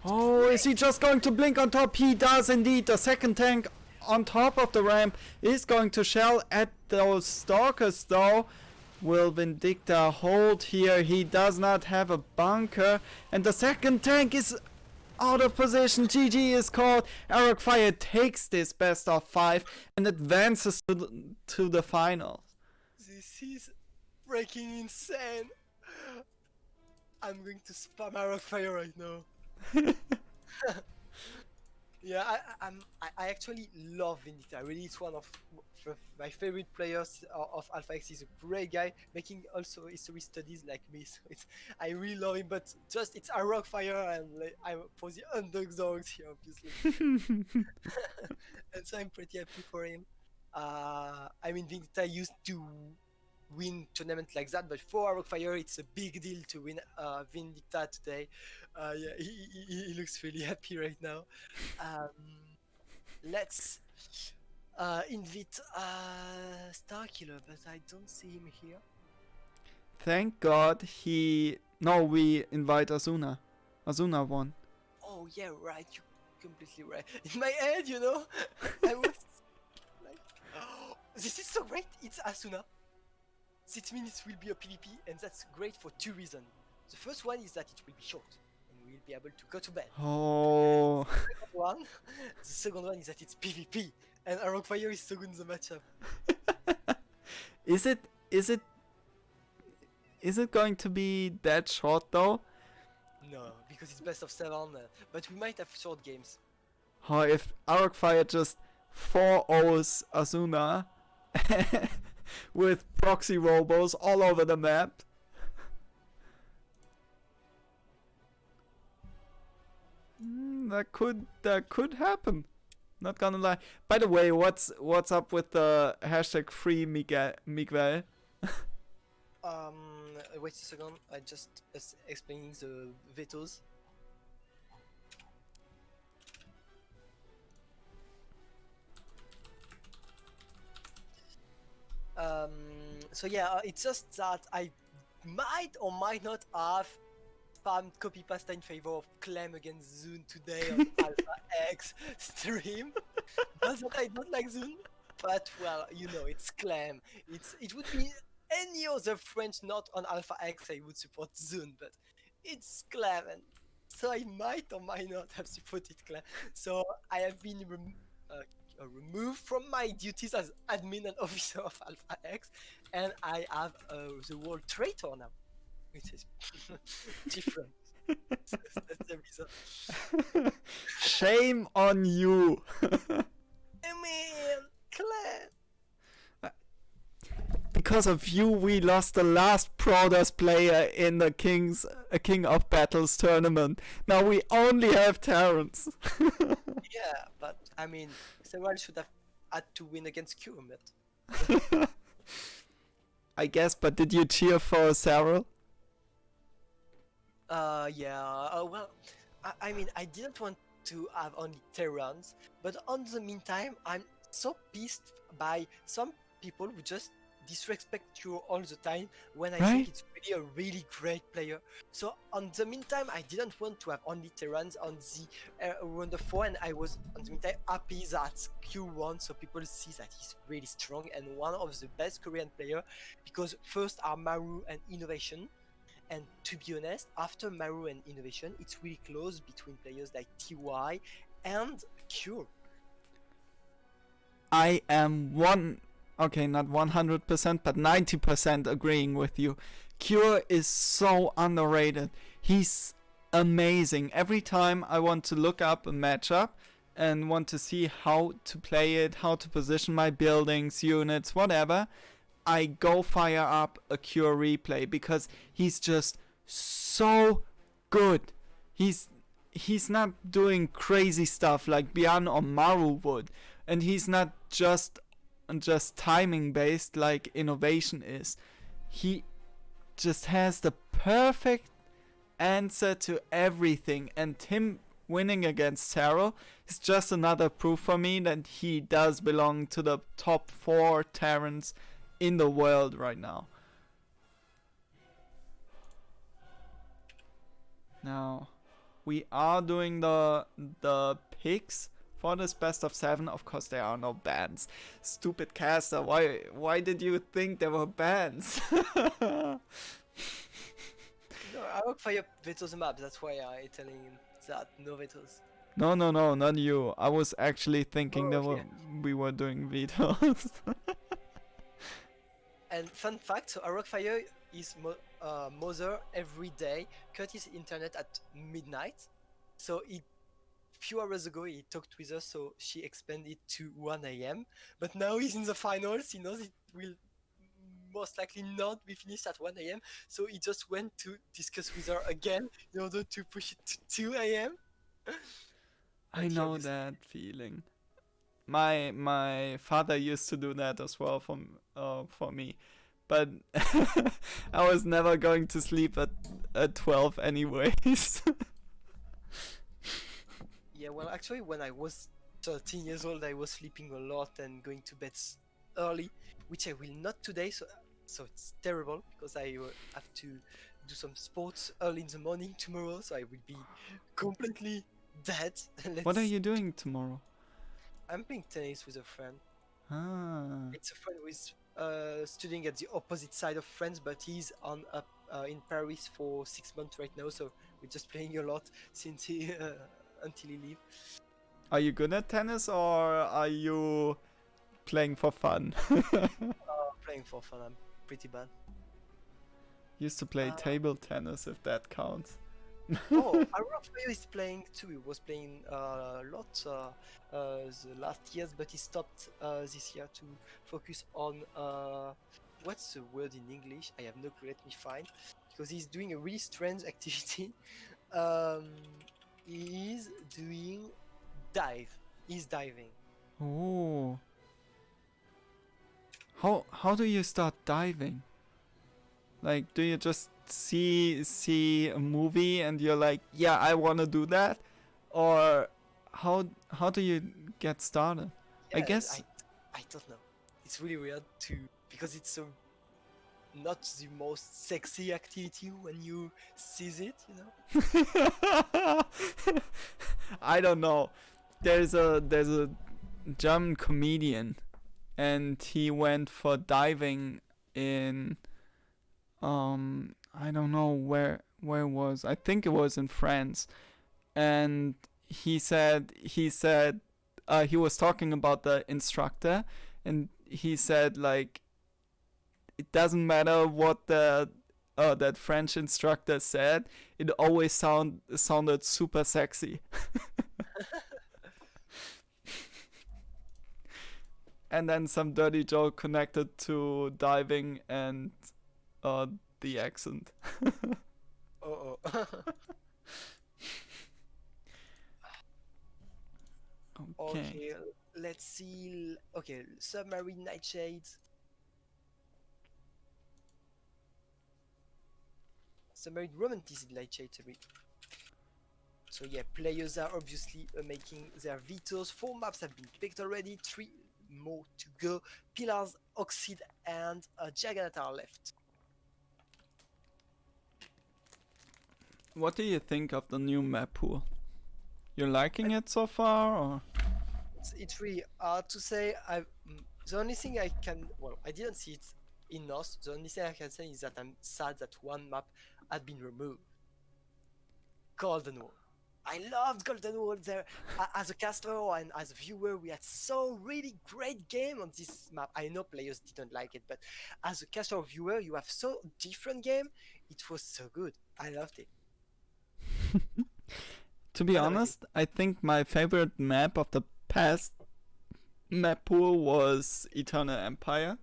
Oh, is he just going to blink on top? He does indeed. The second tank on top of the ramp is going to shell at those stalkers though. Will Vindicta hold here? He does not have a bunker, and the second tank is out of position. GG is called. Arocfire takes this best of 5 and advances to the finals. This is freaking insane. I'm going to spam Arocfire right now. Yeah, I actually love Vindicta. Really, it's one of my favorite players of Alpha X. He's a great guy, making also history studies like me. So I really love him. But just it's Arocfire, and I'm for the underdogs here, obviously. And so I'm pretty happy for him. I mean, Vindicta used to win tournament like that, but for Arocfire it's a big deal to win Vindicta today. Yeah, he looks really happy right now. Let's invite Starkiller, but I don't see him here. Thank God No, we invite Azuna. Azuna won. Oh yeah, right, you're completely right. In my head, you know, I was like, oh, this is so great, it's Asuna. This means it will be a PvP, and that's great for 2 reasons. The first one is that it will be short, and we'll be able to go to bed. Oh. The second one is that it's PvP, and Arocfire is so good in the matchup. Is it going to be that short though? No, because it's best of 7, but we might have short games. Oh, if Arocfire just 4-0s Azuna with proxy robos all over the map. that could happen. Not gonna lie. By the way, what's up with the hashtag free Miguel? Wait a second. I just explaining the vetoes. So yeah, it's just that I might or might not have spammed copy pasta in favor of Clem against Zune today on Alpha X stream. Not that I don't like Zune, but well, you know, it's Clem. It would be any other French not on Alpha X I would support Zune, but it's Clem, and so I might or might not have supported Clem. So I have been removed from my duties as admin and officer of Alpha X, and I have the world traitor now, which is different. So that's the reason. Shame on you. I mean, Clem. Because of you, we lost the last Protoss player in the King of Battles tournament. Now we only have Terrans. Yeah, but I mean, Serral should have had to win against Q, but I guess, but did you cheer for Cyril? yeah. Well, I mean, I didn't want to have only Terrans, but on the meantime, I'm so pissed by some people who just disrespect you all the time when I Right? think it's really a really great player. So on the meantime, I didn't want to have only Terrans on the round of 4, and I was on the meantime happy that Q won, so people see that he's really strong and one of the best Korean player, because first are Maru and Innovation. And to be honest, after Maru and Innovation, it's really close between players like TY and Cure. I am not 100%, but 90% agreeing with you. Cure is so underrated. He's amazing. Every time I want to look up a matchup and want to see how to play it, how to position my buildings, units, whatever, I go fire up a Cure replay because he's just so good. He's not doing crazy stuff like Bian or Maru would, and he's not just timing based like Innovation is. He just has the perfect answer to everything, and him winning against Taro is just another proof for me that he does belong to the top 4 Terrans in the world right now. Now, we are doing the picks for this best of 7. Of course, there are no bans. Stupid caster, why did you think there were bans? No, I work for your vetoes map, that's why I telling him that no vetoes. No, not you. I was actually thinking Oh, okay. we were doing vetoes. And fun fact, so Rockfire is mother every day, cut his internet at midnight. So few hours ago he talked with us, so she expanded to 1 a.m. But now he's in the finals, he knows it will most likely not be finished at 1 a.m. So he just went to discuss with her again in order to push it to 2 a.m. I know that feeling. My father used to do that as well for me, but I was never going to sleep at 12 anyways. Yeah, well, actually, when I was 13 years old, I was sleeping a lot and going to bed early, which I will not today. So it's terrible because I have to do some sports early in the morning tomorrow. So I will be completely dead. What are you doing tomorrow? I'm playing tennis with a friend. Ah. It's a friend who is studying at the opposite side of France, but he's in Paris for 6 months right now. So we're just playing a lot since he until he leave. Are you good at tennis or are you playing for fun? Playing for fun, I'm pretty bad. Used to play table tennis, if that counts. Oh, Arafeo is playing too. He was playing a lot the last years, but he stopped this year to focus on what's the word in English? I have no clue. Let me find, because he's doing a really strange activity. is doing dive. He's diving. Oh. How do you start diving? Like, do you just see a movie and you're like, yeah, I want to do that, or how do you get started? I Yeah, guess. I don't know. It's really weird too because it's so not the most sexy activity when you sees it, you know. I don't know. There's a German comedian, and he went for diving in I don't know where it was. I think it was in France, and he said he was talking about the instructor, and he said like it doesn't matter what the that French instructor said, it always sounded super sexy. And then some dirty joke connected to diving and uh, the accent. Oh. Okay. Okay, let's see. Okay, Submarine Nightshades. Submarine Romanticism Nightshades, sorry. So yeah, players are obviously making their vetoes. 4 maps have been picked already, 3 more to go. Pillars, Oxide, and Juggernaut are left. What do you think of the new map pool? You're liking it so far, or? It's really hard to say. The only thing I can, well, I didn't see it in North. The only thing I can say is that I'm sad that one map had been removed. Golden Wall. I loved Golden Wall there. As a caster and as a viewer, we had so really great game on this map. I know players didn't like it, but as a caster or viewer, you have so different game. It was so good. I loved it. To be What about you? honest, I think my favorite map of the past map pool was Eternal Empire,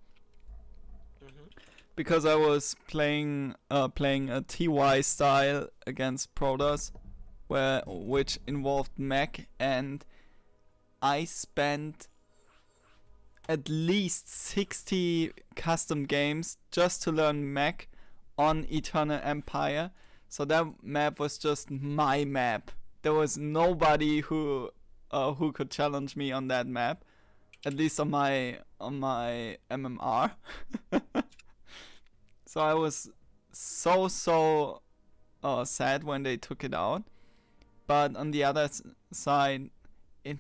Mhm. because I was playing a TY style against Protoss, which involved mech, and I spent at least 60 custom games just to learn mech on Eternal Empire. So that map was just my map. There was nobody who could challenge me on that map, at least on my MMR. So I was so sad when they took it out. But on the other side, it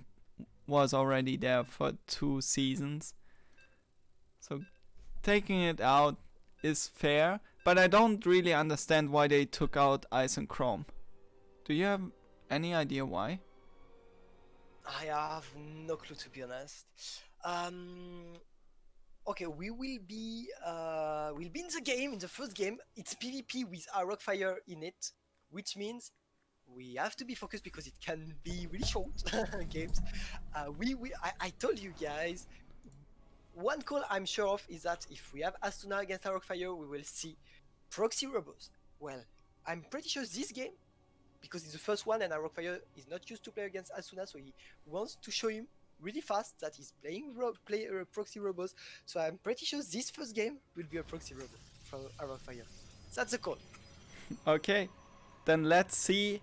was already there for 2 seasons. So taking it out is fair, but I don't really understand why they took out Ice and Chrome. Do you have any idea why? I have no clue, to be honest. Okay, we'll be in the game, in the first game. It's PvP with Rockfire in it, which means we have to be focused because it can be really short games. I told you guys, one call I'm sure of is that if we have Asuna against Rockfire, we will see proxy robots. Well, I'm pretty sure this game, because it's the first one and Rockfire is not used to play against Asuna, so he wants to show him really fast that he's playing proxy robots. So I'm pretty sure this first game will be a proxy robot for Rockfire. That's the call. Okay, then let's see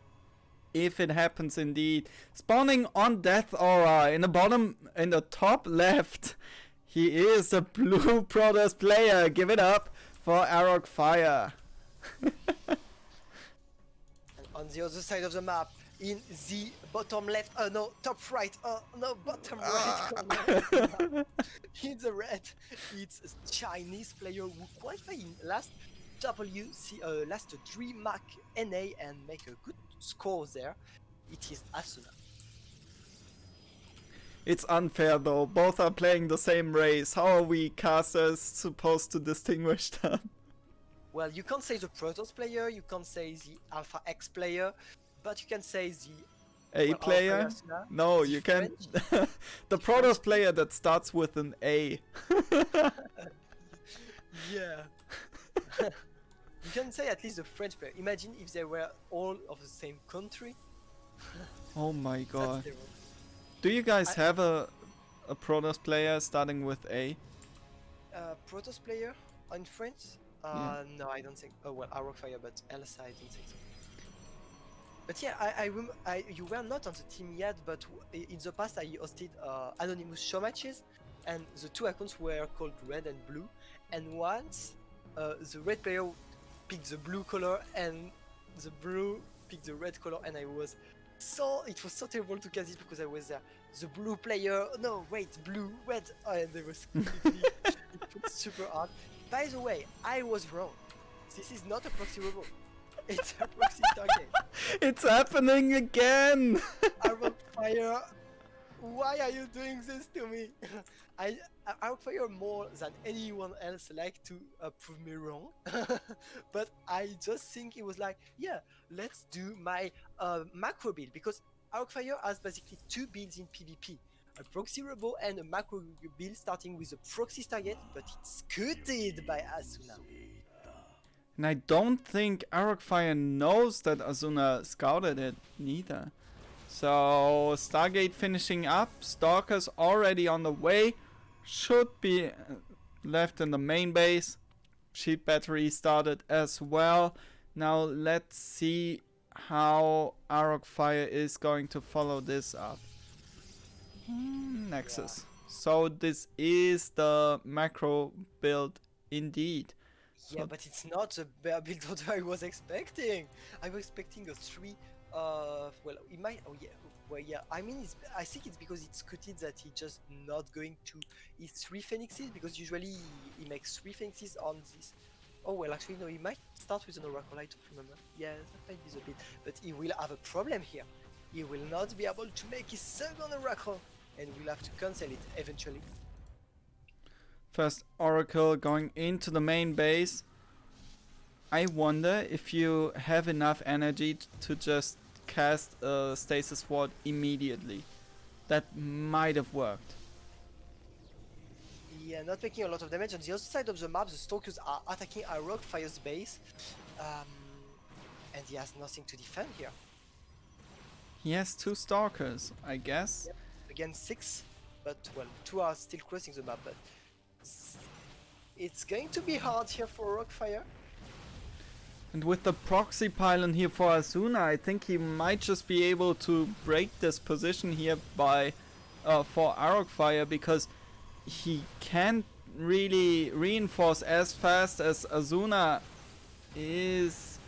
if it happens indeed. Spawning on Death Aura in the top left. He is a blue Protoss player. Give it up for Arok Fire. And on the other side of the map, in the bottom left, no, top right, no, bottom right corner, in the red, it's a Chinese player who qualified in last last DreamHack NA and make a good score there. It is Asuna. It's unfair though. Both are playing the same race. How are we casters supposed to distinguish them? Well, you can't say the Protoss player, you can't say the Alpha X player, but you can say the A player? Asuna, No, the you can. French. The Protoss player that starts with an A. Yeah. You can say at least the French player. Imagine if they were all of the same country. Oh my That's god. terrible. Do you guys I, have a Protoss player starting with A? Protoss player in France? Yeah. No, I don't think. Oh well, Arrow-Fire, but else I don't think so. But yeah, I you were not on the team yet, but in the past I hosted anonymous show matches, and the two accounts were called Red and Blue. And once the red player picked the blue color, and the blue picked the red color, and it was so terrible to cast it because I was there. The blue player, no wait, blue, red, and it was super hard. By the way, I was wrong. This is not a proxy robot. It's a proxy target. It's happening again! Arrow-Fire, why are you doing this to me? Arrow-Fire more than anyone else like to prove me wrong, but I just think it was like, yeah, let's do my macro build, because Arrow-Fire has basically two builds in PvP. A proxy robot and a macro build starting with a proxy target, but it's scooted by Asuna. And I don't think Arokfire knows that Azuna scouted it neither. So Stargate finishing up, Stalkers already on the way, should be left in the main base. Sheet battery started as well. Now let's see how Arokfire is going to follow this up. Nexus. So this is the macro build indeed. Yeah, but it's not the bear build that I was expecting. I was expecting a three. Well, it might. Oh yeah. Well, yeah. I mean, I think it's because it's scooted that he just not going to his three phoenixes, because usually he makes three phoenixes on this. Oh well, actually no. He might start with an oracle. I don't remember. Yeah, that might be the bit. But he will have a problem here. He will not be able to make his second oracle, and we'll have to cancel it eventually. First Oracle going into the main base. I wonder if you have enough energy to just cast a Stasis Ward immediately. That might have worked. Yeah, not making a lot of damage. On the other side of the map, the Stalkers are attacking Arrow-Fire's base. Um, and he has nothing to defend here. He has two Stalkers, I guess. Yep. Against 6, but well, 2 are still crossing the map, but it's going to be hard here for Arrow-Fire. And with the proxy pylon here for Asuna, I think he might just be able to break this position here by for Arokfire, because he can't really reinforce as fast as Azuna is.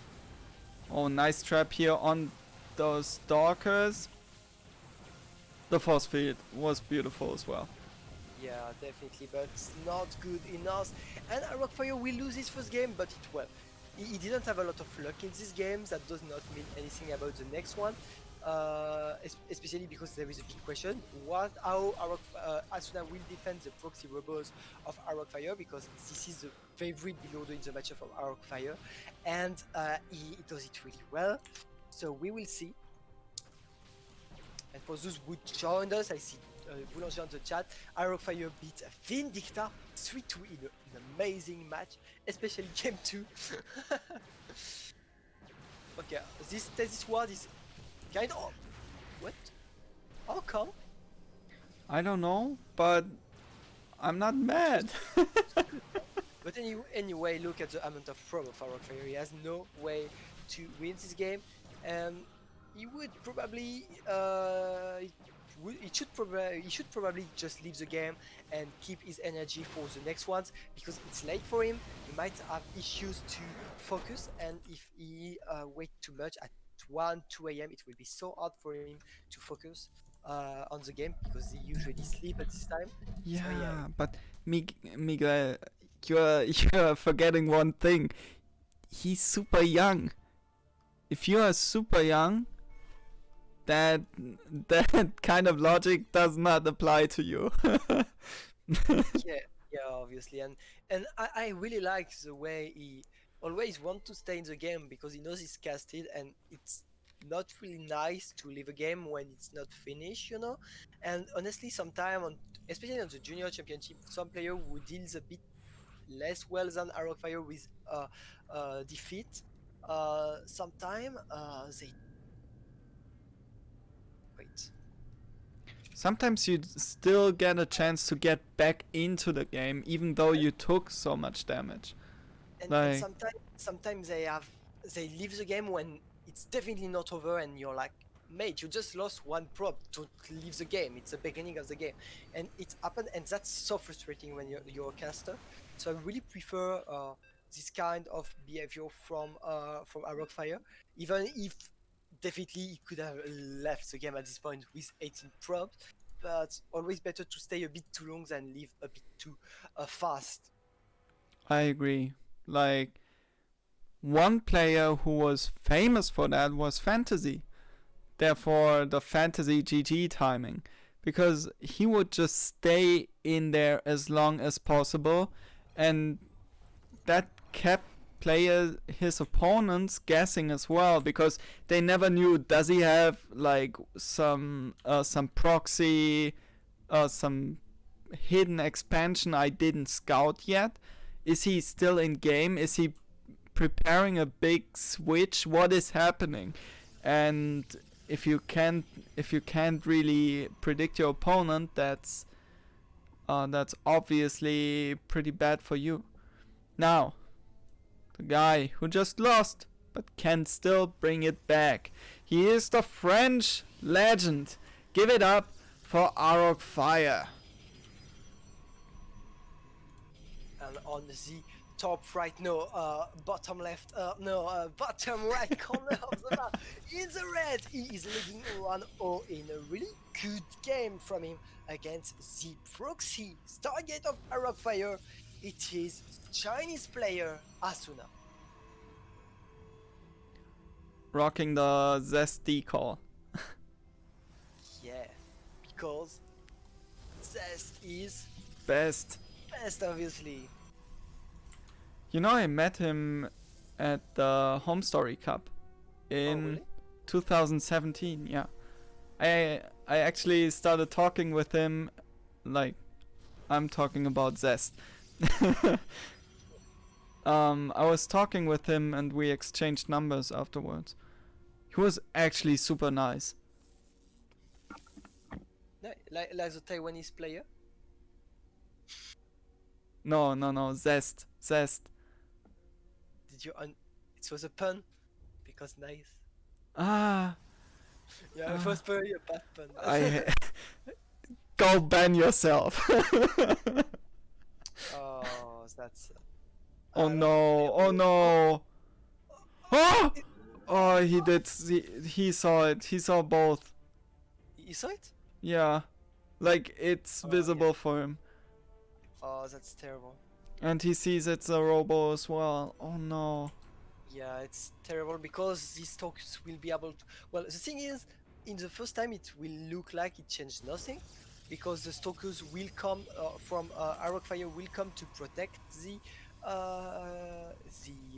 Oh, nice trap here on those Stalkers. The force field was beautiful as well. Yeah, definitely, but it's not good enough. And Arrow-Fire will lose his first game, but it well. He didn't have a lot of luck in this game. That does not mean anything about the next one, especially because there is a big question: how Asuna will defend the proxy robots of Arrow-Fire, because this is the favorite builder in the matchup of Arrow-Fire, and he does it really well. So we will see. And for those who joined us, I see Boulanger on the chat. Arrow-Fire beat Vindicta 3-2 in an amazing match, especially game 2. Okay, this Stasis Ward is kind of... What? How come? I don't know, but I'm not mad. But anyway, look at the amount of probe of Arrow-Fire. He has no way to win this game, and he would probably he should probably just leave the game and keep his energy for the next ones, because it's late for him. He might have issues to focus, and if he wait too much at 1-2 a.m. it will be so hard for him to focus on the game, because he usually sleep at this time. Yeah, So, yeah. but Miguel, you're forgetting one thing. He's super young. If you are super young, that kind of logic does not apply to you. Yeah, obviously, and I really like the way he always wants to stay in the game, because he knows he's casted, and it's not really nice to leave a game when it's not finished, you know. And honestly, sometimes, especially on the junior championship, some player who deals a bit less well than Arrow-Fire with defeat, sometimes they Wait. Sometimes you still get a chance to get back into the game, even though you took so much damage. And Like, sometimes they leave the game when it's definitely not over, and you're like, mate, you just lost one prop. Don't leave the game. It's the beginning of the game, and it happened, and that's so frustrating when you're a caster. So I really prefer this kind of behavior from Arrockfire, even if definitely he could have left the game at this point with 18 props, but always better to stay a bit too long than leave a bit too fast. I agree. Like, one player who was famous for that was Fantasy. Therefore, the Fantasy GG timing. Because he would just stay in there as long as possible, and that kept his opponents guessing as well, because they never knew, does he have like some proxy, some hidden expansion I didn't scout yet? Is he still in game? Is he preparing a big switch? What is happening? And if you can't really predict your opponent, that's obviously pretty bad for you. Now, the guy who just lost but can still bring it back. He is the French legend. Give it up for Arrockfire. And on the top right, no, bottom left, no, bottom right corner of the map, in the red, he is leading 1-0 in a really good game from him against the proxy Stargate of Arrockfire. It is Chinese player Asuna. Rocking the Zesty call. Yeah, because Zest is Best. best, obviously. You know, I met him at the Home Story Cup in really? 2017. Yeah, I actually started talking with him, like, I'm talking about Zest. I was talking with him and we exchanged numbers afterwards. He was actually super nice. Like the Taiwanese player? No, Zest. Did you it was a pun? Because nice. Ah, Yeah, it was very a bad pun. I go ban yourself. Oh, that's. Oh no! Oh no! Oh! Oh, he did. He saw it. He saw both. You saw it? Yeah, like it's Oh, visible yeah. for him, Oh, that's terrible. and he sees it's a robo as well. Oh no! Yeah, it's terrible because these talks will be able to. Well, the thing is, in the first time, it will look like it changed nothing, because the stalkers will come from Arrockfire will come to protect the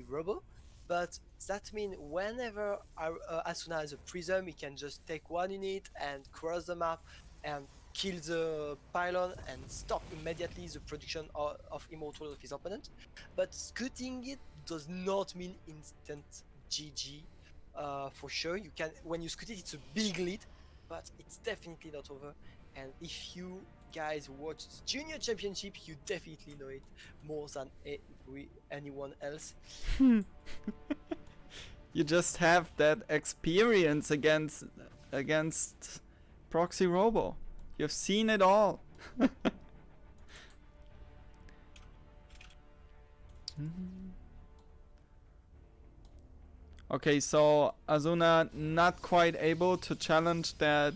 robot. But that means whenever Asuna has a prism, he can just take one unit and cross the map and kill the pylon and stop immediately the production of immortal of his opponent. But scooting it does not mean instant GG. For sure, you can, when you scoot it, it's a big lead, but it's definitely not over. And if you guys watch the Junior Championship, you definitely know it more than anyone else. You just have that experience against proxy robo. You've seen it all. Okay, so Azuna not quite able to challenge that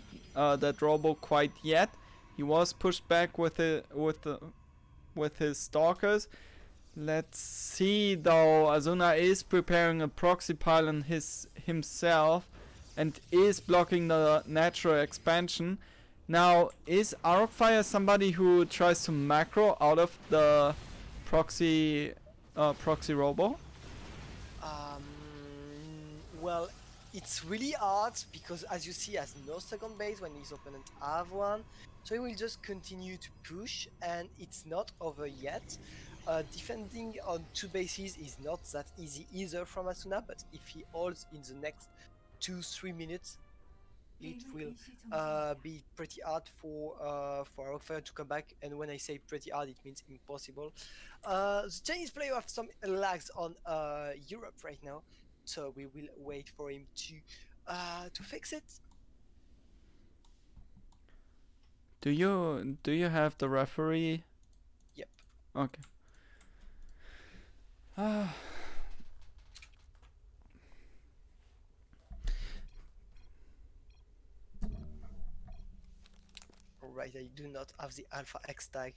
robo quite yet. He was pushed back with his stalkers. Let's see though. Azuna is preparing a proxy pylon himself and is blocking the natural expansion. Now, is Arrockfire somebody who tries to macro out of the proxy robo? Well, it's really hard because, as you see, has no second base when his opponent have one, so he will just continue to push, and it's not over yet. Defending on two bases is not that easy either from Asuna, but if he holds in the next 2-3 minutes, it will be pretty hard for Rockfire to come back. And when I say pretty hard, it means impossible. The Chinese player have some lags on Europe right now, so we will wait for him to fix it. Do you have the referee? Yep. Okay. Ah. Alright, I do not have the Alpha X tag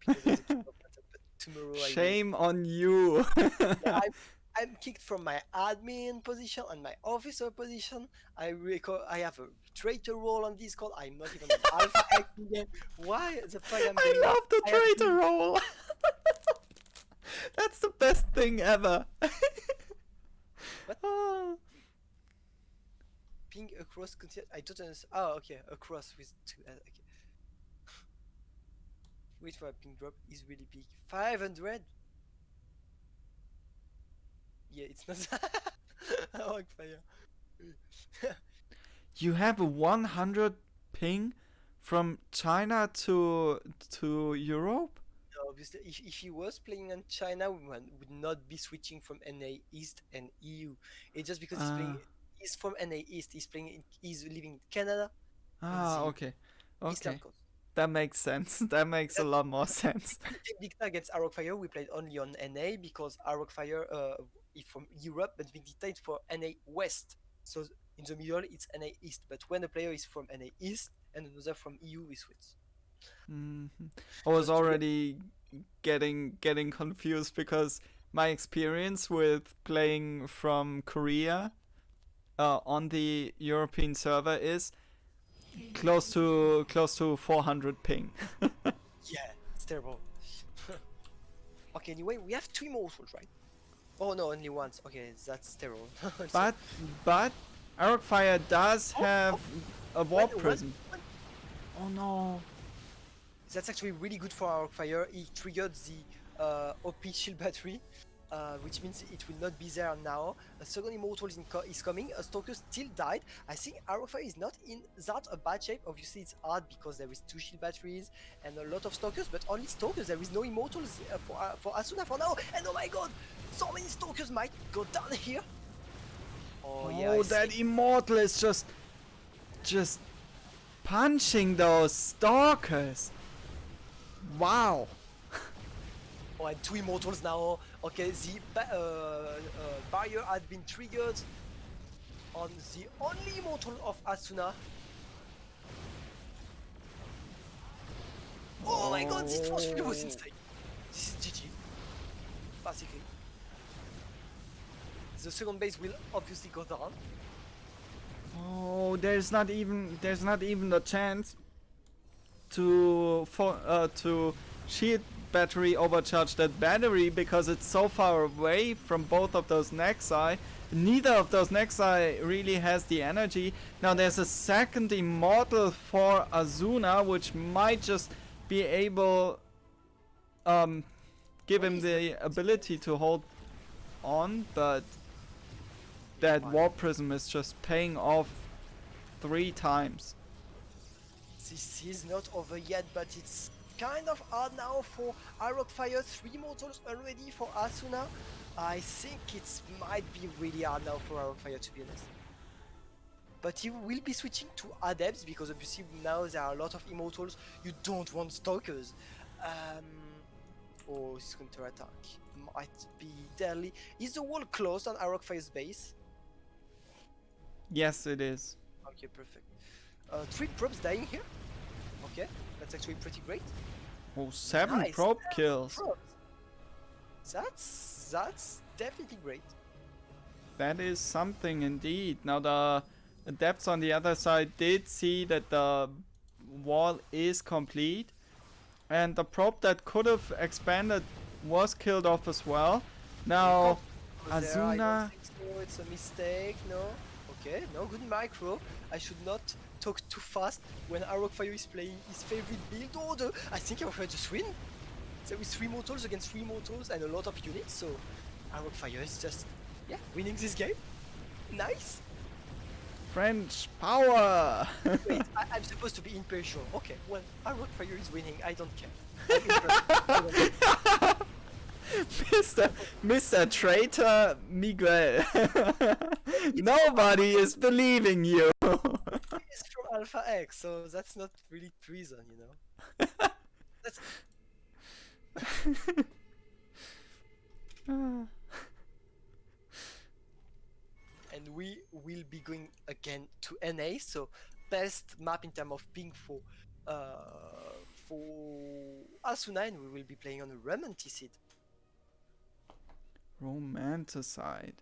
because of the kickoff button, but tomorrow I will. Shame on you. Yeah, I'm kicked from my admin position and my officer position. I have a traitor role on Discord. I'm not even an Alpha X game. Why the fuck I'm I doing love the I have traitor role. That's the best thing ever. What? Ah. ping across continent? I don't understand. Oh, okay, across with two. Okay. Wait for a ping drop is really big. 500. Yeah, it's not. Oh, fire. You have a 100 ping from China to Europe? No, obviously, if he was playing in China, we would not be switching from NA East and EU. It's just because he's from NA East. He's living in Canada. Okay. Eastern Okay. coast. That makes sense. That makes a lot more sense. Vindicta against Arrockfire, we played only on NA because Arrockfire is from Europe, but Vindicta is for NA West. So in the middle, it's NA East. But when a player is from NA East and another from EU, we switch. I was already getting confused because my experience with playing from Korea on the European server is close to 400 ping. Yeah, it's terrible. Okay, anyway, we have 2 immortals, right? Oh no, only once. Okay, that's terrible. But Arrockfire does have a warp prism. Oh no. That's actually really good for Arrockfire. He triggered the OP shield battery, which means it will not be there now. A second immortal is coming. A stalker still died. I think Arrockfire is not in that a bad shape. Obviously, it's hard because there is 2 shield batteries and a lot of stalkers, but only stalkers. There is no immortals for Asuna for now. And oh my god, so many stalkers might go down here. Oh yeah. That immortal is just punching those stalkers. Wow. Oh, and 2 immortals now. Okay, the barrier had been triggered on the only immortal of Asuna. Oh my god, this force field was insane. This is GG. Basically. The second base will obviously go down. Oh, there's not even the chance to shield battery overcharge that battery because it's so far away from both of those Nexi. Neither of those Nexi really has the energy. Now there's a second immortal for Azuna, which might just be able give him the ability to hold on, but that warp prism is just paying off 3 times. This is not over yet, but it's kind of hard now for Arrockfire. 3 mortals already for Asuna. I think it might be really hard now for Arrockfire, to be honest. But he will be switching to Adepts because obviously now there are a lot of immortals. You don't want stalkers. Oh, this counter attack might be deadly. Is the wall closed on Arrockfire's base? Yes, it is. Okay, perfect. 3 probes dying here. Okay, that's actually pretty great. Oh, 7 Nice, probe 7 kills. probes. That's definitely great. That is something indeed. Now the Adepts on the other side did see that the wall is complete, and the probe that could have expanded was killed off as well. Now I Azuna. don't think so. It's a mistake. No. Okay. No good micro. I should not talk too fast when Arrockfire is playing his favorite build order. I think Arrockfire just win. There is 3 mortals against 3 mortals and a lot of units. So Arrockfire is just winning this game. Nice. French power! Wait, I'm supposed to be impatient. Okay, well, Arrow Fire is winning. I don't care. I'm impressed. Mr. Traitor Miguel. Nobody is believing you. It's from Alpha X, so that's not really treason, you know. That's and we will be going again to NA, so best map in terms of ping for Asuna, and we will be playing on Romanticid. Romanticide.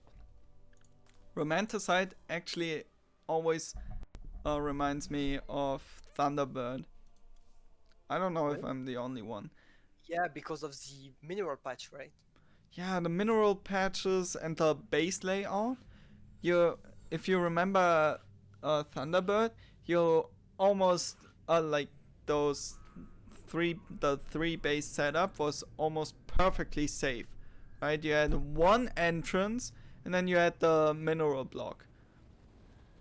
Romanticide actually always reminds me of Thunderbird. I don't know if I'm the only one. Yeah, because of the mineral patch, right? Yeah, the mineral patches and the base layout. If you remember Thunderbird, you almost like those the three base setup was almost perfectly safe, right? You had one entrance, and then you had the mineral block.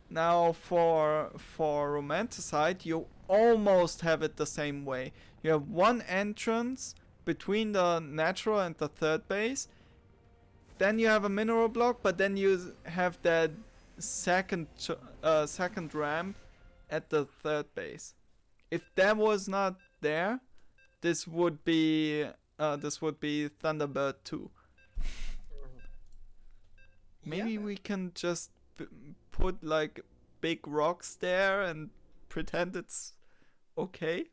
Now for Romanticide, you almost have it the same way. You have one entrance between the natural and the third base. Then you have a mineral block, but then you have that second ramp at the third base. If that was not there, this would be Thunderbird 2. Maybe Yeah. we can just put like big rocks there and pretend it's okay.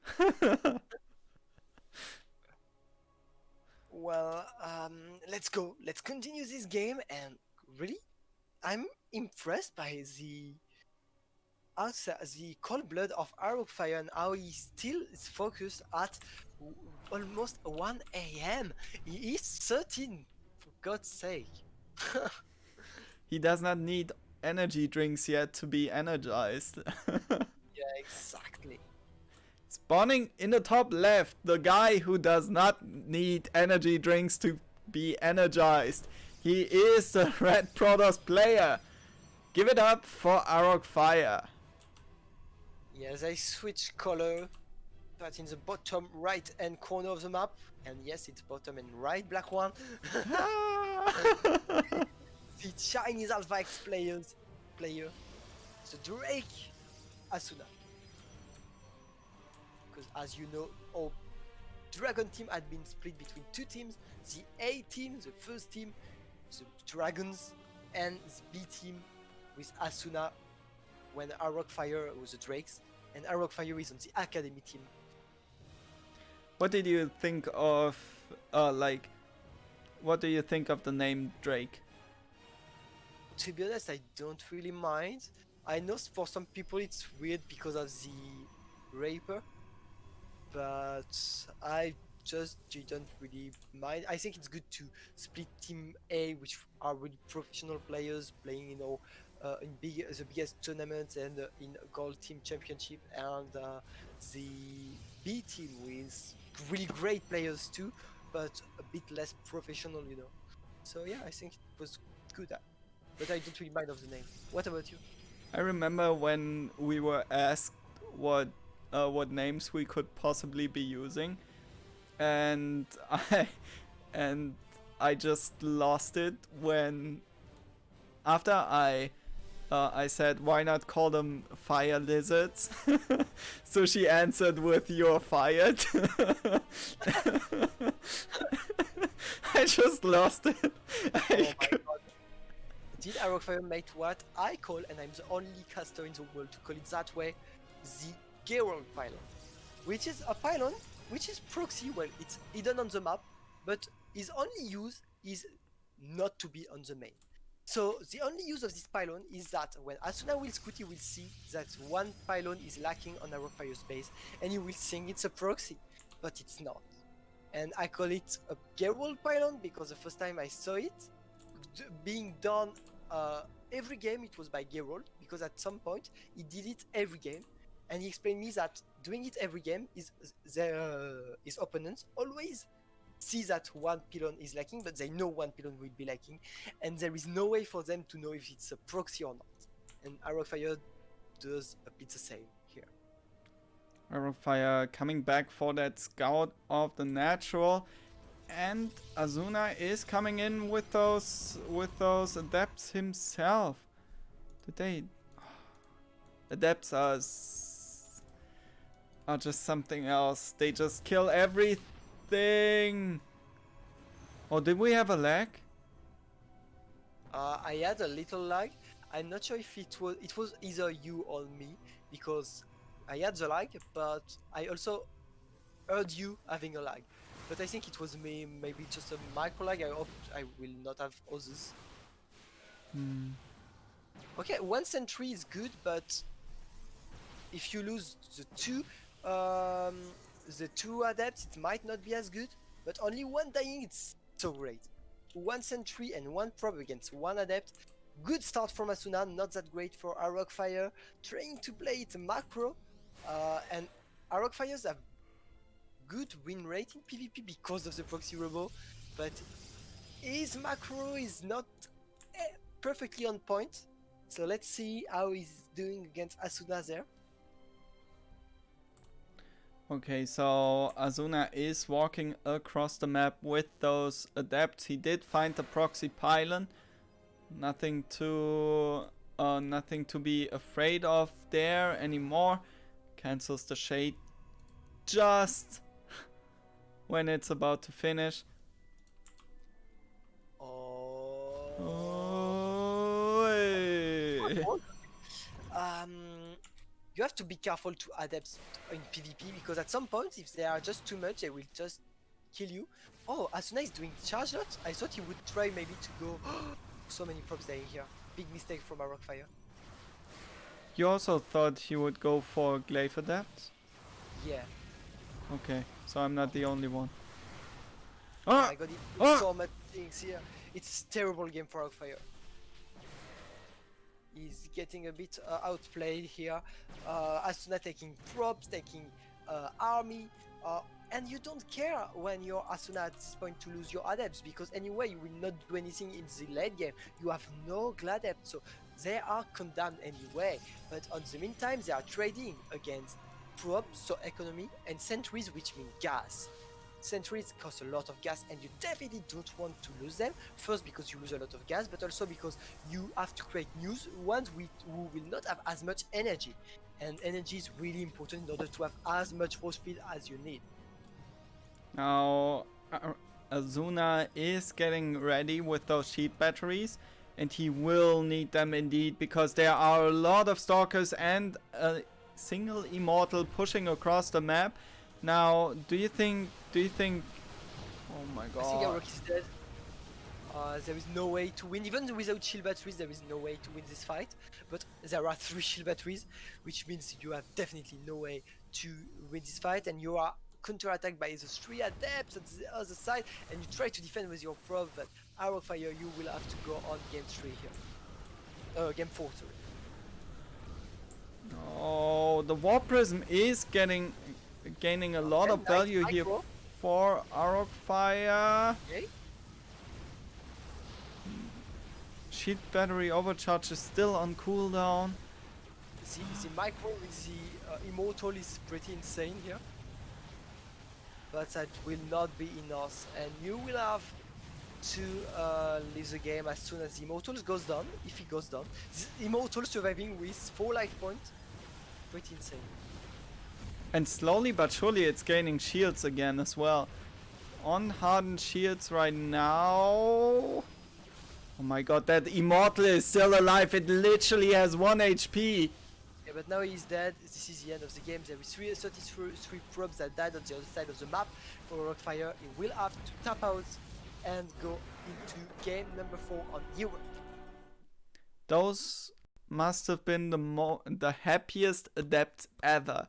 Well, let's go. Let's continue this game, and really, I'm impressed by the cold blood of Arrowfire and how he still is focused at almost 1 a.m. He is 13, for God's sake. He does not need energy drinks yet to be energized. Yeah, exactly. Spawning in the top left, the guy who does not need energy drinks to be energized. He is the Red Protoss player. Give it up for Arrowfire. Yes, I switch color, but in the bottom right hand corner of the map, and yes, it's bottom and right black one. The Chinese Alpha X player, the Drake Asuna. Because as you know, our Dragon team had been split between two teams: the A team, the first team, the Dragons, and the B team with Asuna when Arrowfire was the Drakes, and Arrowfire is on the Academy team. What did you think of, what do you think of the name Drake? To be honest, I don't really mind. I know for some people it's weird because of the Raper, but I just didn't really mind. I think it's good to split Team A, which are really professional players playing, in the biggest tournaments and in Gold Team Championship, and the B team with really great players too, but a bit less professional, So yeah, I think it was good, but I don't really mind of the name. What about you? I remember when we were asked what names we could possibly be using, and I just lost it when after I said why not call them fire lizards. So she answered with "you're fired." I just lost it. Oh my god. Did Arrowfire make what I call, and I'm the only caster in the world to call it that way, the Geralt pylon, which is a pylon which is proxy. Well, it's hidden on the map, but his only use is not to be on the main. So the only use of this pylon is that when Asuna will scoot, he will see that one pylon is lacking on Arrowfire's base, and he will think it's a proxy, but it's not. And I call it a Geralt pylon because the first time I saw it being done every game, it was by Geralt, because at some point he did it every game, and he explained me that doing it every game is his opponents always see that one pylon is lacking, but they know one pylon will be lacking, and there is no way for them to know if it's a proxy or not. And Arrowfire does a bit the same here. Arrowfire coming back for that scout of the natural. And Azuna is coming in with those adepts himself. Did they? Adepts are just something else. They just kill everything. Oh, did we have a lag? I had a little lag. I'm not sure if it was either you or me, because I had the lag, but I also heard you having a lag. But I think it was me, maybe just a micro lag. I hope I will not have others. Okay, one sentry is good, but if you lose the two adepts, it might not be as good. But only one dying, it's so great. One sentry and one probe against one adept. Good start from Asuna, not that great for Arrowfire. Trying to play it macro, and Arrowfires have good win rate in PvP because of the proxy robo, but his macro is not perfectly on point. So let's see how he's doing against Asuna there. Okay, so Azuna is walking across the map with those adepts. He did find the proxy pylon. Nothing to be afraid of there anymore. Cancels the shade just when it's about to finish. Oh. Hey. You have to be careful to adepts in PvP, because at some point, if they are just too much, they will just kill you. Oh, Asuna is doing charge lot. I thought he would try maybe to go. So many props dying here. Big mistake from Arrowfire. You also thought he would go for Glaive Adept? Yeah. Okay, so I'm not the only one. Oh Ah! my god, Ah! so much things here. It's a terrible game for Arrowfire. He's getting a bit outplayed here. Asuna taking props, taking army, and you don't care when you're Asuna at this point to lose your adepts, because anyway you will not do anything in the late game. You have no Gladept, so they are condemned anyway. But on the meantime, they are trading against props, so economy, and sentries, which mean gas. Sentries cost a lot of gas, and you definitely don't want to lose them. First, because you lose a lot of gas, but also because you have to create new ones who will not have as much energy. And energy is really important in order to have as much force field as you need. Now, Azuna is getting ready with those sheet batteries, and he will need them indeed, because there are a lot of stalkers and a single immortal pushing across the map. Now, do you think? Oh my god! I think Arok is dead. There is no way to win, even without shield batteries. There is no way to win this fight. But there are 3 shield batteries, which means you have definitely no way to win this fight, and you are counter-attacked by the 3 adepts at the other side, and you try to defend with your prob, but Arrowfire, you will have to go on game 3 here. Game 4, sorry. Oh, the War Prism is gaining a lot of value here for Arrowfire. Okay. Sheet battery overcharge is still on cooldown. The micro with the immortal is pretty insane here. But that will not be enough, and you will have to leave the game as soon as the immortal goes down, if he goes down. The immortal surviving with 4 life points, pretty insane. And slowly but surely it's gaining shields again as well. On hardened shields right now. Oh my god, that immortal is still alive. It literally has 1 HP. Yeah, but now he's dead. This is the end of the game. There is 33 probes that died on the other side of the map for Arrowfire. He will have to tap out and go into game number 4 on Europe. Those must have been the happiest adepts ever.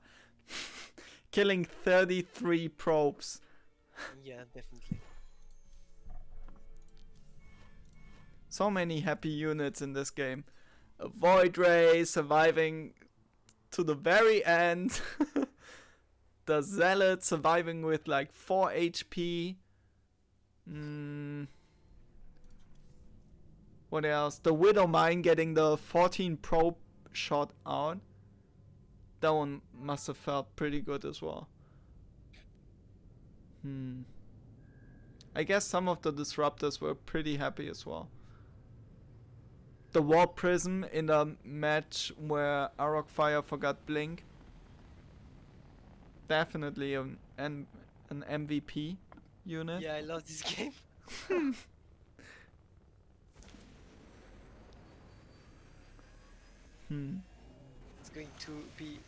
Killing 33 probes. Yeah, definitely. So many happy units in this game. A Void Ray surviving to the very end. The Zealot surviving with like 4 HP. What else? The Widowmine getting the 14 probe shot out. that one must have felt pretty good as well. I guess some of the disruptors were pretty happy as well. The Warp Prism in the match where Arok Fire forgot Blink. Definitely an MVP unit. Yeah, I love this game. It's going to be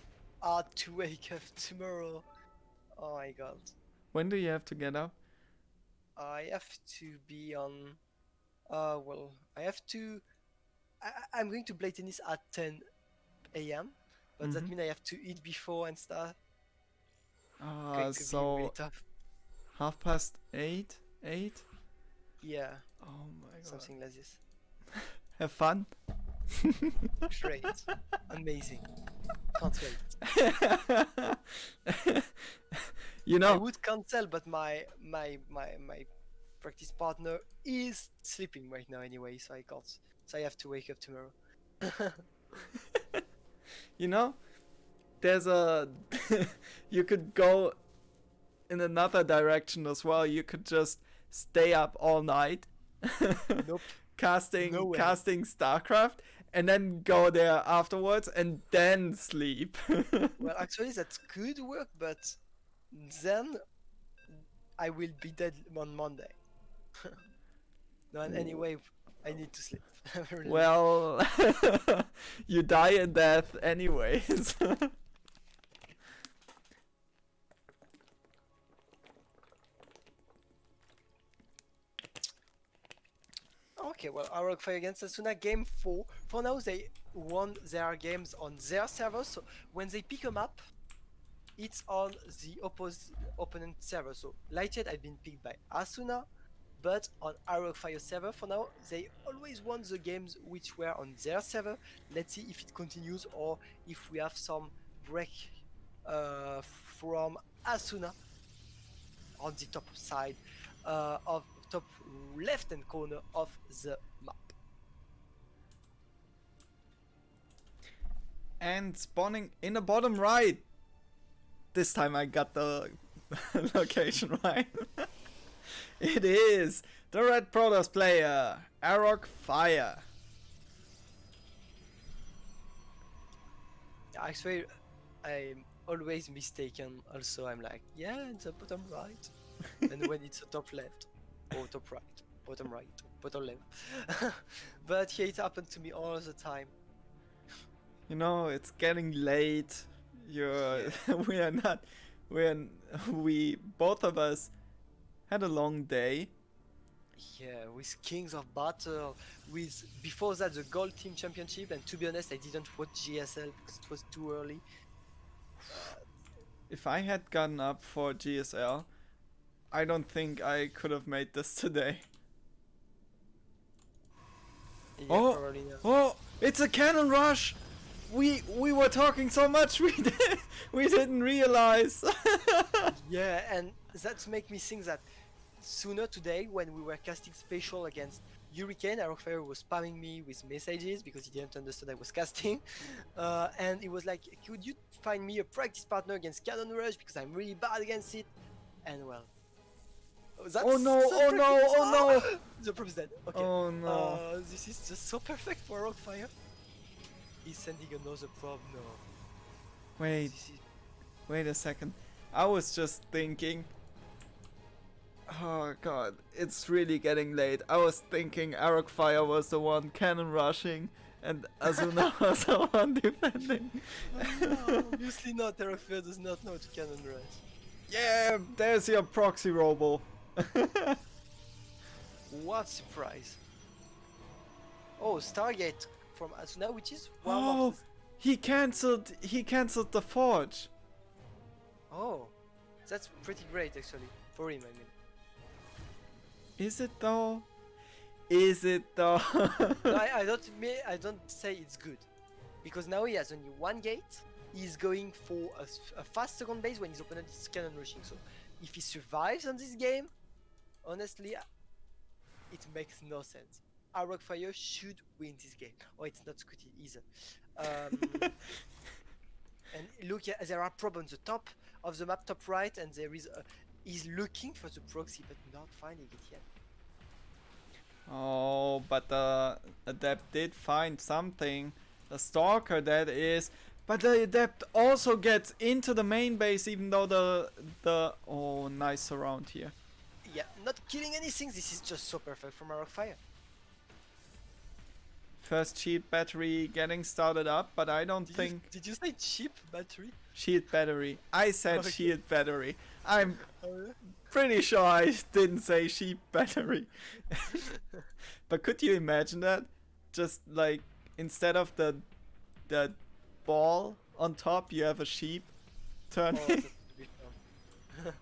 hard to wake up tomorrow. Oh my god. When do you have to get up? I have to be on. Well, I have to. I'm going to play tennis at 10 a.m., but that means I have to eat before and stuff. Going to be really So tough. 8:30? 8? Yeah, Oh my god. something like this. Have fun. Great. Amazing. Can't wait. You I know, would cancel, but my practice partner is sleeping right now anyway, so I can't. So I have to wake up tomorrow. you know, there's a you could go in another direction as well. You could just stay up all night Nope. casting No way. StarCraft and then go there afterwards and then sleep. Well, actually, that could work, but then I will be dead on Monday. No, and anyway, I need to sleep. Really. Well, you die in death anyways. Okay, well, Arok Fire against Asuna, game 4. For now, they won their games on their server, so when they pick a map, it's on the opponent server. So Lightyear had been picked by Asuna, but on Arok Fire server for now, they always won the games which were on their server. Let's see if it continues or if we have some break from Asuna on the top side of top left hand corner of the map. And spawning in the bottom right. This time I got the location right. It is the Red Protoss player, Arok Fire. Actually, I'm always mistaken. Also, I'm like, yeah, it's the bottom right. And when it's the top left, or top right, bottom left. But yeah, it happened to me all the time. You know, it's getting late. We both of us had a long day. Yeah, with Kings of Battle, with before that the Gold Team Championship, and to be honest, I didn't watch GSL because it was too early. If I had gotten up for GSL, I don't think I could have made this today. Yeah, Oh! probably not. Oh, it's a cannon rush. We were talking so much we didn't realize. Yeah, and that make me think that sooner today, when we were casting special against Hurricane, Arokfire was spamming me with messages because he didn't understand I was casting, and he was like, "Could you find me a practice partner against Cannon Rush because I'm really bad against it?" And well, that's Oh no, so oh no, perfect. oh no. The prop is dead. Okay. Oh no. This is just so perfect for Arokfire. He's sending another prop. No. Wait, This is... wait a second. I was just thinking. Oh god, it's really getting late. I was thinking Arok Fire was the one cannon rushing and Azuna was the one defending. No, obviously not. Arokfire does not know to Cannon Rush. Yeah, there's your proxy robo. What surprise! Oh, Stargate from Asuna, which is one Oh, of the... he cancelled the forge. Oh, that's pretty great actually for him. I mean, Is it though? Is it though? no, I don't say it's good, because now he has only one gate. He's going for a fast second base when his opponent is cannon rushing. So if he survives on this game, honestly, it makes no sense. Arokfire should win this game. Oh, it's not Scooty either. And look, there are problems. The top of the map, top right, and there is. He's looking for the proxy, but not finding it yet. Oh, but the Adept did find something. The Stalker, that is. But the Adept also gets into the main base, even though the oh, nice surround here. Yeah, not killing anything. This is just so perfect from Rockfire. First shield battery getting started up, but I don't think Did you say cheap battery? shield battery. I said Okay. shield battery. I'm Oh, yeah? pretty sure I didn't say sheep battery. But could you imagine that? Just like instead of the ball on top, you have a sheep turning. Oh, that could be fun.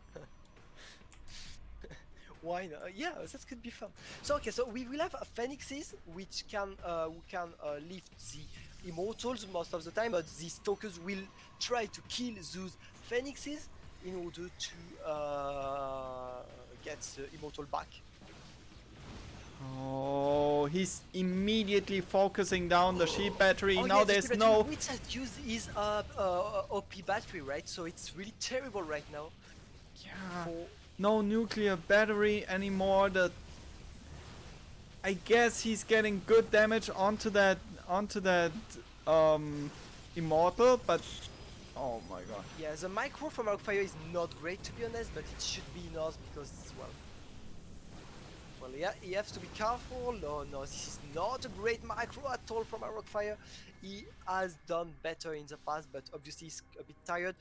Why not? Yeah, that could be fun. So okay, so we will have phoenixes which can who can lift the immortals most of the time, but the stalkers will try to kill those phoenixes in order to get the immortal back. Oh, he's immediately focusing down the sheep battery. Oh, Now yeah, the there's battery no which has used his OP battery, right? So it's really terrible right now. yeah, For no nuclear battery anymore. I guess he's getting good damage onto that immortal, but oh my god. yeah, the micro from Arcfire is not great to be honest, but it should be enough because well, yeah, he has to be careful. No, this is not a great micro at all from Arcfire. He has done better in the past, but obviously he's a bit tired.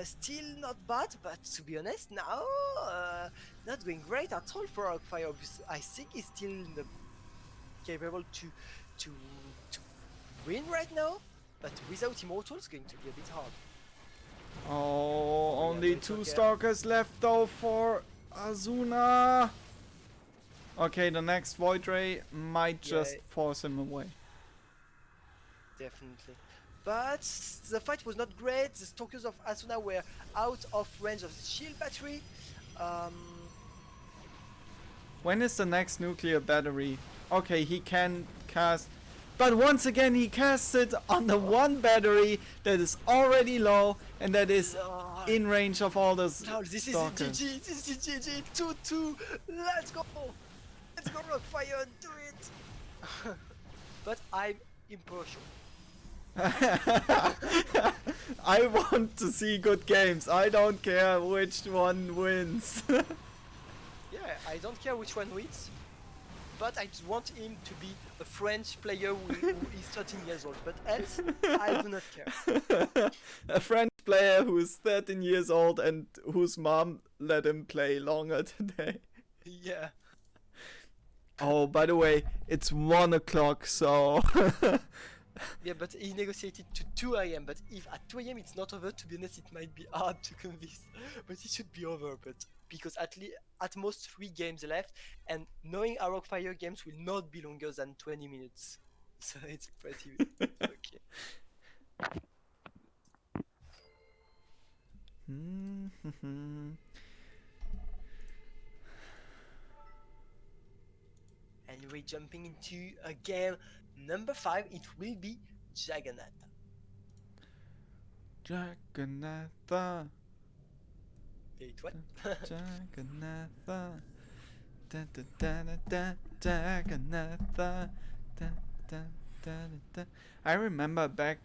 Still not bad, but to be honest, now not going great at all for Arcfire. Obviously, I think he's still capable to win right now, but without Immortal, it's going to be a bit hard. Oh, yeah, only but it's two okay. stalkers left though for Azuna. Okay, the next Void Ray might just Yeah. force him away. Definitely. But the fight was not great. The stalkers of Asuna were out of range of the shield battery. When is the next nuclear battery? Okay, he can cast, but once again he casts it on the one battery that is already low and that is No, in range of all the no, this is stalkers. GG. This is GG. 2-2. Let's go. Let's go, Rockfire. Do it. But I'm impartial. I want to see good games. I don't care which one wins. Yeah, I don't care which one wins. But I just want him to be a French player who is 13 years old. But else, I do not care. A French player who is 13 years old and whose mom let him play longer today. Yeah. Oh, by the way, it's 1 o'clock, so... Yeah, but he negotiated to 2 a.m. But if at 2 a.m. it's not over, to be honest, it might be hard to convince. But it should be over. But because at most 3 games left, and knowing our Rockfire games will not be longer than 20 minutes, so it's pretty okay. And we're jumping into a game number 5. It will be Jagannatha. Jagannatha, Wait, what? Jagannatha, da da da da da, Jagannatha, da da da da. I remember back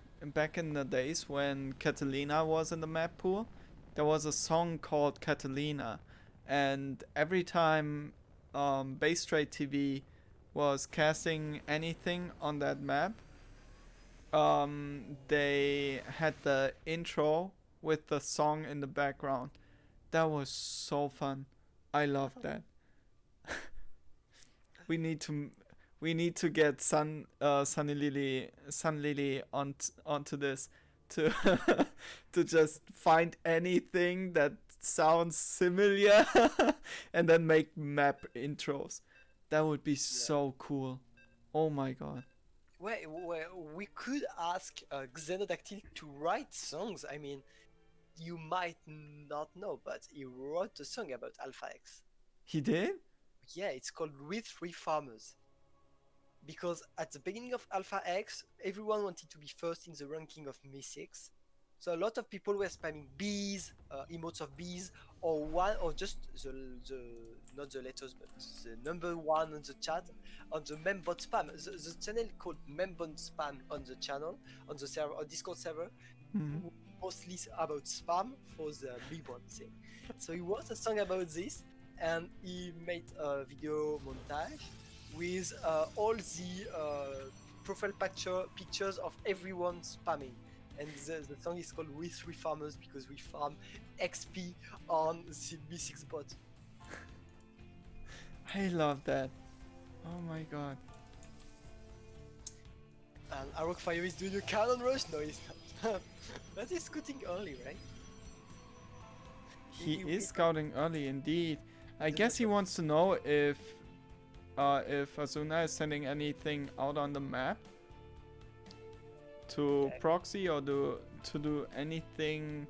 in the days when Catalina was in the map pool, there was a song called Catalina, and every time Base Trade TV was casting anything on that map, they had the intro with the song in the background. That was so fun. I loved that. we need to get Sunny Lily onto this to to just find anything that sounds similar and then make map intros. That would be so cool. Oh my god. Well, we could ask Xenodactyl to write songs. I mean, you might not know, but he wrote a song about Alpha X. He did? Yeah, it's called With Three Farmers. Because at the beginning of Alpha X, everyone wanted to be first in the ranking of Mythics. So a lot of people were spamming bees, emotes of bees, or one, or just the not the letters, but the number one on the chat on the membot spam. The channel called membot spam on the channel on the server on Discord server, Mhm. mostly about spam for the membot thing. So he wrote a song about this, and he made a video montage with all the profile pictures of everyone spamming. And the song is called We Three Farmers because we farm XP on the B6 bot. I love that. Oh my god. And Arrockfire is doing a cannon rush? No, he's not. But he's scooting early, right? He He- is scouting early indeed. I guess he wants to know if Asuna is sending anything out on the map to Okay. proxy or to do anything.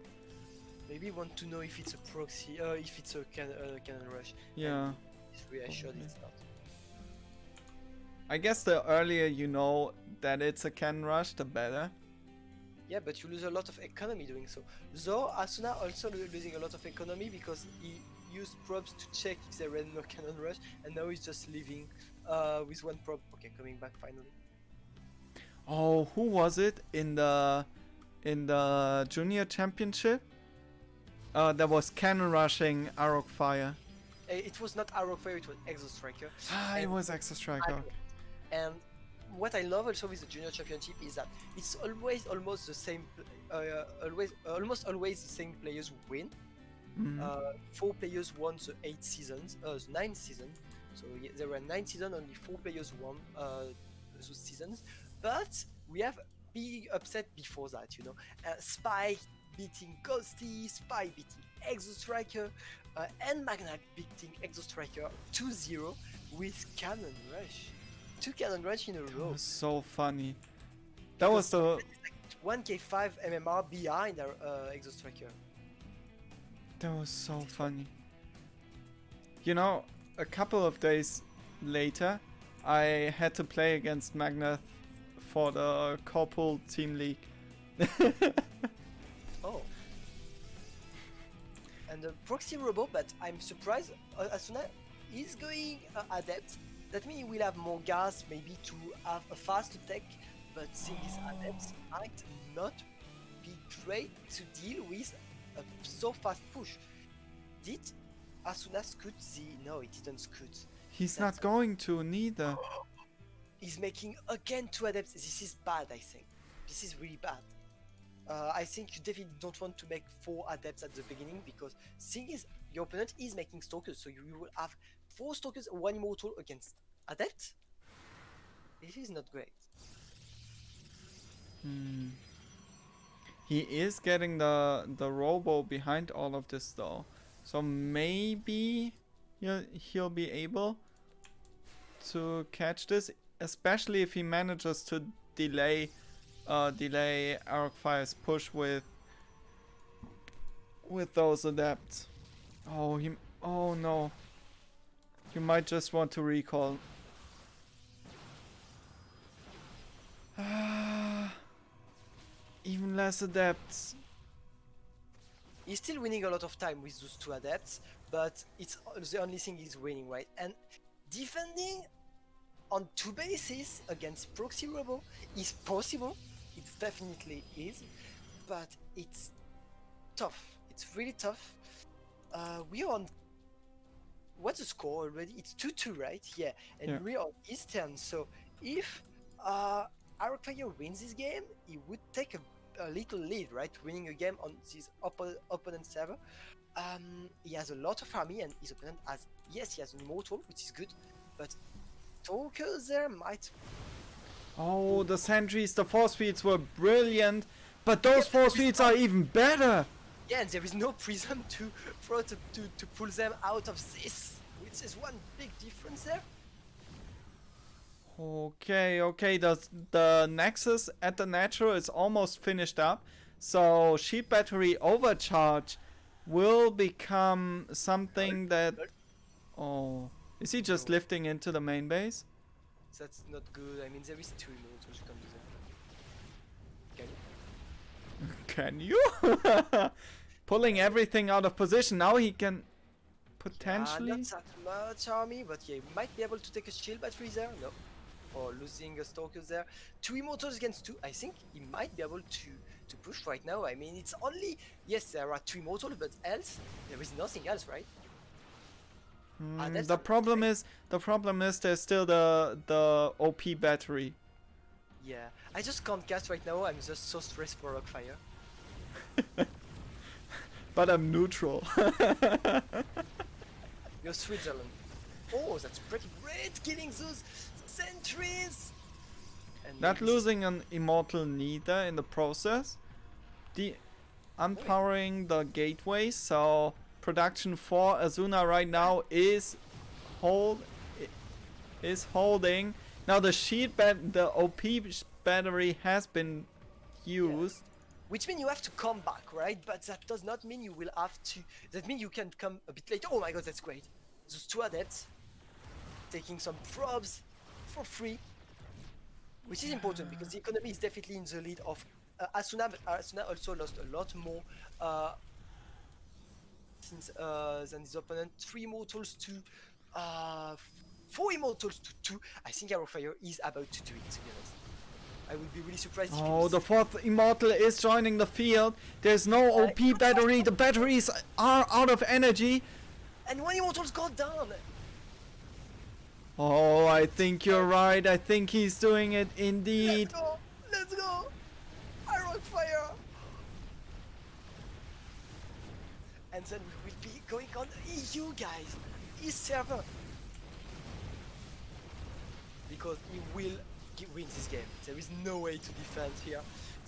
Maybe want to know if it's a proxy, if it's a cannon rush. Yeah. He's reassured Okay. it's not. I guess the earlier you know that it's a cannon rush, the better. Yeah, but you lose a lot of economy doing so. Though Asuna also losing a lot of economy because he used probes to check if there were no cannon rush, and now he's just leaving with one probe. Okay, coming back finally. Oh, who was it in the junior championship? That was cannon rushing Arrockfire. It was not Arrockfire, it was Exo Striker. Ah, it And was Extra Striker. And what I love also with the junior championship is that it's always almost the same, almost always the same players who win. Mhm. 4 players won the 8 seasons, the 9th season. So there were 9 seasons, only 4 players won those seasons. But we have big upset before that, you know. Spike beating Ghosty, Spy beating Exo Striker, and Magnak beating Exo Striker 2-0 with Cannon Rush. 2 Cannon Rush in a That row. was so funny. That was the 1k5 MMR behind our Exo Striker. That was so funny. You know, a couple of days later, I had to play against Magnath for the Corporal Team League. Oh. And the proxy robot, but I'm surprised Asuna is going adept. That means he will have more gas, maybe to have a fast attack, but seeing his adepts might not be great to deal with a so fast push. Did Asuna scoot the... No, he didn't scoot. He's not going to neither. He's making again 2 adepts. This is bad, I think. This is really bad. I think you definitely don't want to make 4 adepts at the beginning because thing is, your opponent is making stalkers, so you will have 4 stalkers, 1 immortal against adept. This is not great. Hmm. He is getting the robo behind all of this though, so maybe he'll be able to catch this, especially if he manages to delay Arrockfire's push with those adepts. Oh no. You might just want to recall. Even less adepts. He's still winning a lot of time with those 2 adepts, but it's the only thing he's winning, right? And defending on 2 bases against Proxy Robo is possible. It definitely is, but it's tough. It's really tough. We are on... What's the score already? It's 2-2, right? Yeah, and Yeah. we're on his turn. So if Arrockfire wins this game, he would take a little lead, right? Winning a game on his opponent server. He has a lot of army, and his opponent has... Yes, he has an immortal, which is good, but Stalkers there might... Oh, the sentries, the force fields were brilliant, but those force fields are even better. Yeah, and there is no prism to throw to pull them out of this, which is one big difference there. Okay, the Nexus at the natural is almost finished up, so sheep battery overcharge will become something that... Oh, is he just lifting into the main base? That's not good. I mean, there is 2 immortals you can do that. Okay. Can you? Pulling everything out of position. Now he can potentially. Not that much army, but yeah, he might be able to take a shield battery there. No. Or losing a stalker there. 2 immortals against 2. I think he might be able to push right now. I mean, it's only, yes, there are 2 immortals, but else there is nothing else, right? The problem is there's still the OP battery. Yeah, I just can't cast right now. I'm just so stressed for Rockfire. But I'm neutral. You're Switzerland. Oh, that's pretty great, killing those sentries. And Not maybe losing an immortal neither in the process. Unpowering the gateways, so production for Azuna right now is holding. Now the the OP battery has been used. which means you have to come back, right? But that does not mean you will have to. That means you can come a bit later. Oh my god, that's great. Those 2 adepts taking some probes for free, which is important because the economy is definitely in the lead of Asuna. But Asuna also lost a lot more since than his opponent. 3 immortals to 4 immortals to 2. I think Arrowfire is about to do it, to be honest. I would be really surprised if Oh, the 4th immortal is joining the field. There's no OP battery. The batteries are out of energy. And 1 immortal's got down. Oh, I think you're right. I think he's doing it indeed. Let's go! Let's go! Arrowfire! And then we will be going on EU, guys. His server. Because he will win this game. There is no way to defend here.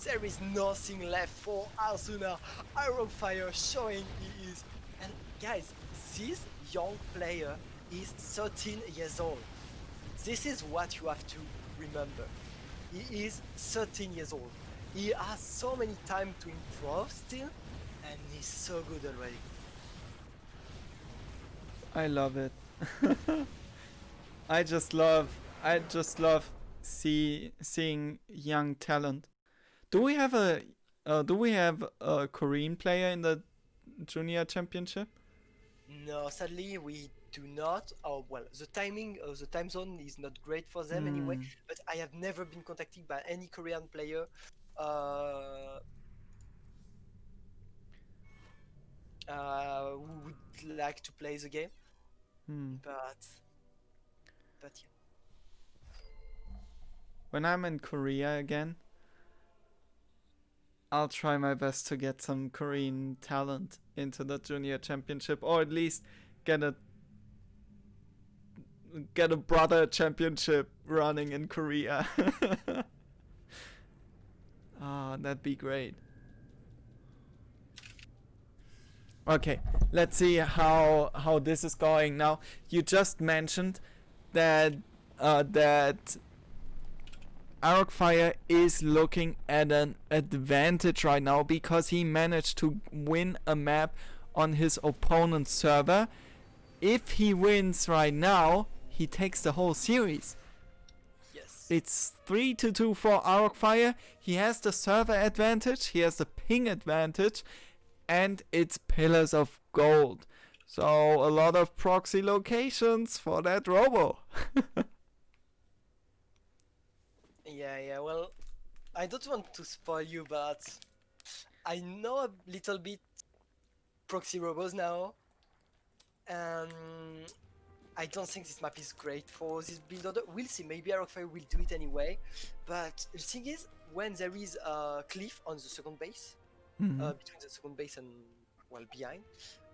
There is nothing left for Asuna. Arrowfire showing he is. And guys, this young player is 13 years old. This is what you have to remember. He is 13 years old. He has so many time to improve still, and he's so good already. I love it. I just love seeing young talent. Do we have a Korean player in the junior championship? No, sadly we do not. Oh well, the timing of the time zone is not great for them anyway. But I have never been contacted by any Korean player who would like to play the game. But yeah. When I'm in Korea again, I'll try my best to get some Korean talent into the junior championship, or at least get a brother championship running in Korea. Ah, that'd be great. Okay, let's see how this is going now. You just mentioned that Arrowfire is looking at an advantage right now because he managed to win a map on his opponent's server. If he wins right now, he takes the whole series. Yes. It's 3-2 for Arrowfire. He has the server advantage, he has the ping advantage, and it's Pillars of Gold. So a lot of proxy locations for that Robo. Yeah, well, I don't want to spoil you, but I know a little bit proxy robos now, and I don't think this map is great for this build order. We'll see, maybe Arrowfire will do it anyway, but the thing is, when there is a cliff on the second base, between the second base and, well, behind,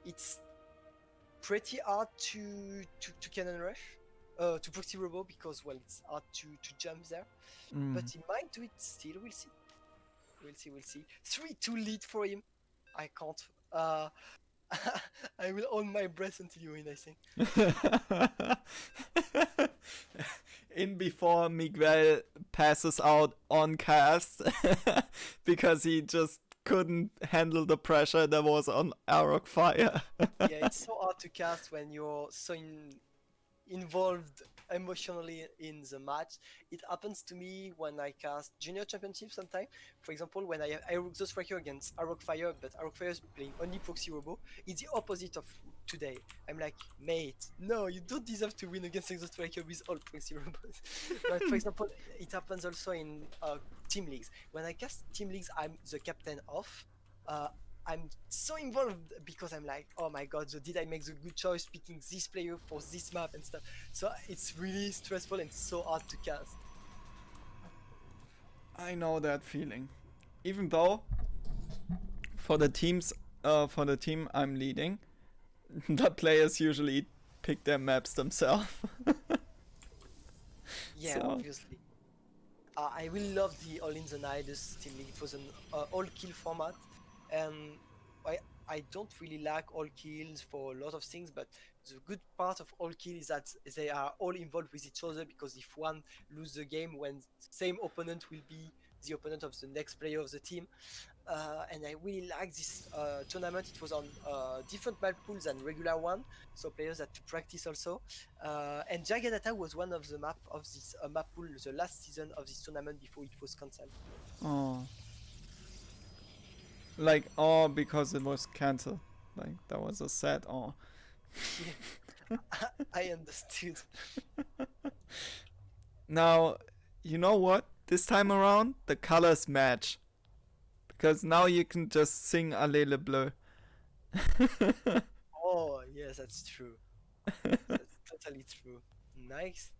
it's pretty hard to cannon rush. To proxy robo because, well, it's hard to jump there, but he might do it still. We'll see. We'll see. 3-2 lead for him. I can't. I will hold my breath until you win, I think. In before Miguel passes out on cast because he just couldn't handle the pressure that was on Arrowfire. Yeah, it's so hard to cast when you're so involved emotionally in the match. It happens to me when I cast junior championship sometimes. For example, when I have Aerox Striker against Arok Fire, but Arok Fire is playing only Proxy Robo, it's the opposite of today. I'm like, mate, no, you don't deserve to win against Exo Striker with all Proxy Robots. But for example, it happens also in team leagues. When I cast team leagues, I'm the captain of. Uh, I'm so involved because I'm like, oh my god, so did I make the good choice picking this player for this map and stuff? So it's really stressful and so hard to cast. I know that feeling. Even though for the team I'm leading, the players usually pick their maps themselves. Yeah, So- obviously. I really love the All in the Nidus team league. It was an all kill format, and I don't really like all kills for a lot of things, but the good part of all kill is that they are all involved with each other, because if one lose the game, when same opponent will be the opponent of the next player of the team. And I really like this tournament. It was on different map pools than regular one, so players had to practice also. And Jagadata was one of the map of this map pool the last season of this tournament before it was cancelled. Oh. Like, oh, because it was cancelled. Like, that was a sad oh. I understood. Now, you know what? This time around, the colors match. Because now you can just sing Allez le Bleu. Oh yes, that's true. That's totally true. Nice.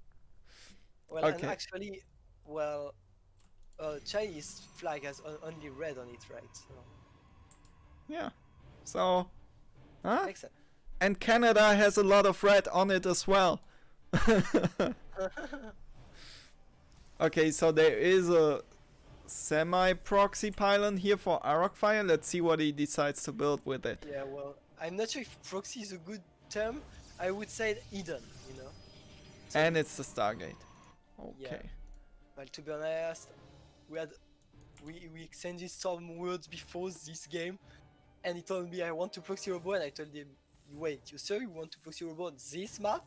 Well, and Okay. actually, well, Chinese flag has only red on it, right? So Yeah. So, huh? makes sense. And Canada has a lot of red on it as well. Okay, so there is a semi-proxy pylon here for Arokfire. Let's see what he decides to build with it. Yeah, well, I'm not sure if proxy is a good term. I would say Eden, you know. And it's the Stargate. Okay. Well, to be honest, we exchanged some words before this game, and he told me I want to proxy robo, and I told him, wait, you sure you want to proxy robo on this map?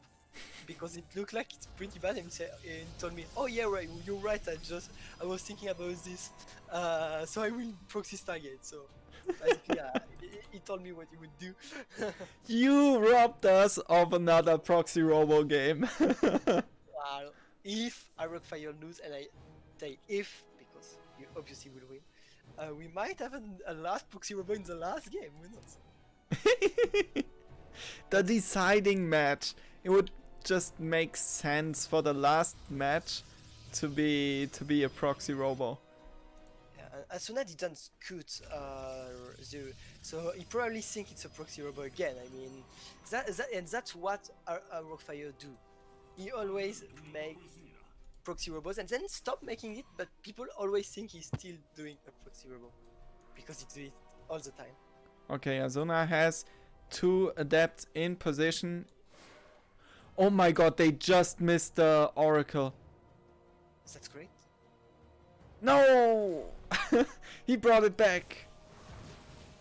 Because it looked like it's pretty bad, and he told me, oh yeah, right, you're right. I was thinking about this, so I will proxy Stargate. So basically, he told me what he would do. You robbed us of another proxy robo game. If I rock fire lose, and I say if because you obviously will win, we might have a last proxy robo in the last game. Who knows? The deciding match. It would just make sense for the last match to be a proxy robo. Yeah, and Asuna didn't scoot Zero, so he probably think it's a proxy robo again. I mean, that's what our Rockfire do. He always make proxy robos and then stop making it, but people always think he's still doing a proxy robo because he do it all the time. Okay, Azuna has 2 adepts in position. Oh my god, they just missed the Oracle. That's great. No! He brought it back.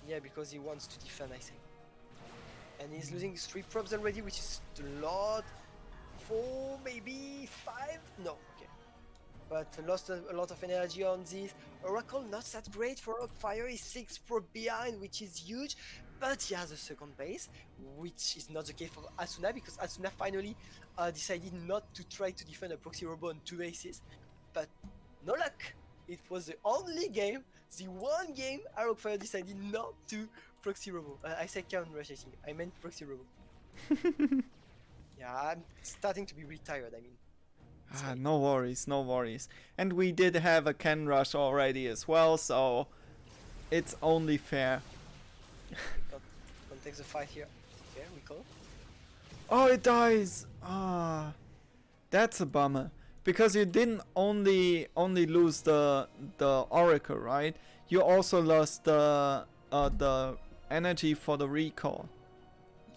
Yeah, because he wants to defend, I think. And he's losing 3 probes already, which is a lot. 4, maybe 5? No, okay. But lost a lot of energy on this. Oracle not that great for Rockfire. He's 6 probe behind, which is huge. But he has a second base, which is not the case for Asuna, because Asuna finally decided not to try to defend a proxy robo on 2 bases. But no luck. It was the only game, the one game Rockfire decided not to proxy robo. I said Count Rush, I think. I meant proxy robo. Yeah, I'm starting to be retired, I mean. No worries, no worries. And we did have a Ken Rush already as well, so it's only fair. Don't take the fight here. Okay, recall. Oh, it dies! Ah, that's a bummer. Because you didn't only lose the Oracle, right? You also lost the energy for the recall.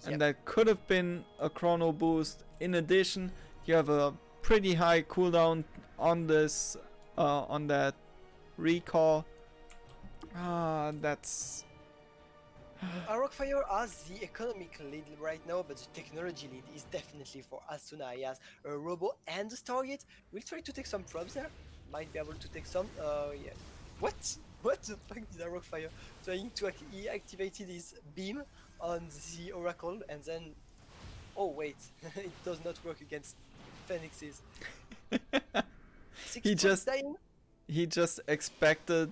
Yep. And that could have been a chrono boost. In addition, you have a pretty high cooldown on this on that recall. That's Rockfire has the economic lead right now, but the technology lead is definitely for Asuna. He has a Robo and a Stargate. We'll try to take some probes there. Might be able to take some. Yeah. What? What the fuck did Rockfire trying to he activated his beam on the Oracle and then oh wait, it does not work against Phoenixes. Six He probes just dying? he just expected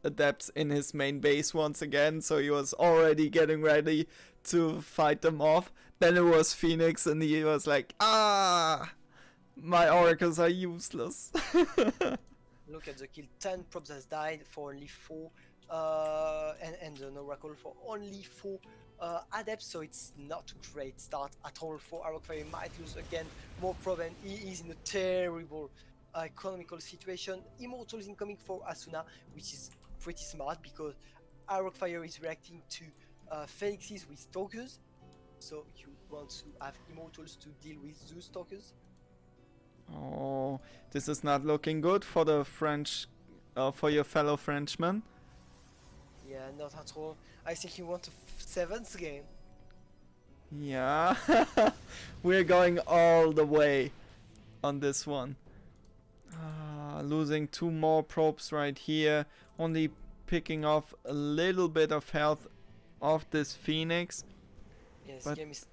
adepts in his main base once again, so he was already getting ready to fight them off. Then it was Phoenix, and he was like, "Ah, my oracles are useless." Look at the kill. 10 probes has died for only 4, and an oracle for only 4 adepts. So it's not a great start at all for Rockfire. Might lose again more probe, and he is in a terrible economical situation. Immortals incoming for Asuna, which is pretty smart because Rockfire is reacting to Phoenixes with Stalkers. So you want to have Immortals to deal with those Stalkers. Oh, this is not looking good for the French, for your fellow Frenchman. Yeah, not at all. I think you want a 7th game. Yeah, we're going all the way on this one. Losing 2 more probes right here, only picking off a little bit of health of this Phoenix. Yeah, this But- game is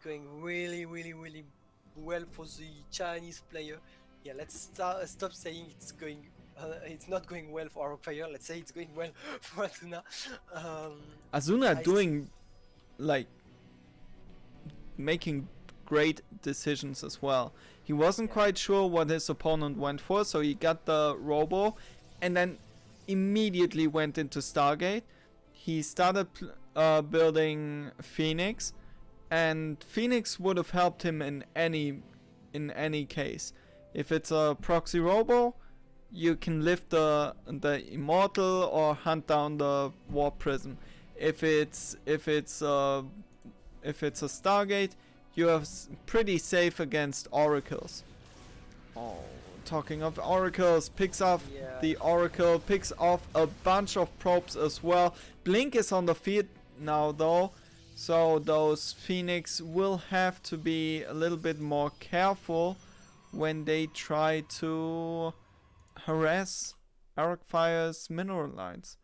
going really well for the Chinese player. Yeah, let's stop saying it's not going well for Rockfire. Let's say it's going well for Asuna. Azuna I doing, like, making great decisions as well. He wasn't Yeah. quite sure what his opponent went for, so he got the Robo and then immediately went into Stargate. He started building Phoenix, and Phoenix would have helped him in any case. If it's a proxy Robo, you can lift the Immortal or hunt down the Warp Prism. If it's a Stargate, you're pretty safe against Oracles. Oh, talking of Oracles, picks off Yeah. the Oracle, picks off a bunch of probes as well. Blink is on the field now though, so those Phoenix will have to be a little bit more careful when they try to harass Arcfire's mineral lines.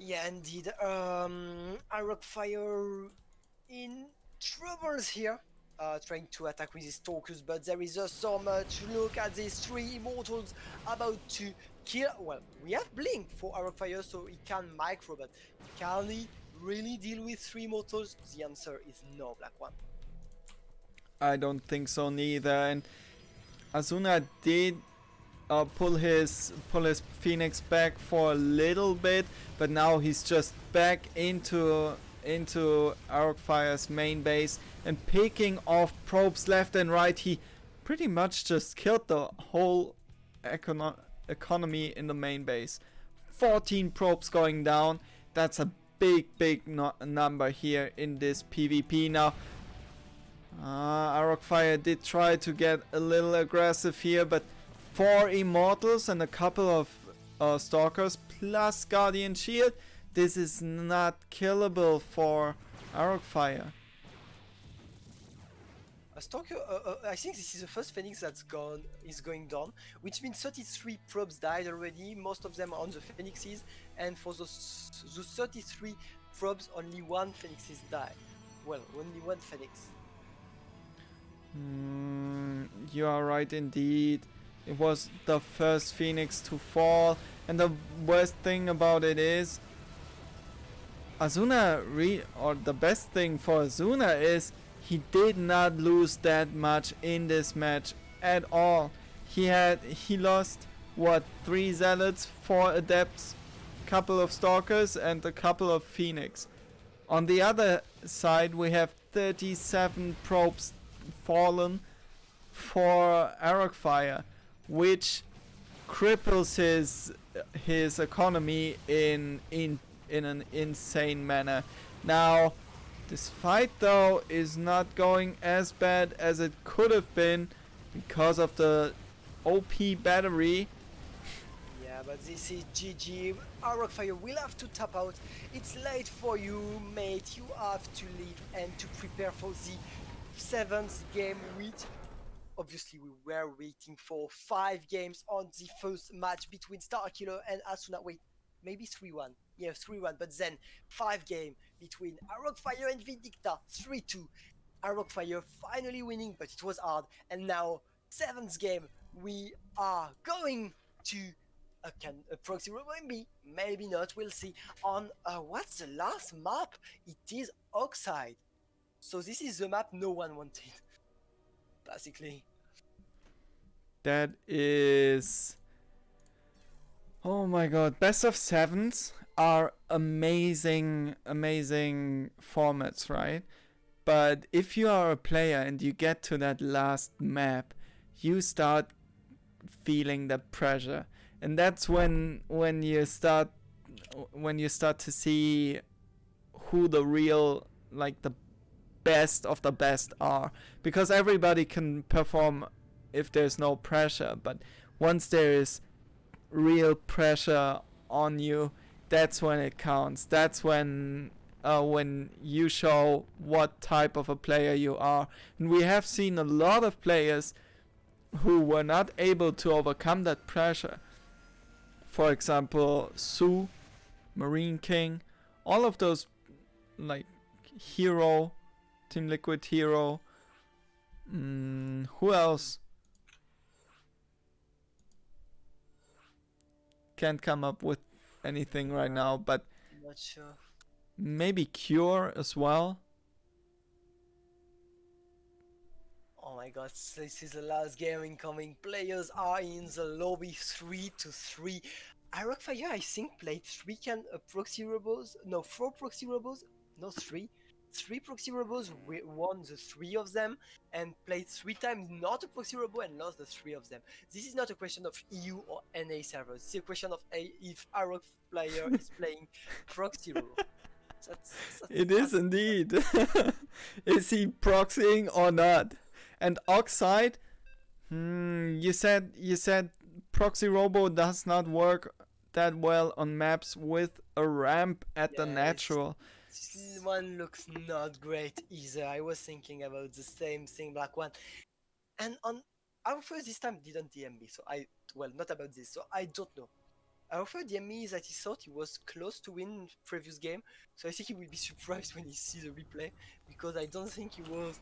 Yeah, indeed. Rockfire in troubles here. Trying to attack with his stalkers, but there is just so much. Look at these 3 immortals about to kill. Well, we have Blink for Rockfire, so he can micro, but can he really deal with 3 immortals? The answer is no, Black One. I don't think so neither. And Azuna did pull his Phoenix back for a little bit, but now he's just back into Arcfire's main base and picking off probes left and right. He pretty much just killed the whole economy in the main base. 14 probes going down. That's a big number here in this PvP now. Arcfire did try to get a little aggressive here, but 4 Immortals and a couple of Stalkers plus Guardian Shield. This is not killable for Arcfire. A Stalker, I think this is the first Phoenix is going down, which means 33 probes died already, most of them on the Phoenixes, and for those 33 probes, only 1 Phoenix is died. Well, only 1 Phoenix. You are right indeed. It was the first Phoenix to fall, and the worst thing about it is Azuna or the best thing for Azuna is he did not lose that much in this match at all. He lost what, 3 Zealots, 4 Adepts, couple of Stalkers and a couple of Phoenix. On the other side we have 37 probes fallen for Arcfire, which cripples his economy in an insane manner. Now, this fight though is not going as bad as it could have been. because of the OP battery. Yeah, but this is GG. Rockfire will have to tap out. It's late for you, mate. You have to leave and to prepare for the 7th game, which obviously we were waiting for 5 games on the first match between Starkiller and Asuna. Wait, maybe 3-1. Yeah, 3-1, but then 5 game between Rockfire and Vindicta, 3-2. Rockfire finally winning, but it was hard. And now 7th game, we are going to a proxy room, maybe not, we'll see. On what's the last map? It is Oxide. So this is the map no one wanted, basically. That is... Oh my god, best of sevens are amazing, amazing formats, right? But if you are a player and you get to that last map, you start feeling that pressure. And that's when you start to see who the real, like, the best of the best are, because everybody can perform if there's no pressure, but once there is real pressure on you, that's when it counts. That's when you show what type of a player you are. And we have seen a lot of players who were not able to overcome that pressure. For example, Su, Marine King, all of those, like Hero, Team Liquid Hero. Who else? Can't come up with anything right now, but Not sure. maybe Cure as well. Oh my god, this is the last game incoming. Players are in the lobby 3-3. Rockfire, I think, played 3 proxy robots. No, 4 proxy robots. No, 3. 3 proxy robots, won the 3 of them, and played 3 times not a proxy robot and lost the 3 of them. This is not a question of EU or NA servers. It's a question of if a rock player is playing proxy robot. It is indeed. Is he proxying or not? And Oxide, you said Proxy Robo does not work that well on maps with a ramp at the natural. This one looks not great either. I was thinking about the same thing, Black One. And on our first this time didn't DM me, so not about this, so I don't know. Our first DM me is that he thought he was close to win previous game, so I think he will be surprised when he sees the replay, because I don't think he was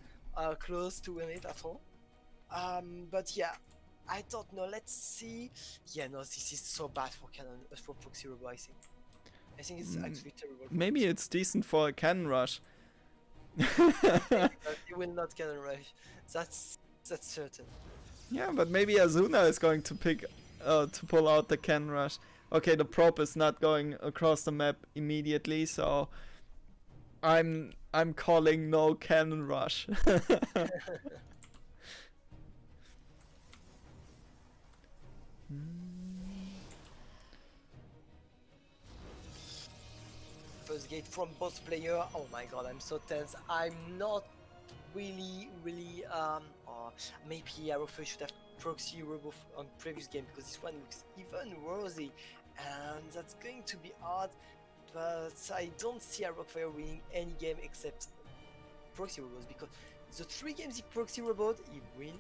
close to win it at all. But yeah, I don't know. Let's see. Yeah, no, this is so bad for Cannon, for Proxy Robo. I think it's actually terrible. Maybe it's decent for a cannon rush. He will not Cannon Rush. That's certain. Yeah, but maybe Azuna is going to pull out the cannon rush. Okay, the prop is not going across the map immediately, so I'm calling no cannon rush. First gate from both player. Oh my god, I'm so tense. I'm not really or maybe Arrow should have proxy Robo on previous game, because this one looks even worthy, and that's going to be hard. But I don't see Rockfire winning any game except proxy robots, because the 3 games he proxy robot, he win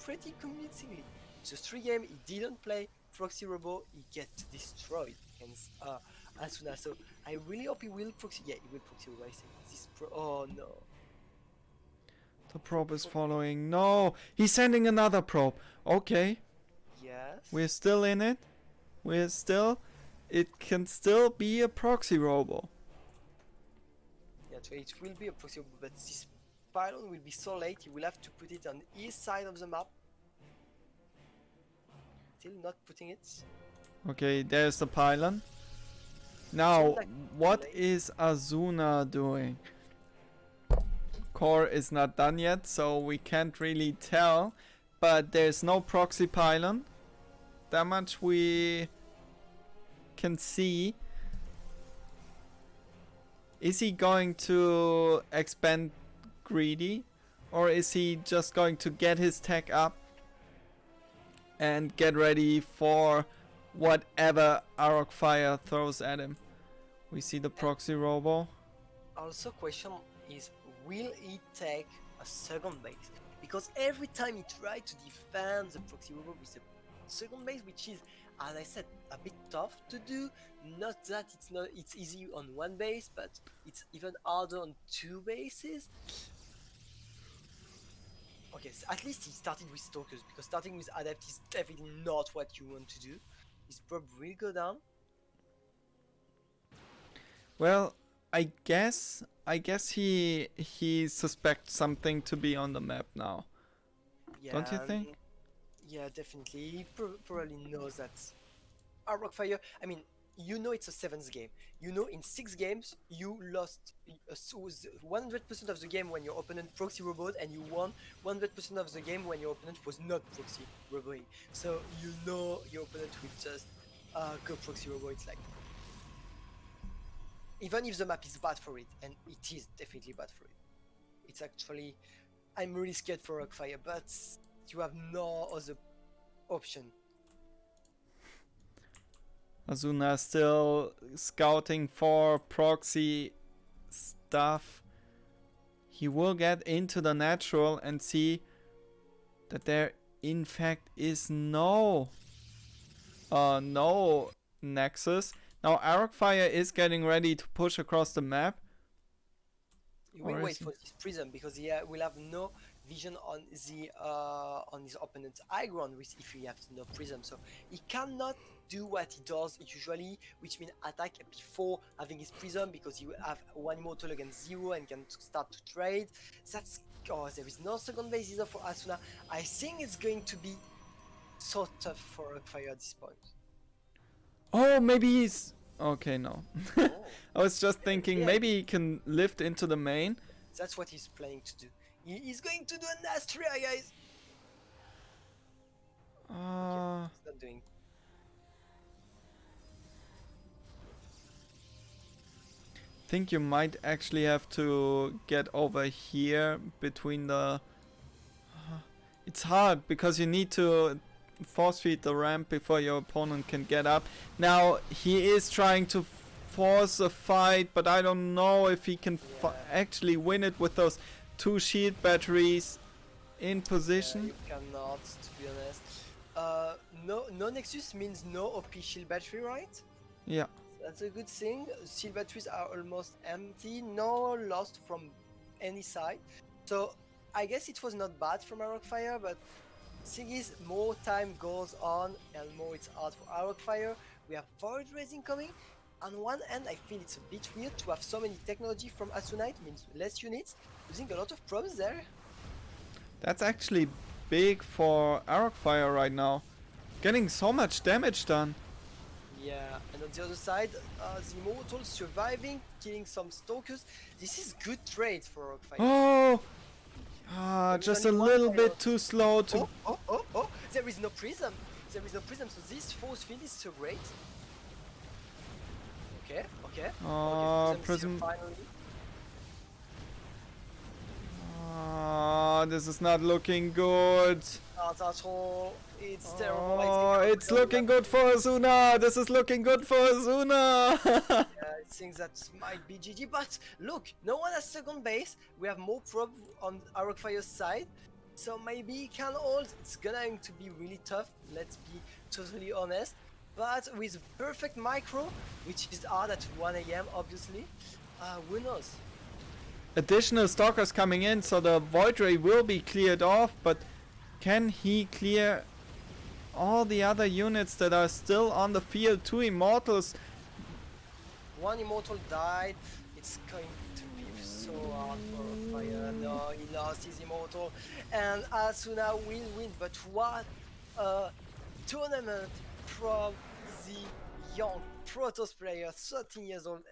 pretty convincingly. The 3 game he didn't play proxy robot, he gets destroyed against Asuna. So I really hope he will proxy. Yeah, he will proxy robot. I think this oh no. The probe is following. No, he's sending another probe. Okay. Yes. We're still in it. It can still be a proxy robo. Yeah, so it will be a proxy robo, but this pylon will be so late, he will have to put it on his side of the map. Still not putting it. Okay, there's the pylon. Now, what is Azuna doing? Core is not done yet, so we can't really tell. But there's no proxy pylon. That much we can see. Is he going to expand greedy? Or is he just going to get his tech up and get ready for whatever Arcfire throws at him. We see the proxy robo. Also, question is, will he take a second base? Because every time he tries to defend the proxy robo with a second base, which is, as I said, a bit tough to do. Not that it's easy on one base, but it's even harder on two bases. Okay, so at least he started with Stalkers, because starting with Adept is definitely not what you want to do. His prob will go down. Well, I guess he suspects something to be on the map now. Yeah, Don't you think? Yeah, definitely. He probably knows that Arcfire. I mean, you know it's a seventh game. You know in 6 games you lost 100% of the game when your opponent proxy robot, and you won 100% of the game when your opponent was not proxy roboting. So you know your opponent will just go proxy robot. It's like, even if the map is bad for it, and it is definitely bad for it. It's actually, I'm really scared for Arcfire, but you have no other option. Azuna still scouting for proxy stuff. He will get into the natural and see that there in fact is no nexus. Now Arcfire is getting ready to push across the map. You will wait for this prism, because he will have no vision on his opponent's high ground if he has no prism. So he cannot do what he does usually, which means attack before having his prism, because he will have 1 immortal against 0 and can start to trade. That's, oh, there is no second base either for Asuna. I think it's going to be so tough for Arcfire at this point. Oh, maybe he's okay. No, Oh. I was just thinking maybe he can lift into the main. That's what he's planning to do. He's going to do an Astria, guys. Okay, he's not doing. Think you might actually have to get over here between the. It's hard because you need to force feed the ramp before your opponent can get up. Now he is trying to force a fight, but I don't know if he can actually win it with those 2 shield batteries in position. You cannot, to be honest. No Nexus means no OP shield battery, right? Yeah. That's a good thing. Shield batteries are almost empty, no lost from any side. So I guess it was not bad from Arcfire, but thing is, more time goes on and more it's hard for Arcfire. We have Void Raising coming. On one hand, I feel it's a bit weird to have so many technology from Asunite, means less units, using a lot of probes there. That's actually big for Arcfire right now. Getting so much damage done. Yeah, and on the other side, the Immortal surviving, killing some Stalkers. This is good trade for Arcfire. Oh! Just a little bit too slow to... Oh! There is no prism! There is no prism, so this force field is so great. Okay. Oh, prism. Oh, this is not looking good. Not at all. It's terrible. Oh, it's looking good for Azuna. This is looking good for Azuna. Yeah, I think that might be GG. But look, no one has second base. We have more prob on Arcfire's side. So maybe he can hold. It's going to be really tough. Let's be totally honest. But with perfect micro, which is hard at 1 AM, obviously, who knows? Additional stalkers coming in, so the Void Ray will be cleared off, but can he clear all the other units that are still on the field? 2 Immortals. 1 Immortal died. It's going to be so hard for Fire. No, he lost his Immortal. And Asuna will win, but what a tournament from the young Protoss player, 13 years old.